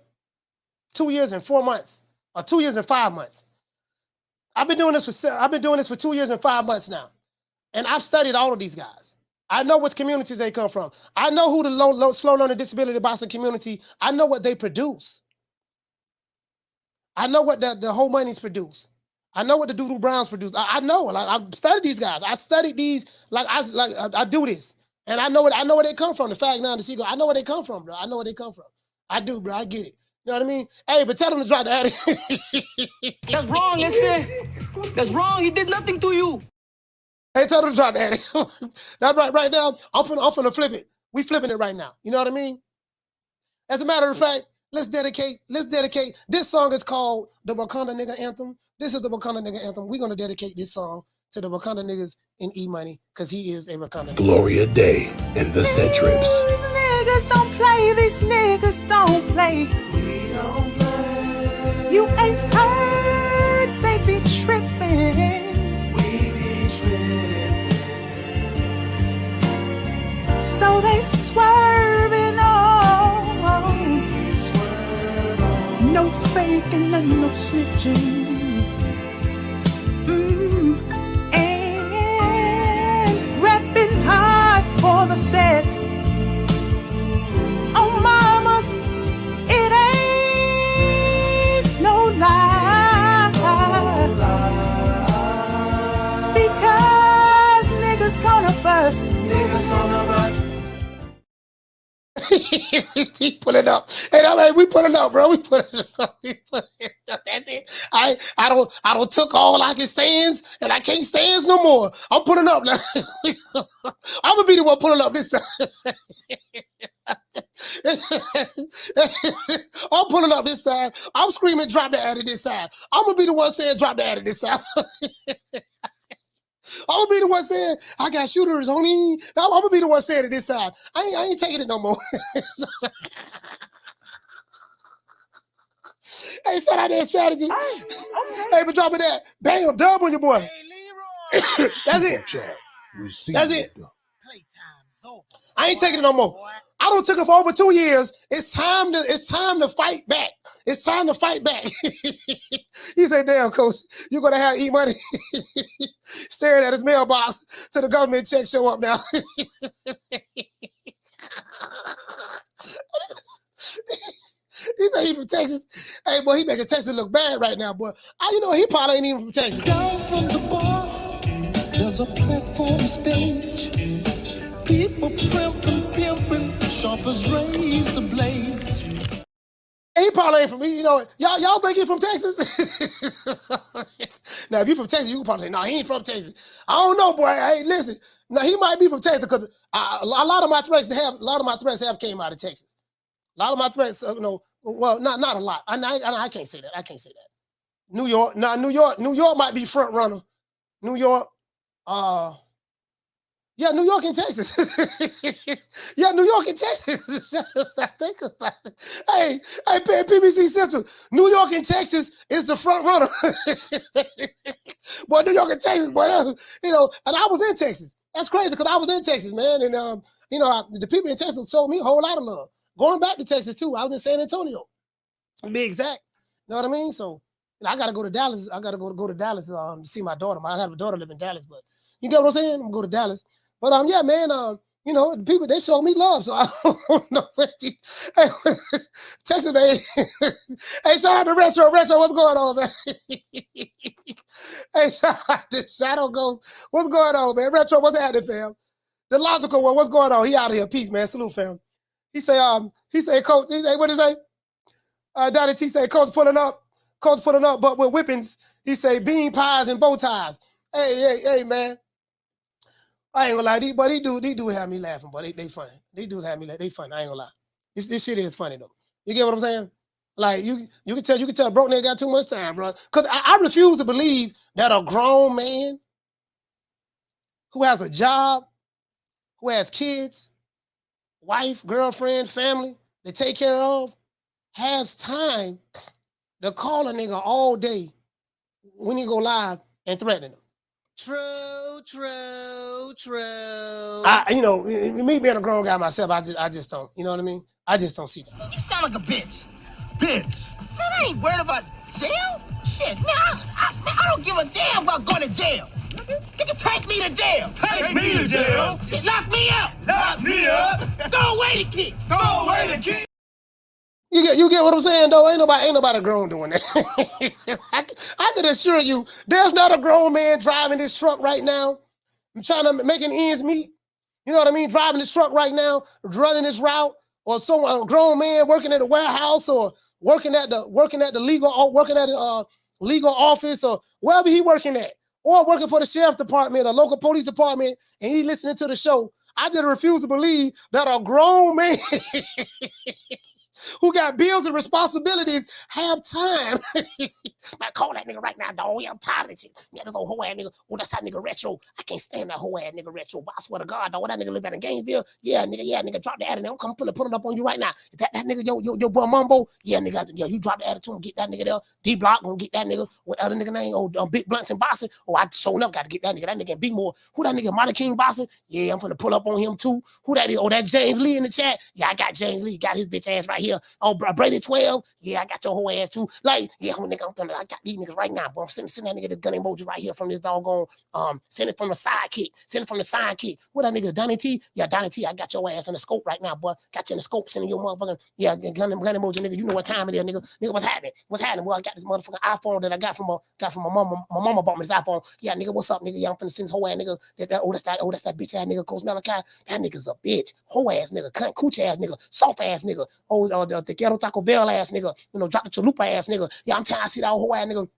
2 years and 4 months, or 2 years and 5 months. I've been doing this for 2 years and 5 months now, and I've studied all of these guys. I know which communities they come from. I know who the slow learning disability boxing community. I know what they produce. I know what the whole monies produce. I know what the Doodle Browns produce. I know. Like, I've studied these guys. I studied these. I do this, and I know where they come from. The fact now, the seagull. I know where they come from, bro. I know where they come from. I do, bro. I get it. You know what I mean? Hey, but tell them to drop the attic. That's wrong, listen. That's wrong. He did nothing to you. Hey, tell them to drop the attic. That's right now. I'm finna flip it. We flipping it right now. You know what I mean? As a matter of fact, let's dedicate. This song is called the Wakanda Nigga Anthem. This is the Wakanda Nigga Anthem. We're gonna dedicate this song to the Wakanda niggas in E-Money, because he is a Wakanda nigga. Gloria Day and the Set Trips. These niggas don't play. These niggas don't play. We don't play. You ain't heard, they be tripping. We be tripping. So they swerving on. Swerve on. No faking and no snitching. And repping hard for the set. Oh, mamas, it ain't no lie. Because niggas gonna bust. Niggas gonna bust. He put it up. Hey, we put it up, bro. We put it up. That's it. I don't took all I can stands, and I can't stands no more. I'm putting up now. I'm gonna be the one pulling up this time. I'm pulling up this side. I'm screaming, drop the attic this side. I'm gonna be the one saying, drop the attic this side. I'm gonna be the one saying, I got shooters on me. I'm gonna be the one saying it this side. I ain't taking it no more. Hey, set out that strategy. Hey, but drop it that. Bam, dub on your boy. Hey, that's it. That's it. I ain't taking it no more. I don't took it for over 2 years. It's time to fight back. It's time to fight back. He said, damn, coach, you're gonna have E-Money staring at his mailbox till the government check show up now. He said he from Texas. Hey, boy, he making Texas look bad right now, boy. You know, he probably ain't even from Texas. Down from the bar, there's a platform stage. People pimping, sharp as razor blades. He probably ain't from me. You know, y'all think he from Texas? Now, if you from Texas, you can probably say, no, he ain't from Texas. I don't know, boy. Hey, listen. Now, he might be from Texas because a lot of my threats have came out of Texas. A lot of my threats, well, not a lot. I can't say that. I can't say that. New York might be front runner. New York, yeah, New York and Texas. Yeah, New York and Texas. Think about it. Hey, PBC Central. New York and Texas is the front runner. Boy, New York and Texas, boy, you know, and I was in Texas. That's crazy because I was in Texas, man. And, you know, the people in Texas showed me a whole lot of love. Going back to Texas, too. I was in San Antonio, to be exact. You know what I mean? So, you know, I got to go to Dallas. I got to go to Dallas to see my daughter. I have a daughter live in Dallas, but you get what I'm saying? I'm going to go to Dallas. But, yeah, man, you know, the people, they show me love, so I don't know. Hey, Texas, hey, shout out to Retro. Retro, what's going on, man? Hey, shout out to Shadow Ghost. What's going on, man? Retro, what's happening, fam? The logical one, what's going on? He out of here. Peace, man. Salute, fam. He say, Coach, what did he say? Donnie T say, Coach pulling up, but with whippings. He say, bean pies and bow ties. Hey, man. I ain't gonna lie, but he do have me laughing, but they funny. They do have me laughing. They funny. I ain't gonna lie. This shit is funny though. You get what I'm saying? Like you can tell broke nigga got too much time, bro. Cause I refuse to believe that a grown man who has a job, who has kids, wife, girlfriend, family to take care of, has time to call a nigga all day when he go live and threaten him. True. You know, me being a grown guy myself, I just don't, you know what I mean? I just don't see that. You sound like a bitch. Bitch. Man, I ain't worried about jail. Shit, man, I don't give a damn about going to jail. Nigga, take me to jail. Take me to jail. Shit, lock me up. Lock me up. Throw away the key. Throw away the key. You get what I'm saying, though? Ain't nobody grown doing that. I can assure you, there's not a grown man driving this truck right now. I'm trying to making ends meet. You know what I mean? Driving this truck right now, running this route, or a grown man working at a warehouse or working at the legal office or wherever he working at, or working for the sheriff department or local police department, and he listening to the show. I just refuse to believe that a grown man who got bills and responsibilities have time. Man, call that nigga right now, dog. Yeah, I'm tired of this shit. Yeah, this old hoe ass nigga. Oh, that's that nigga Retro. I can't stand that hoe ass nigga Retro. But I swear to God, dog, that nigga live out in Gainesville. Yeah, nigga, drop the attitude. I'm coming put it up on you right now. Is that nigga, your boy Mumbo? Yeah, nigga, you drop the attitude and get that nigga there. D-Block gonna get that nigga. What other nigga name? Oh, Big Blunts and Bossing. Oh, I sure enough got to get that nigga. That nigga be more. Who that nigga, Monty King Bossing? Yeah, I'm finna pull up on him too. Who that is? Oh, that James Lee in the chat. Yeah, I got James Lee. Got his bitch ass right here. Oh, Brady 12. Yeah, I got your whole ass too. Like, yeah, nigga, I got these niggas right now, bro. I'm sending that nigga the gun emoji right here from this doggone, send it from the sidekick. Send it from the sidekick. What that nigga, Donnie T? Yeah, Donnie T, I got your ass in the scope right now, boy. Got you in the scope, sending your motherfucking, yeah, gun emoji, nigga. You know what time it is, nigga. Nigga, what's happening? What's happening? Well, I got this motherfucking iPhone that I got from my mama. My mama bought me this iPhone. Yeah, nigga, what's up, nigga? Yeah, I'm finna send this whole ass nigga. That's that bitch ass nigga, Coach Malachi. That nigga's a bitch. Whole ass nigga, cunt, cooch ass nigga, soft ass nigga. Oh, the ghetto Taco Bell ass nigga. You know, drop the chalupa ass nigga. Yeah, I'm telling I see that whole ass nigga.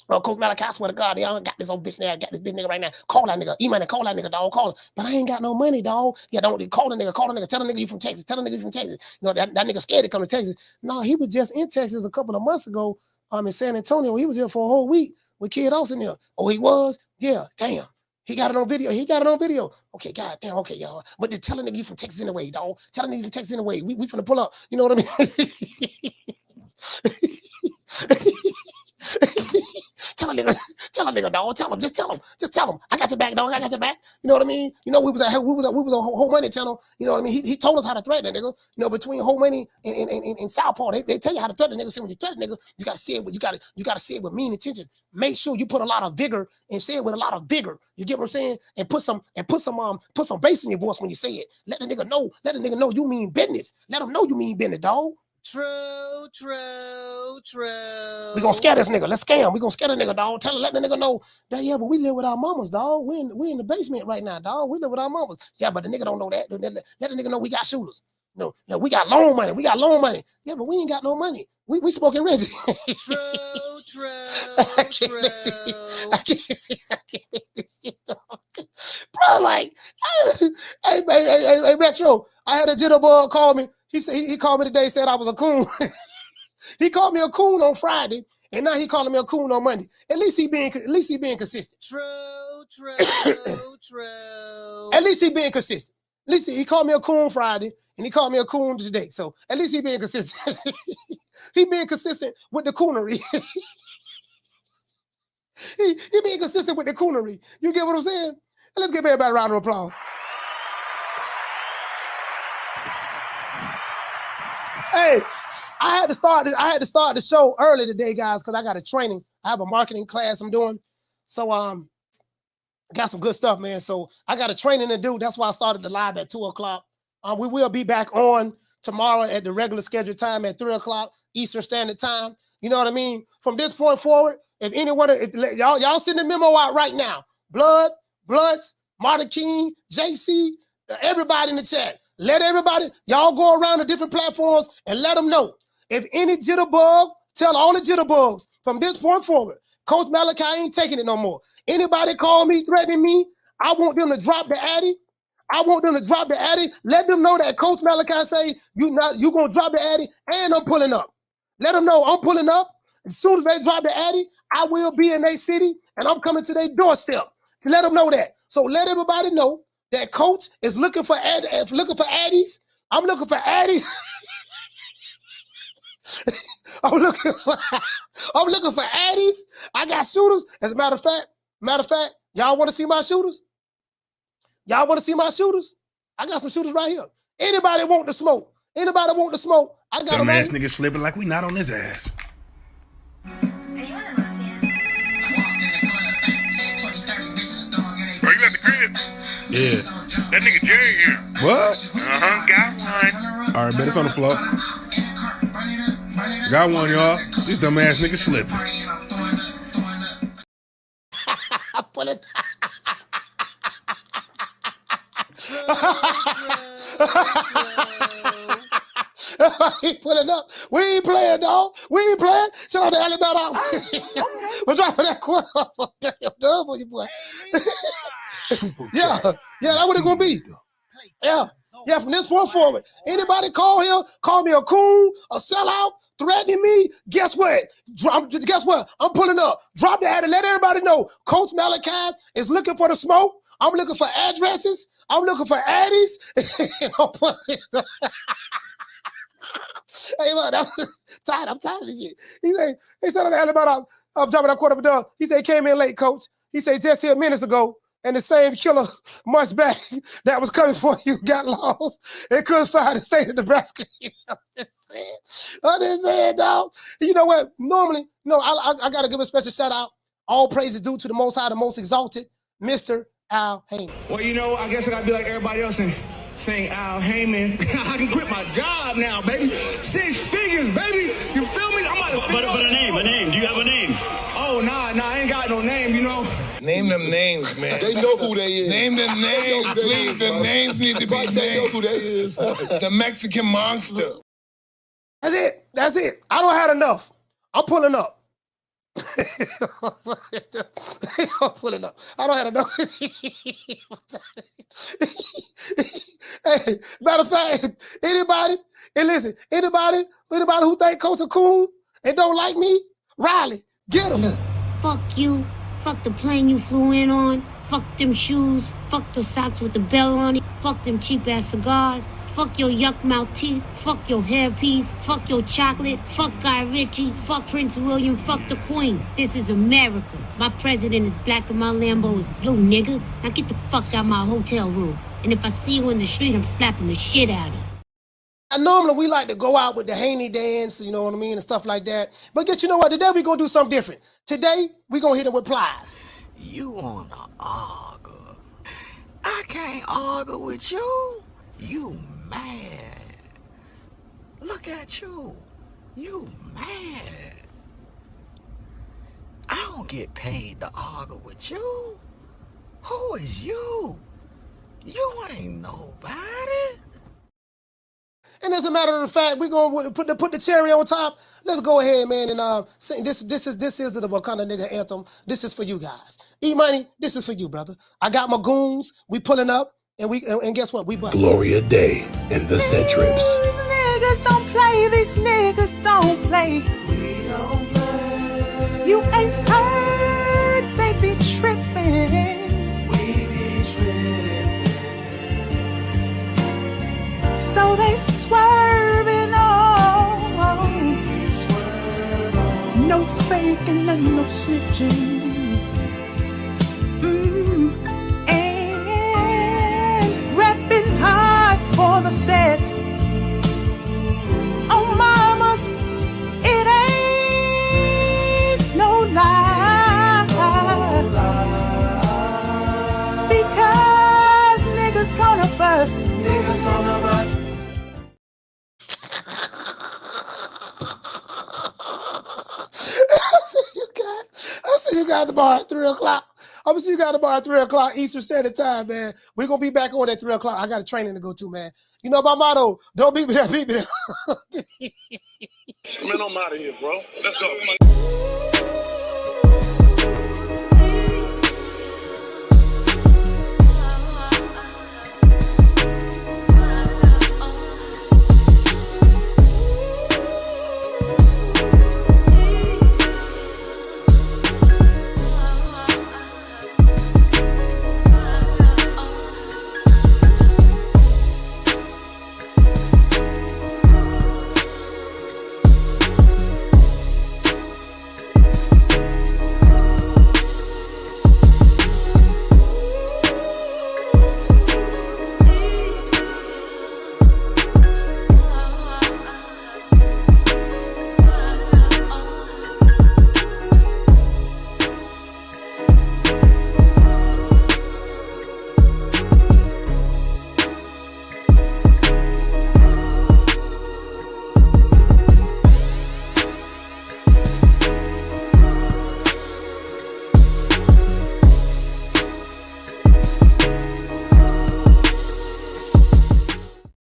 Coach Malachi, I swear to God, y'all got this old bitch there. I got this bitch nigga right now. Call that nigga. E-money, call that nigga, dog. Call him. But I ain't got no money, dog. Yeah, don't call the nigga. Call the nigga. Tell the nigga you from Texas. Tell the nigga you from Texas. You know, that nigga scared to come to Texas. No, he was just in Texas a couple of months ago. In San Antonio. He was here for a whole week with Kid Austin there. Oh, he was? Yeah, damn. He got it on video. Okay, god damn, okay, y'all. But just tell the nigga you from Texas anyway, dog. Tell the nigga you from Texas anyway. We finna pull up. You know what I mean? Tell a nigga, dog. Just tell him. I got your back, dog. I got your back. You know what I mean? You know, we was on Whole Money channel. You know what I mean? He told us how to threaten a nigga. You know, between Whole Money and Southpaw, they tell you how to threaten a nigga. So when you threaten a nigga, you gotta say it with you gotta say it with mean intention. Make sure you put a lot of vigor and say it with a lot of vigor. You get what I'm saying? And put some bass in your voice when you say it. Let the nigga know you mean business. Let him know you mean business, dog. True. We gonna scare this nigga. Let's scare him. We gonna scare the nigga, dog. Let the nigga know that, yeah, but we live with our mamas, dog. We in the basement right now, dog. We live with our mamas. Yeah, but the nigga don't know that. Let the nigga know we got shooters. No, we got loan money. Yeah, but we ain't got no money. We smoking Reggie. True. I can't make this shit, dog. Bro, like, hey, Retro, I had a jitterbug call me. He said he called me today, said I was a coon. He called me a coon on Friday, and now he calling me a coon on Monday. At least he being consistent. True. At least he being consistent. At least he called me a coon Friday, and he called me a coon today. So at least he being consistent. He being consistent with the coonery. he being consistent with the coonery. You get what I'm saying? Let's give everybody a round of applause. Hey, I had to start the show early today, guys, because I got a training. I have a marketing class I'm doing. So I got some good stuff, man. So I got a training to do. That's why I started the live at 2 o'clock. We will be back on tomorrow at the regular scheduled time at 3 o'clock Eastern Standard Time. You know what I mean? From this point forward, if anyone, y'all send the memo out right now. Bloods, Martin King, JC, everybody in the chat. Let everybody, y'all go around the different platforms and let them know. If any jitterbug, tell all the jitterbugs from this point forward, Coach Malachi ain't taking it no more. Anybody call me, threatening me, I want them to drop the addy. Let them know that Coach Malachi say you gonna drop the addy and I'm pulling up. Let them know I'm pulling up. As soon as they drop the addy, I will be in their city and I'm coming to their doorstep to let them know that. So let everybody know that Coach is looking for addies. I'm looking for addies. I'm looking for addies. I got shooters. As a matter of fact, y'all want to see my shooters? Y'all want to see my shooters? I got some shooters right here. Anybody want the smoke? I got them right Dumbass nigga slipping like we not on his ass. Are you at the crib? Yeah. That nigga Jerry here. What? Got one. All right, bet it's on the floor. Got one, y'all. This dumbass nigga slipping. Pull it. He pulling up. We ain't playing, dog. We ain't playing. Shout out to Alabama. We're dropping that quarter. I'm done for you, boy. Yeah, that's what it's gonna be. Yeah, from this point forward. Anybody call me a coon, a sellout, threatening me, guess what? I'm pulling up. Drop the ad and let everybody know. Coach Malachi is looking for the smoke. I'm looking for addresses. I'm looking for addies. Hey, look, I'm tired of this shit. He said on the Alabama, I'm dropping that quarter of a dog. He said he came in late, Coach. He said just here minutes ago, and the same killer months back that was coming for you got lost and couldn't find the state of Nebraska. I'm just saying, dog. You know what? Normally, I got to give a special shout out. All praise is due to the Most High, the Most Exalted, Mr. Al Heyman. Well, I guess I gotta be like everybody else and saying Al Heyman. I can quit my job now, baby. 6 figures, baby. You feel me? But a name. Do you have a name? Oh, nah, I ain't got no name, Name them names, man. They know who they is. Name them names, please. Them names need to be named. They know who they is. The Mexican monster. That's it. I don't have enough. I'm pulling up. I'm pulling up. I don't have enough. Hey, matter of fact, anybody who think Coach a coon and don't like me, Riley, get him. Fuck you. Fuck the plane you flew in on. Fuck them shoes. Fuck the socks with the bell on it. Fuck them cheap ass cigars. Fuck your yuck mouth teeth. Fuck your hairpiece. Fuck your chocolate. Fuck Guy Ritchie. Fuck Prince William. Fuck the Queen. This is America. My president is black and my Lambo is blue, nigga. Now get the fuck out my hotel room. And if I see you in the street, I'm slapping the shit out of you. And normally we like to go out with the Haney dance, you know what I mean, and stuff like that. But you know what? Today we gonna do something different. Today we gonna hit it with plies. You wanna argue? I can't argue with you. You mad. Look at you. You mad. I don't get paid to argue with you. Who is you? You ain't nobody. And as a matter of fact, we're gonna put the cherry on top. Let's go ahead, man, and sing. This is the Wakanda nigga anthem. This is for you guys. E-Money, this is for you, brother. I got my goons. We pulling up, and guess what? We bust. Gloria Day and the Set Trips. These niggas don't play. These niggas don't play. We don't play. You ain't heard. They be tripping. We be tripping. So they swerving on. We swerve on. No faking and no snitching. guys tomorrow at 3 o'clock. I'm gonna see you guys tomorrow at 3 o'clock Eastern Standard Time, man. We're gonna be back on at 3 o'clock. I got a training to go to, man. You know my motto, don't beat me there, beat me there. Man, I'm out of here, bro. Let's go.